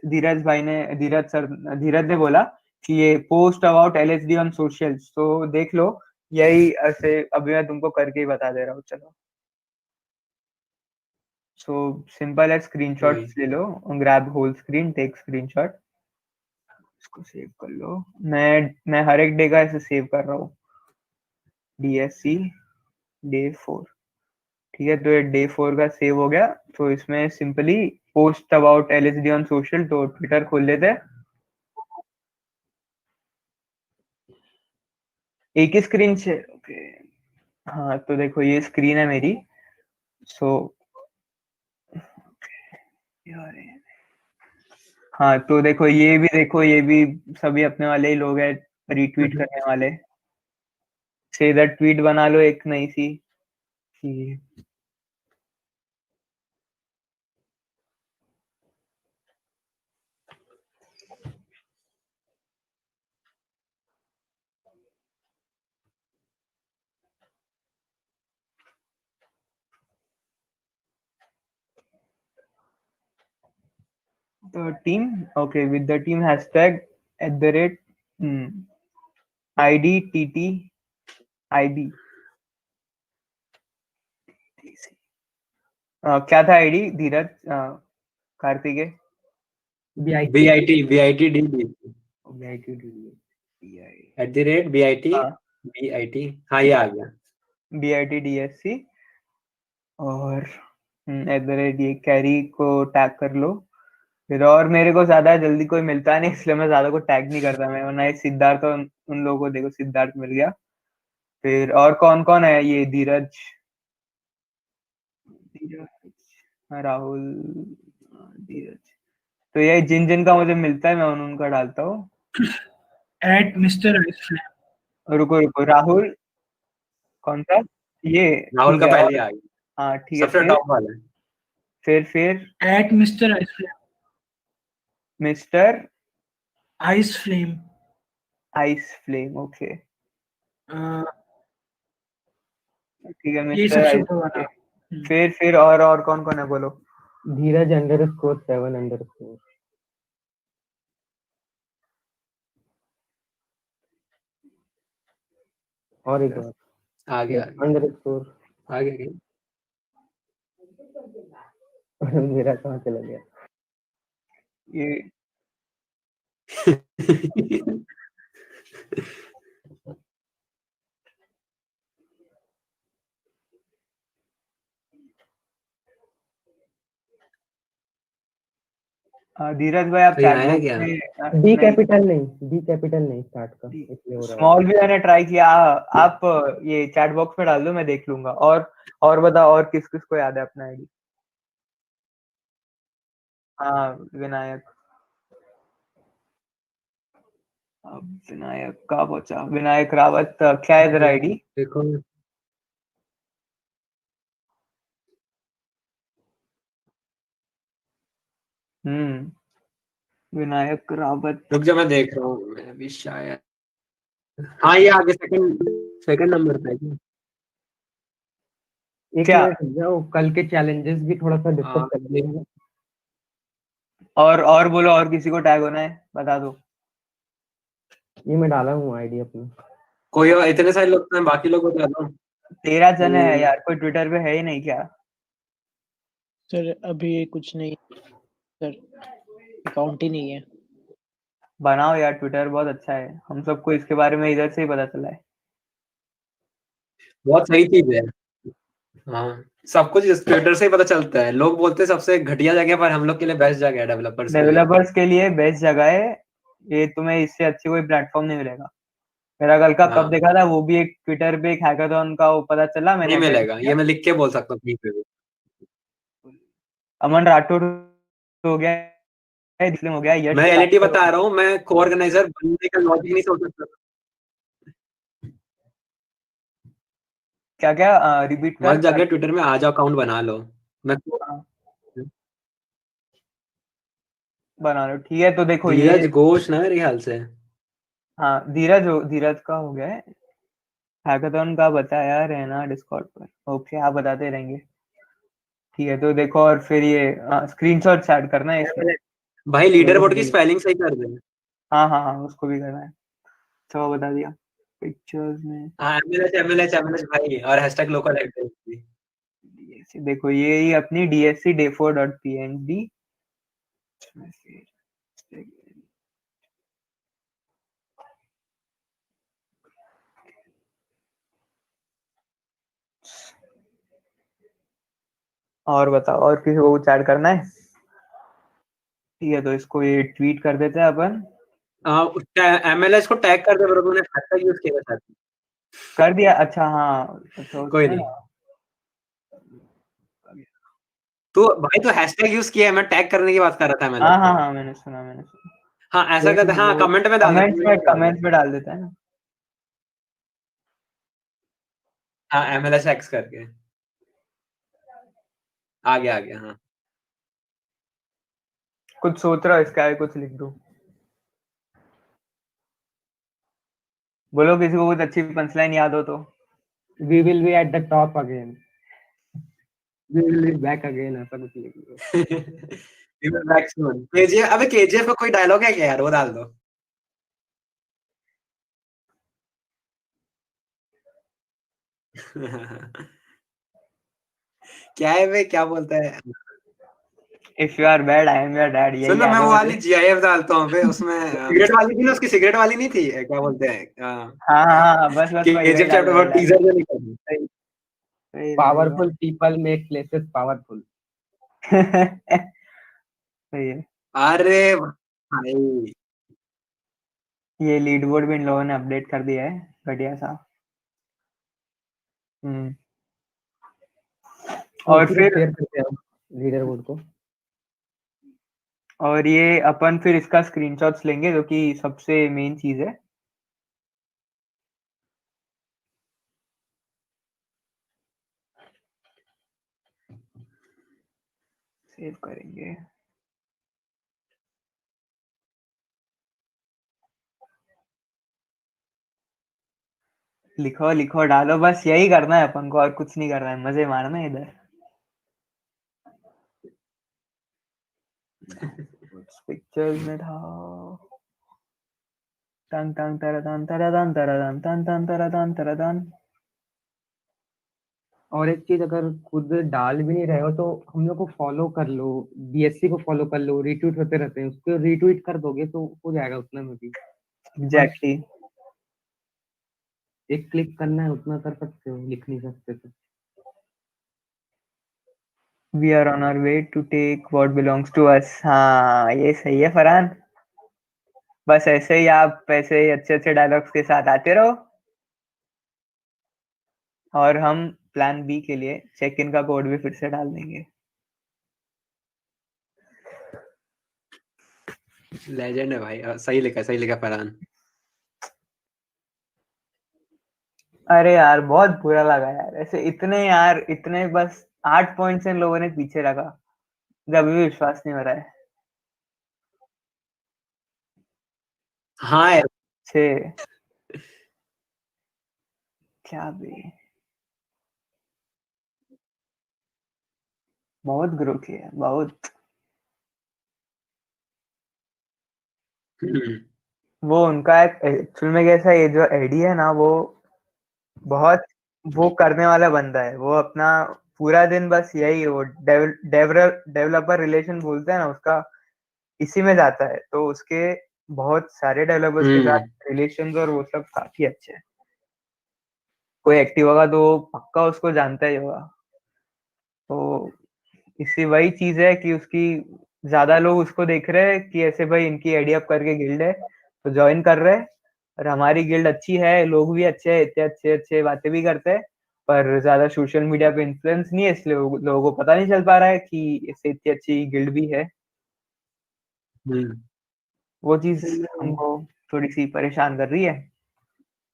धीरज भाई ने, धीरज ने बोला कि ये post about LSD on social, तो देख लो, यही ऐसे अभी मैं तुमको करके ही बता दे रहा हूँ। चलो, सो सिंपल है, स्क्रीनशॉट्स ले लो, grab whole screen, take screenshot, इसको सेव कर लो। मैं हर एक डे का ऐसे सेव कर रहा हूँ, DSC डे 4, ठीक है। तो ये डे 4 का सेव हो गया। तो इसमें simply post about LSD on social, तो ट्विटर खोल लेते हैं, एक ही स्क्रीन से। ओके, हाँ तो देखो ये स्क्रीन है मेरी। सो हाँ, तो देखो ये भी सभी अपने वाले ही लोग हैं, रीट्वीट करने वाले। से इधर ट्वीट बना लो एक नई सी कि the team, okay, with the team hashtag @IDTT IB। क्या था आईडी धीरज, कार्तिकेय? BIT BIT, हाँ ये आ गया, BITDSC, और ये कैरी को टैग कर लो फिर। और मेरे को ज्यादा जल्दी कोई मिलता नहीं, इसलिए मैं ज्यादा को टैग नहीं करता मैं, वरना ये सिद्धार्थ और उन लोगों को देखो, सिद्धार्थ मिल गया। फिर और कौन कौन है, ये धीरज, राहुल, धीरज, तो ये जिन जिन का मुझे मिलता है मैं उनका डालता हूँ। @Mr. Iceland। रुको, राहुल कौन सा, ये राहुल ठीक का है। पहले और आ गया, हाँ ठीक है, सबसे फिर टॉप वाला है। फिर @Mr. Iceland। Mister ice flame. Ice flame, okay ठीक है, ये मिस्टर सबसे आइस ऊपर वाला। फ्लेम। फिर और कौन कौन है बोलो? धीरज _7_। और एक बार आ गया _। आ गया मेरा कहाँ चला गया? ये धीरज भाई, आप तो ये चैट आया बॉक्स क्या? में डी कैपिटल नहीं स्टार्ट का, इसलिए हो रहा है। स्मॉल भी मैंने ट्राई किया। आप ये चैट बॉक्स में डाल दो, मैं देख लूंगा। और बता, और किस किस को याद है अपना आईडी? हाँ, विनायक, अब विनायक का बचा, विनायक रावत, क्या है तेरा आईडी? देखो विनायक रावत, रुक जा, मैं देख रहा हूँ, मैं भी शायद, हाँ ये आगे सेकंड नंबर पे है क्या? एक क्या? मिनट रुक जाओ, कल के चैलेंजेस भी थोड़ा सा डिस्कस हाँ, कर लेंगे। और बोलो, और किसी को टैग होना है बता दो। ये मैं डाला हूँ आईडी अपनी। कोई और, इतने सारे लोग हैं, बाकी लोग बता दो। 13 जन है यार, कोई ट्विटर पे है ही नहीं क्या? सर अभी कुछ नहीं सर, अकाउंट ही नहीं है। बनाओ यार, ट्विटर बहुत अच्छा है, हम सबको इसके बारे में इधर से ही पता चला है। बहुत सही चीज है। हाँ, सब कुछ इस ट्विटर से ही पता चलता है। लोग बोलते हैं सबसे घटिया जगह, पर हम लोग के लिए बेस्ट जगह है डेवलपर्स के लिए। डेवलपर्स के लिए बेस्ट जगह है ये, तुम्हें इससे अच्छी कोई प्लेटफॉर्म नहीं मिलेगा। मेरा कल का कब हाँ। देखा था, वो भी एक ट्विटर पे एक हैकाथॉन का वो पता चला, मैंने नहीं अटेंड मिलेगा, किया। ये मैं लिख के बोल सकता हूँ कहीं पे भी। अमन राठौड़ हो गया, इसलिए हो गया, यश मैं के रियलिटी लाकर बता रहा हूँ, मैं को ऑर्गेनाइजर बनने का लॉजिक नहीं सोच सकता। क्या क्या रिपीट मत कर। जाके ट्विटर में आ जाओ, अकाउंट बना लो। मैं बना लो, ठीक है। तो देखो ये, धीरज घोष ना मेरे ख्याल से। हाँ धीरज का हो गया है। हैकाथॉन का बताया रहना डिस्कॉर्ड पर, ओके आप बताते रहेंगे, ठीक है। तो देखो, और फिर ये स्क्रीनशॉट ऐड करना है इसमें। भाई लीडर बोर्ड की बोलिए। स्पेलिंग सही कर दे। हाँ हाँ हाँ, उसको भी करना है, तो बता दिया पिक्चर्स में। हाँ, एमएलएच भाई, और हैशटैग लोकल एक्टिविटी। देखो ये अपनी DSC day4.png, और बताओ, और किसी को कुछ ऐड करना है? ठीक है, तो इसको ये ट्वीट कर देते हैं अपन। एमएलएच को टैग कर दे, बरोबर ने हैशटैग यूज किया था। कर दिया, अच्छा हाँ, अच्छा कोई उसमें नहीं। तो भाई तो हैशटैग यूज किया है, मैं टैग करने की बात कर रहा था एमएलएच हाँ हाँ को। हाँ, मैंने सुना। हाँ ऐसा फिर करते, हाँ वो कमेंट में डाल दे, कमेंट्स comment में में डाल दे। कमेंट्स में डाल देता है ना। हाँ एमएलएच एक्स करके आ गया हाँ। कुछ सोच रहा हो इसका आगे, कुछ लिख दूं? बोलो, किसी को कुछ अच्छी पंचलाइन याद हो तो। We will be at the top again. We will be back again, ऐसा कुछ लिख दो। केजीएफ, अबे केजीएफ का कोई डायलॉग है क्या यार, वो डाल दो। क्या है वे, क्या बोलता है? If you are bad I am your dad, सुन यही ना, याद मैं है वो मुझे। वाली जीआईएफ डालता हूँ बे, उसमें सिगरेट वाली थी ना, उसकी सिगरेट वाली नहीं थी, क्या बोलते हैं हाँ हाँ हाँ, बस बस वही केजीएफ डाल, चैप्टर वही 4 डाल। टीजर जो निकल। सही सही रहेगा। Powerful people make places powerful. सही है। अरे भाई, ये लीड बोर्ड भी इन लोगों ने अपडेट कर दिया है, बढ़िया सा। हम्म। तो और उसी को फिर शेयर करते हैं लीडर बोर्ड को। और ये अपन फिर इसका स्क्रीनशॉट्स लेंगे, जो कि सबसे मेन चीज है। सेव करेंगे। लिखो लिखो डालो, बस यही करना है अपन को, और कुछ नहीं करना है, मजे मारना है इधर। पिक्चर्स में था, तन तन तरदन तरदन तरदन तन तन तरदन तरदन। और एक चीज, अगर खुद डाल भी नहीं रहे हो तो हम लोग को फॉलो कर लो, BSC को फॉलो कर लो, रीट्वीट होते रहते हैं, उसको रीट्वीट कर दोगे तो हो जाएगा उतना में भी। बस एग्जैक्टली। एक क्लिक करना है, उतना कर सकते हो, लिख नहीं सकते तो। We are on our way to take what belongs to us, हाँ ये सही है फरहान। बस ऐसे ही आप ऐसे ही अच्छे अच्छे डायलॉग्स के साथ आते रहो, और हम प्लान बी के लिए चेक इन का कोड भी फिर से डाल देंगे। लेजेंड है भाई, सही लिखा फरहान। अरे यार बहुत बुरा लगा यार, ऐसे इतने यार, इतने बस 8 पॉइंट से इन लोगों ने पीछे रखा, मुझे अभी भी विश्वास नहीं हो रहा है। हाँ यार। 6, क्या भी, बहुत ग्रो किया बहुत। वो उनका एक एक्चुअल में कैसा, ये जो एडी है ना, वो बहुत वो करने वाला बंदा है। वो अपना पूरा दिन बस यही, वो डेवलपर रिलेशन बोलते हैं ना उसका, इसी में जाता है। तो उसके बहुत सारे डेवलपर्स के साथ रिलेशंस और वो सब काफी अच्छे हैं। कोई एक्टिव होगा तो पक्का उसको जानता ही होगा। तो इसी वही चीज है कि उसकी ज्यादा लोग उसको देख रहे हैं कि ऐसे भाई इनकी एडी अप करके गिल्ड है, तो ज्वाइन कर रहे हैं। और हमारी गिल्ड अच्छी है, लोग भी अच्छे हैं, इतने अच्छे अच्छे बातें भी करते हैं, पर ज्यादा सोशल मीडिया पे इन्फ्लुएंस नहीं है, इसलिए लोगों को पता नहीं चल पा रहा है कि इससे इतनी अच्छी गिल्ड भी है। वो चीज हमको थोड़ी सी परेशान कर रही है।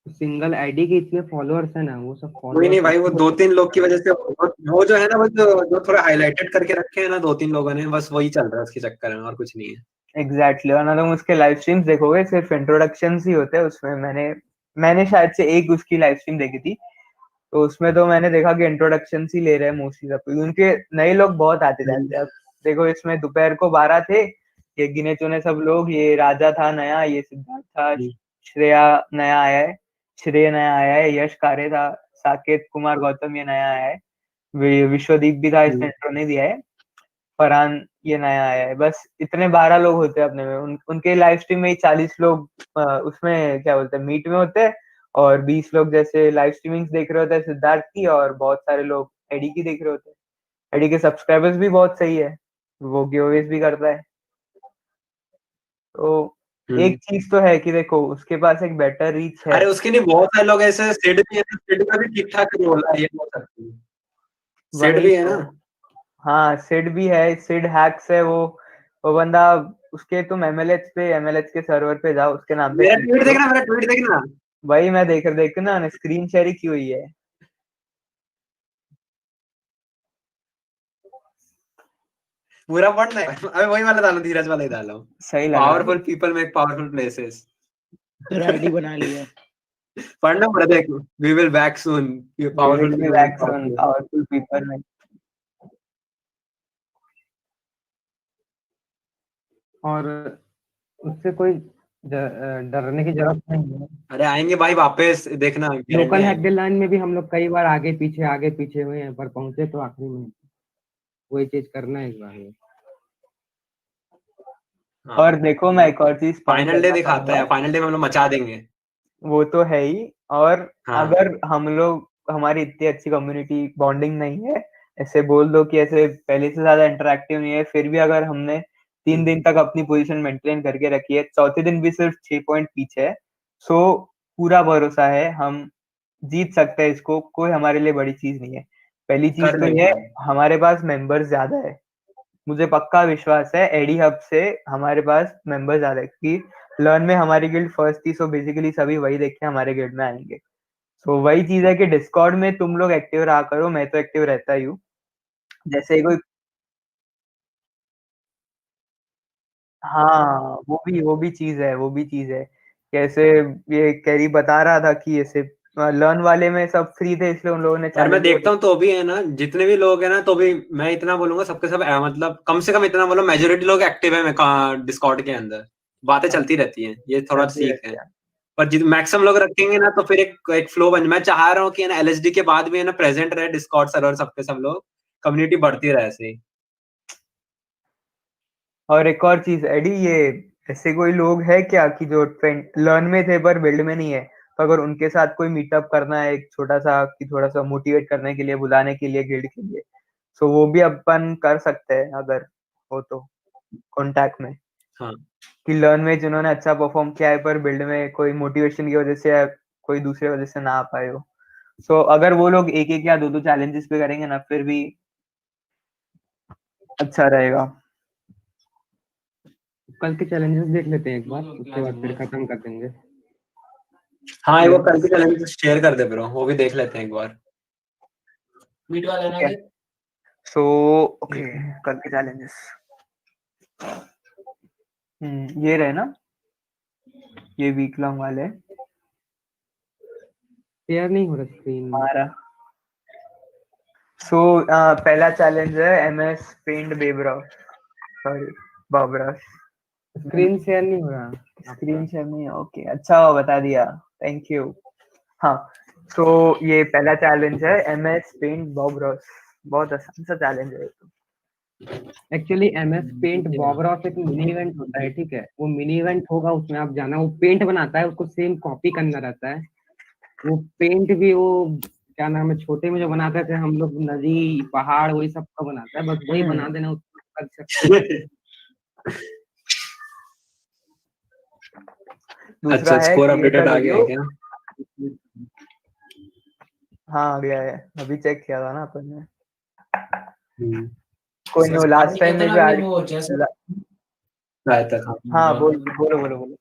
सिंगल आईडी के इतने फॉलोअर्स है ना, वो सब कोई नहीं फॉलोअर्स भाई, वो 2-3 लोग की वजह से वो जो है ना, वो जो थोड़ा हाईलाइटेड करके रखे हैं ना 2-3 लोगों ने, बस वही चल रहा है उसके चक्कर में, और कुछ नहीं है। एग्जैक्टली और ना तुम उसके लाइव स्ट्रीम्स देखोगे, सिर्फ इंट्रोडक्शन ही होते हैं उसमें। मैंने शायद से एक उसकी लाइव स्ट्रीम देखी थी, तो उसमें तो मैंने देखा कि इंट्रोडक्शन ही ले रहे हैं मोस्टली सब, उनके नए लोग बहुत आते जाते हैं। अब देखो इसमें दोपहर को 12 थे, ये गिने चुने सब लोग, ये राजा था नया, ये सिद्धार्थ था, श्रेया नया आया है, श्रेय नया आया है, यश कारे था, साकेत कुमार गौतम ये नया आया है, विश्वदीप भी था, इसने इंट्रो नहीं दिया है, फरहान ये नया आया है। बस इतने 12 लोग होते हैं अपने में, उनके लाइव स्ट्रीम में ही 40 लोग उसमें क्या बोलते हैं मीट में होते हैं, और 20 लोग जैसे लाइव स्ट्रीमिंग देख रहे होते हैं सिद्धार्थ की, और बहुत सारे लोग एडी की देख रहे होते हैं। एडी के सब्सक्राइबर्स भी बहुत सही है, वो गिवअवेज भी करता है। तो एक चीज तो है कि देखो उसके पास एक बेटर रीच है। अरे उसके लिए बहुत सारे लोग ऐसे, सिड भी है, सिड का भी ठीक ठाक रोल है, ये बोल सकते हैं। सिड वही भी है तो, ना। हाँ सिड भी है, सिड हैक्स है वो बंदा। उसके तुम एमएलएच के सर्वर पे जाओ, उसके नाम पे मेरा क्लिक ट्वीट करो। देखना, मेरा ट्वीट देखना। वही मैं देख ना स्क्रीन शेयर की हुई है। पूरा पढ़ना है। अबे वही वाला डालो, धीरज वाला ही डालो। सही लग रहा है। Powerful people make powerful places. तेरा आईडी बना लिया। पढ़ना पड़ा, देख, we will back soon, We powerful will be people make back soon, powerful. powerful people में। और उससे कोई डरने की जरूरत नहीं है। अरे आएंगे भाई वापस, देखना लोकल गारंटी हैक द आएंगे। लाइन में भी हम लोग कई बार आगे पीछे हुए हैं, पर पहुंचे तो आखिरी में। वही चीज करना है इस बार में। और देखो मैं एक और चीज पॉइंट फाइनल डे करना दिखाता चाहूंगा, है, फाइनल डे में हम लोग मचा देंगे। वो तो है ही। और हाँ। अगर हम लोग, हमारी इतनी अच्छी कम्युनिटी बॉन्डिंग नहीं है, ऐसे बोल दो कि ऐसे पहले से ज्यादा इंटरेक्टिव नहीं है, फिर भी अगर हमने 3 दिन तक अपनी पोजीशन मेंटेन करके रखी है, चौथे दिन भी सिर्फ 6 पॉइंट पीछे है, सो पूरा भरोसा है हम जीत सकते हैं इसको, कोई हमारे लिए बड़ी चीज नहीं है। पहली चीज कर तो लेंगे ये, हम। हमारे पास मेंबर्स ज्यादा है, मुझे पक्का विश्वास है एडी हब से हमारे पास मेंबर्स ज्यादा है, क्योंकि लर्न में हमारी गिल्ड फर्स्ट थी, सो बेसिकली सभी वही देख के हमारे गिल्ड में आएंगे। सो वही चीज है कि डिस्कॉर्ड में तुम लोग एक्टिव रहा करो, मैं तो एक्टिव रहता ही हूँ। जैसे कोई, हाँ वो भी चीज है, वो भी चीज है। कैसे ये कैरी बता रहा था कि ऐसे लर्न वाले में सब फ्री थे, इसलिए उन लोगों ने यार मैं चैलेंज। देखता हूँ तो भी है ना, जितने भी लोग हैं ना, तो भी मैं इतना बोलूंगा सबके सब मतलब कम से कम इतना बोलो, मेजोरिटी लोग एक्टिव है डिस्कॉर्ड के अंदर, बातें चलती रहती हैं, ये थोड़ा चलती सीख रहती है। है। पर जित मैक्सिमम लोग रखेंगे ना, तो फिर एक फ्लो बन, मैं चाह रहा हूँ कि ना एलएसडी के बाद भी है ना प्रेजेंट रहे डिस्कॉर्ड सर्वर, सब पे सब लोग, कम्युनिटी बढ़ती रहे ऐसे ही। और एक और चीज एडी, ये ऐसे कोई लोग है क्या कि जो ट्रेंड लर्न में थे पर बिल्ड में नहीं है, तो अगर उनके साथ कोई मीटअप करना है एक छोटा सा, कि थोड़ा सा मोटिवेट करने के लिए, बुलाने के लिए गिल्ड के लिए, तो वो भी अपन कर सकते हैं अगर हो तो कांटेक्ट में। हाँ। कि लर्न में जिन्होंने अच्छा परफॉर्म किया है पर बिल्ड में कोई मोटिवेशन की वजह से या कोई दूसरे वजह से ना आ पाए हो, सो अगर वो लोग एक एक या दो दो चैलेंजेस पे करेंगे ना, फिर भी अच्छा रहेगा। कल के चैलेंजेस देख लेते हैं एक बार, उसके बाद फिर खत्म कर देंगे। हाँ, वो कल के चैलेंज शेयर कर दे ब्रो, वो भी देख लेते हैं एक बार। मीट वाला ना दे। सो ओके, कल के चैलेंजेस ये रहे ना, ये वीक लॉन्ग वाले शेयर नहीं हो रहा स्क्रीन में हमारा। सो पहला चैलेंज है एमएस पेंट बेब्रॉस, सॉरी बाबरस। स्क्रीन शेयर नहीं हो रहा। स्क्रीन शेयर नहीं है, ओके अच्छा हुआ बता दिया, थैंक यू। हाँ, तो ये पहला चैलेंज है एमएस पेंट बॉबरस, बहुत आसान सा चैलेंज है तो। एक्चुअली एमएस पेंट बॉबरॉस एक मिनी इवेंट होता है, ठीक है, वो मिनी इवेंट होगा, उसमें आप जाना, वो पेंट बनाता है, उसको सेम कॉपी करना रहता है। वो पेंट भी वो क्या नाम है, छोटे में जो बनाते थे हम लोग, नदी पहाड़ वही सब का बनाता है, बस वही बना देना, उसको कर सकते हैं। दूसरा अच्छा, है स्कोर क्रिएट अपडेटेड अ आ गया है वीडियो। क्या? हाँ आ गया है, अभी चेक किया था ना अपन ने। हम्म, कोई नहीं, लास्ट टाइम में भी अभी ऐड वो जैसे आया था। हाँ बोलो बोलो बोलो।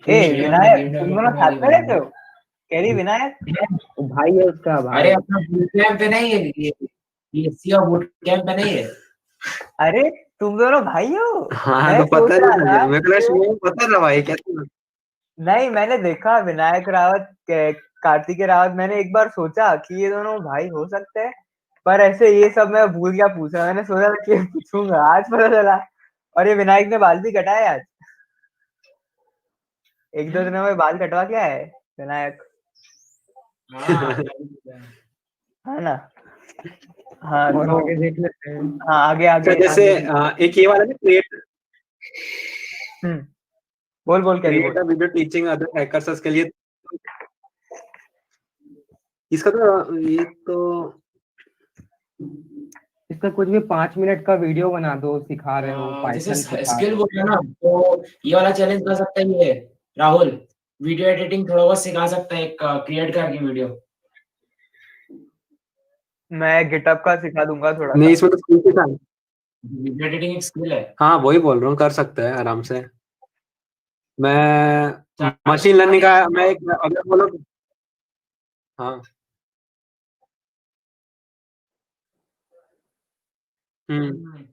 ए विनायक, तुम दोनों साथ में रहते हो? कैरी विनायक? भाई है उसका भाई। अरे अपना बूट कैंप पे नहीं है ये सीआ बूट कैंप पे नहीं है। अरे तुम दोनों भाई हो? हाँ मैं तो सोच पता रहा नहीं था था, मेरे को कि लगा पता था भाई कैसे। नहीं, मैंने देखा विनायक रावत कार्तिकेय रावत, मैंने एक बार सोचा कि ये दोनों भाई हो सकते हैं, पर ऐसे ये सब मैं भूल गया पूछा। मैंने सोचा था कि पूछूंगा, आज पता चला। और ये विनायक ने बाल भी कटाए आज, एक दो दिनों में बाल कटवा के आए विनायक, है ना? हाँ और तो आगे देख लेते हैं। हाँ आगे अच्छा, आगे जैसे आगे एक ये वाला ना, क्रिएट बोल बोल कैरी बोल। Create a video teaching other hackers के लिए इसका तो ये तो इसका कुछ भी 5 मिनट का वीडियो बना दो, सिखा रहे हो जैसे पाइथन सिखा स्किल रहे हो। बोल रहे हो ना, तो ये वाला चैलेंज कर सकता है ये राहुल। वीडियो एडिटिंग थोड़ा बहुत सिखा सकता है, एक क्रिएट करके वीडियो। मैं गिटअप का सिखा दूंगा थोड़ा नहीं, सा। इसमें तो स्किल के साथ। वीडियो एडिटिंग एक स्किल है। हाँ वही बोल रहा हूँ, कर सकते हैं आराम से। मैं मशीन लर्निंग का मैं एक अगर बोलो। हाँ। हम्म।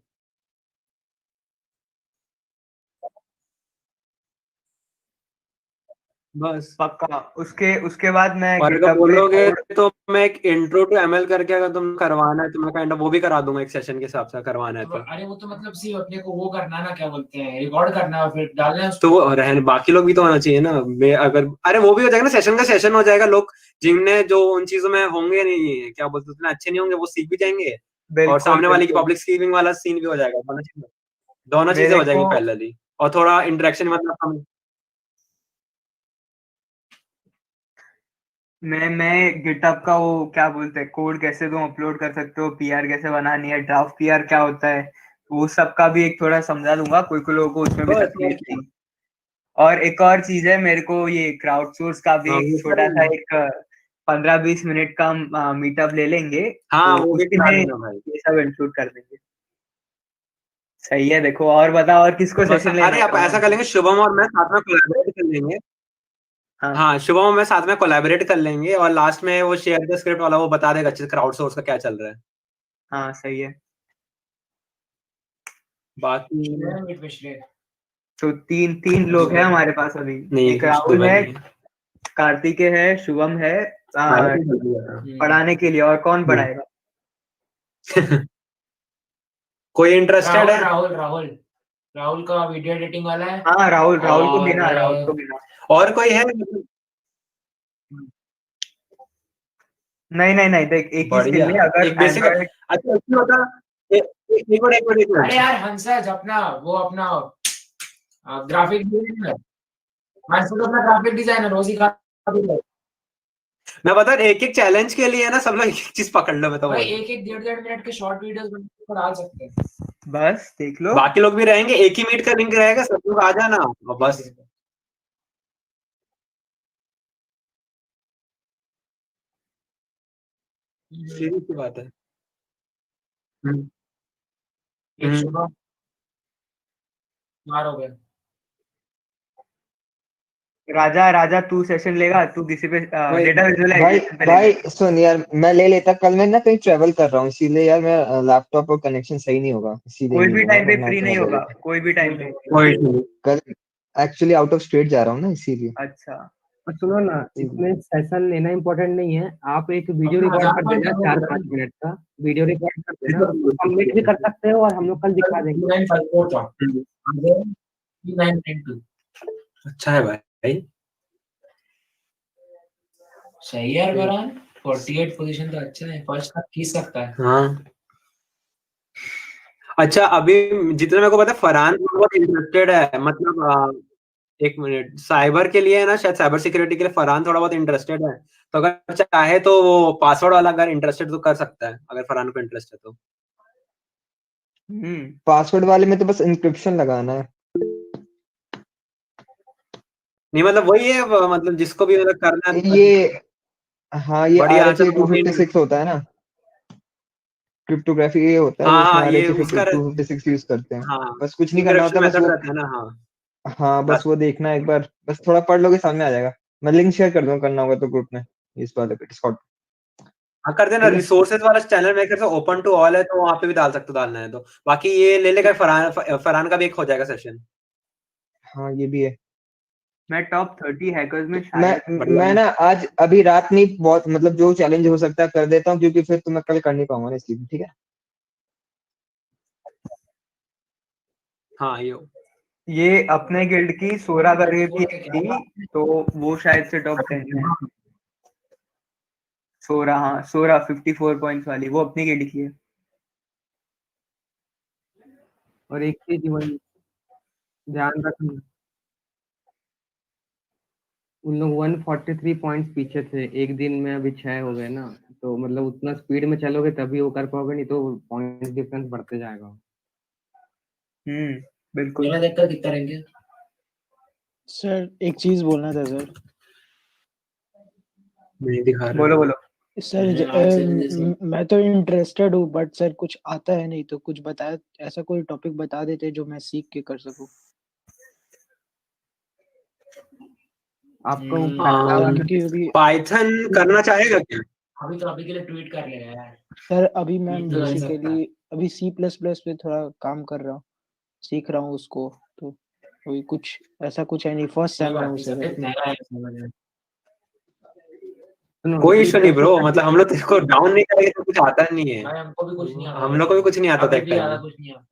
बस पक्का। उसके उसके बाद मैं और अगर गिटअप पे बोलोगे कोड। तो मैं एक इंट्रो टू एमएल करके, अगर तुम करवाना है तो मैं काइंड ऑफ वो भी करा दूंगा एक सेशन के हिसाब से, करवाना है तो। अरे वो तो मतलब सिर्फ अपने को वो करना है ना, क्या बोलते हैं, रिकॉर्ड करना है और फिर डालना है तो उसको। वो रहने बाकी लोग भी तो होना चाहिए ना। मैं अगर अरे वो भी हो जाएगा ना, सेशन का सेशन हो जाएगा। लोग जिनने जो उन चीजों में होंगे नहीं, क्या बोलते हैं, उतने अच्छे नहीं होंगे, वो सीख भी जाएंगे। और बिल्कुल सामने वाले की बिल्कुल। पब्लिक स्पीकिंग वाला सीन भी हो जाएगा। दोनों चीजें मेरे हो को जाएंगी पहले, और थोड़ा इंटरेक्शन मतलब हम। मैं गिटअप का वो क्या बोलते हैं, कोड कैसे तुम अपलोड कर सकते हो, पीआर कैसे बनानी है, ड्राफ्ट पीआर क्या होता है, वो सब का भी एक थोड़ा समझा दूंगा। कोई कोई लोगों को उसमें भी बस और तकलीफ क्या। थी। और एक और चीज है, मेरे को ये क्राउड सोर्स का भी हाँ एक वो छोटा सा करेंगे। एक 15-20 मिनट का मीटअप ले लेंगे, हाँ तो वो भी करा उसमें देना भाई। ये सब इंक्लूड कर देंगे। सही है। देखो और बताओ, और किसको बस सेशन लेना अरे है आप दोनों ऐसा में कर से? लेंगे, शुभम और मैं साथ में कोलैबोरेट कर लेंगे। हाँ हाँ, शुभम और मैं साथ में कोलैबोरेट कर लेंगे, और लास्ट में वो शेयर द स्क्रिप्ट वाला वो बता देगा अच्छे से क्राउड सोर्स का क्या चल रहा है। हाँ सही है। बाकी तो तीन तीन लोग हैं हमारे पास अभी। नहीं, एक कुछ तो राहुल भाई है, नहीं है। कार्तिकेय है, शुभम है। हाँ, आ, ये तो जल्दी है। पढ़ाने के लिए और कौन हम्म। पढ़ाएगा? कोई इंटरेस्टेड राहुल है? राहुल राहुल राहुल का वीडियो एडिटिंग वाला है। हाँ राहुल, राहुल को और गिना, राहुल को गिना। और कोई है? नहीं नहीं नहीं, देख एक ही स्किल बढ़िया। है अगर एक बेसिक है। एंड्रॉइड। अच्छा एक चीज होता, एक अरे मिनट। यार हंसराज अपना वो अपना ग्राफिक डिजाइनर, हंसराज अपना ग्राफिक डिजाइनर वो सिखा देगा। मैं बता, एक एक चैलेंज के लिए ना सब लोग एक एक चीज पकड़ लो, मैं तो भाई बोल रहा हूँ। एक एक 1.5 मिनट के शॉर्ट वीडियोस बना डाल सकते हैं। बस देख लो। बाकी लोग भी रहेंगे, एक ही मीट का लिंक रहेगा, सब लोग आ जाना और बस। सीधी सी बात है। हम्म। एक सुबह 4 हो गए। राजा राजा तू सेशन लेगा, तू किसी पे भाई डेटा भाई विजुअलाइजेशन पे लेगा। भाई सुन यार, मैं ले लेता, कल मैं ना कहीं ट्रेवल कर रहा हूँ, इसीलिए यार मैं लैपटॉप और कनेक्शन सही नहीं होगा, इसीलिए कोई नहीं भी लूंगा, टाइम पे वरना फ्री तो नहीं मैं ले होगा, लेता। कोई भी टाइम पे। कल एक्चुअली आउट ऑफ स्टेट जा रहा हूँ ना, इसीलिए। अच्छा और सुनो ना, इसमें सेशन लेना इम्पोर्टेंट नहीं है, आप एक वीडियो अपना रिकॉर्ड 1000 कर पॉइंट देना करना 4-5 होगा। मिनट का वीडियो रिकॉर्ड कर देना, उसको सबमिट भी कर सकते हो और हम लोग कल दिखा देंगे। 2954 था 3992। अच्छा है भाई। सही है यार बरान, 48 पोजीशन तो अच्छा है, फर्स्ट तक खींच सकता है। हाँ। अच्छा अभी जितना मेरे को पता है, फरहान बहुत इंटरेस्टेड है, मतलब एक मिनट, साइबर के लिए है ना, शायद साइबर सिक्योरिटी के लिए फरहान थोड़ा बहुत इंटरेस्टेड है। तो अगर चाहे तो वो पासवर्ड वाला अगर इंटरेस्टेड तो कर सकता है, अगर फरहान को इंटरेस्ट है तो। पासवर्ड वाले में तो बस इंक्रिप्शन लगाना है। नहीं मतलब वही है, मतलब जिसको भी मतलब करना है ये हाँ, ये बढ़िया आंसर RSA-256 होता है ना, क्रिप्टोग्राफी ये होता है, हाँ उसमें हाँ ये उसका RSA-256 यूज करते हैं। हाँ बस कुछ नहीं करना होता, इंक्रिप्शन बस मेथड वो, रहता है ना। हाँ हाँ बस वो देखना है एक बार, बस थोड़ा पढ़ लोगे सामने आ जाएगा। मैं लिंक शेयर कर दूंगा, करना होगा तो ग्रुप में, इस वाले पे डिस्कॉर्ड। हाँ कर देना। ठीक है, रिसोर्सेज वाला चैनल मेरे ख्याल से ओपन टू ऑल है, तो वहाँ पे भी डाल सकते हो, डालना है तो। बाकी ये ले लेगा फरहान का भी एक हो जाएगा सेशन। हाँ ये भी है। मैं टॉप 30 हैकर्स में मैं शायद मैं ना आज अभी रात नहीं, बहुत मतलब जो चैलेंज हो सकता है कर देता हूँ, क्योंकि फिर तो मैं कल कर नहीं पाऊंगा ना, इसलिए। ठीक है, हाँ ये अपने गिल्ड की 16 करके भी एक थी, तो वो शायद से टॉप 10 में है। 16, हाँ 16 54 पॉइंट्स वाली, वो अपनी गिल्ड की है। और एक चीज वही ध्यान रखना, उन लोग 143 पॉइंट्स पीछे थे, एक दिन में अभी 6 हो गए ना, तो मतलब उतना स्पीड में चलोगे तभी वो कर पाओगे, नहीं तो पॉइंट डिफरेंस बढ़ते जाएगा। बिल्कुल। मेरा देखकर कितना रहेंगे सर एक चीज बोलना था सर। नहीं दिखा रहा बोलो बोलो। सर मैं तो इंटरेस्टेड हूँ, बट सर कुछ आता है नहीं, तो कुछ बता, ऐसा कोई टॉपिक बता देते जो मैं सीख के कर सकूँ। आपको क्योंकि अभी पाइथन करना चाहेगा क्या? अभी के लिए ट्वीट कर लेगा यार। सर अभी मैं ये तो नहीं सकता। बेसिकली अभी C++ पे थोड़ा काम कर रहा हूँ, सीख रहा हूँ उसको, तो अभी कुछ ऐसा कुछ है नहीं, फर्स्ट कोई सेम में बात हूँ नहीं, सर सब्जेक्ट अभी। नया है समझ में। कोई इशू नहीं ब्रो, मतलब हम लोग इसको डाउन नहीं करेंगे तो कुछ आता नहीं है। भाई हमको भी कुछ नहीं आता, हम लोग को भी कुछ नहीं आता था अभी एक भी टाइम ज्यादा में। कुछ नहीं आता।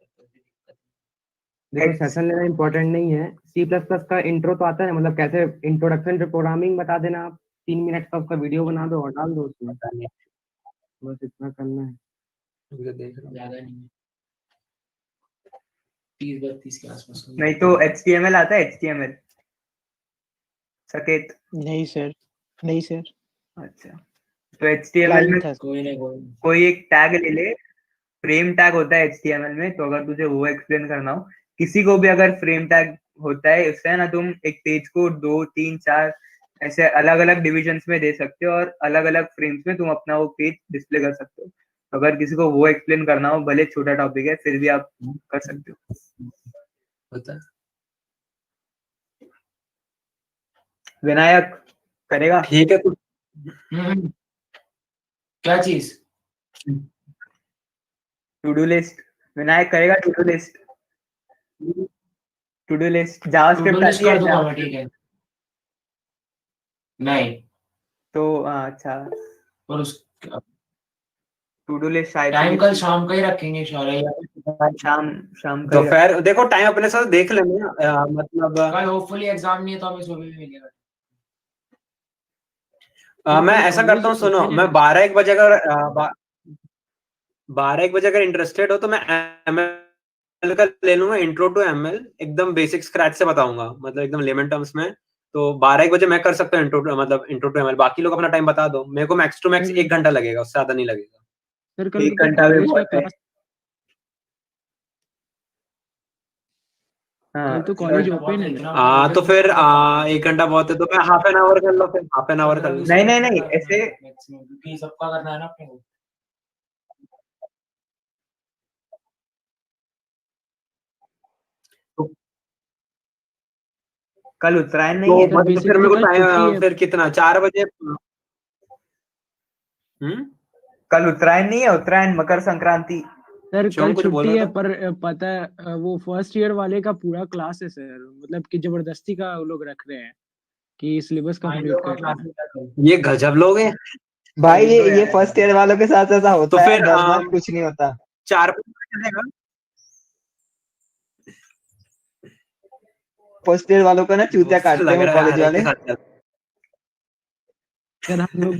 देखो सेशन लेना इम्पोर्टेंट नहीं है, C++ का इंट्रो तो आता है, मतलब कैसे इंट्रोडक्शन टू प्रोग्रामिंग बता देना आप, 3 मिनट का उसका वीडियो बना दो और डाल दो उसमें, बस इतना करना है। देख रहा हूँ ज्यादा नहीं है, 30-32 के आसपास होगा। नहीं तो HTML आता है, HTML सकेत? नहीं सर, नहीं सर। अच्छा, तो HTML क्लाइंट में था। कोई एक टैग ले ले, फ्रेम टैग होता है HTML में, तो अगर तुझे वो एक्सप्लेन करना हो, किसी को भी अगर फ्रेम टैग होता है, उससे है ना तुम एक पेज को 2 3 4 ऐसे अलग अलग डिविजन्स में दे सकते हो, और अलग अलग फ्रेम्स में तुम अपना वो पेज डिस्प्ले कर सकते हो। तो अगर किसी को वो एक्सप्लेन करना हो, भले छोटा टॉपिक है, फिर भी आप कर सकते हो। होता है। विनायक करेगा? ठीक है तो क्या चीज? To do list. विनायक करेगा to do list? To do list JavaScript list आती है? कर दूंगा मैं, ठीक है। नहीं तो अच्छा, और उस टू डू लिस्ट शायद से टाइम कल किसी शाम का ही रखेंगे इंशाल्लाह। शाम शाम का ही दोपहर देखो टाइम अपने साथ देख लेना, मतलब कल होपफुली एग्जाम नहीं है तो हमें सुबह भी मिलेगा। मैं कल ऐसा कॉलेज करता हूँ, सुनो ओपन है मैं वैसे। 12-1 बजे अगर 12-1 बजे अगर इंटरेस्टेड हो तो मैं ML का ले लूंगा, इंट्रो टू ML एकदम बेसिक स्क्रैच से बताऊंगा, मतलब एकदम लेमन टर्म्स में। तो 12-1 बजे मैं कर सकता हूँ इंट्रो टू ML। बाकी लोग अपना टाइम बता दो, मेरे को मैक्स टू मैक्स सर 1 घंटा लगेगा, उससे ज्यादा नहीं लगेगा। सर कल 1 तो घंटा भी कॉलेज का बहुत है। क्लास, हाँ कल तो कॉलेज बहुत ओपन है है ना। हाँ तो फिर 1 घंटा बहुत है, तो मैं हाफ एन आवर कर लो, फिर हाफ एन आवर कर लो। नहीं नहीं नहीं, ऐसे क्योंकि सबका करना है ना अपने को। तो, कल उत्तरायण नहीं तो है? सर मतलब फिर बेसिकली मेरे को कल छुट्टी टाइम है। फिर कितना 4 बजे। कल उत्तरायण नहीं है? उत्तरायण, मकर संक्रांति। सर कल शिवम कुछ बोल छुट्टी रहा है, था? पर पता है वो फर्स्ट ईयर वाले का पूरा क्लास है सर, मतलब कि जबरदस्ती का वो लोग रख रहे हैं कि सिलेबस कंप्लीट करना है। ये गजब लोग हैं। भाई वही तो ये यार। फर्स्ट ईयर वालों के साथ ऐसा तो होता है, फिर वरना कुछ नहीं होता। 4 बजे चलेगा? फर्स्ट ईयर वालों का ना चूतिया दोस्त काटते हैं लग वो रहा है कॉलेज हर एक के वाले। साथ चल। सर हम लोग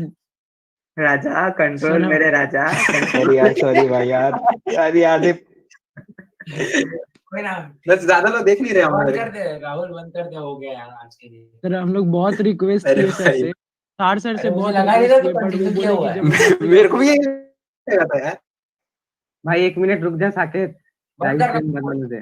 राजा सर कंट्रोल, हम मेरे राजा कंट्रोल। सॉरी यार, सॉरी भाई यार, यार याद है। कोई ना, बस ज्यादा लोग देख नहीं रहे बंद हमारे। कर दे राहुल, बंद कर दे, हो गया यार आज के लिए। सर हम लोग बहुत रिक्वेस्ट अरे किए सर भाई से, सार सर से अरे मुझे बहुत लगा नहीं रिक्वेस्ट था किए, तो बट वो कंटिन्यू किया बोले हुआ कि है। जबरदस्ती मेरे को करना। भी यही लगा था यार। भाई 1 मिनट रुक जा साकेत, लाइव स्ट्रीम बंद होने दे।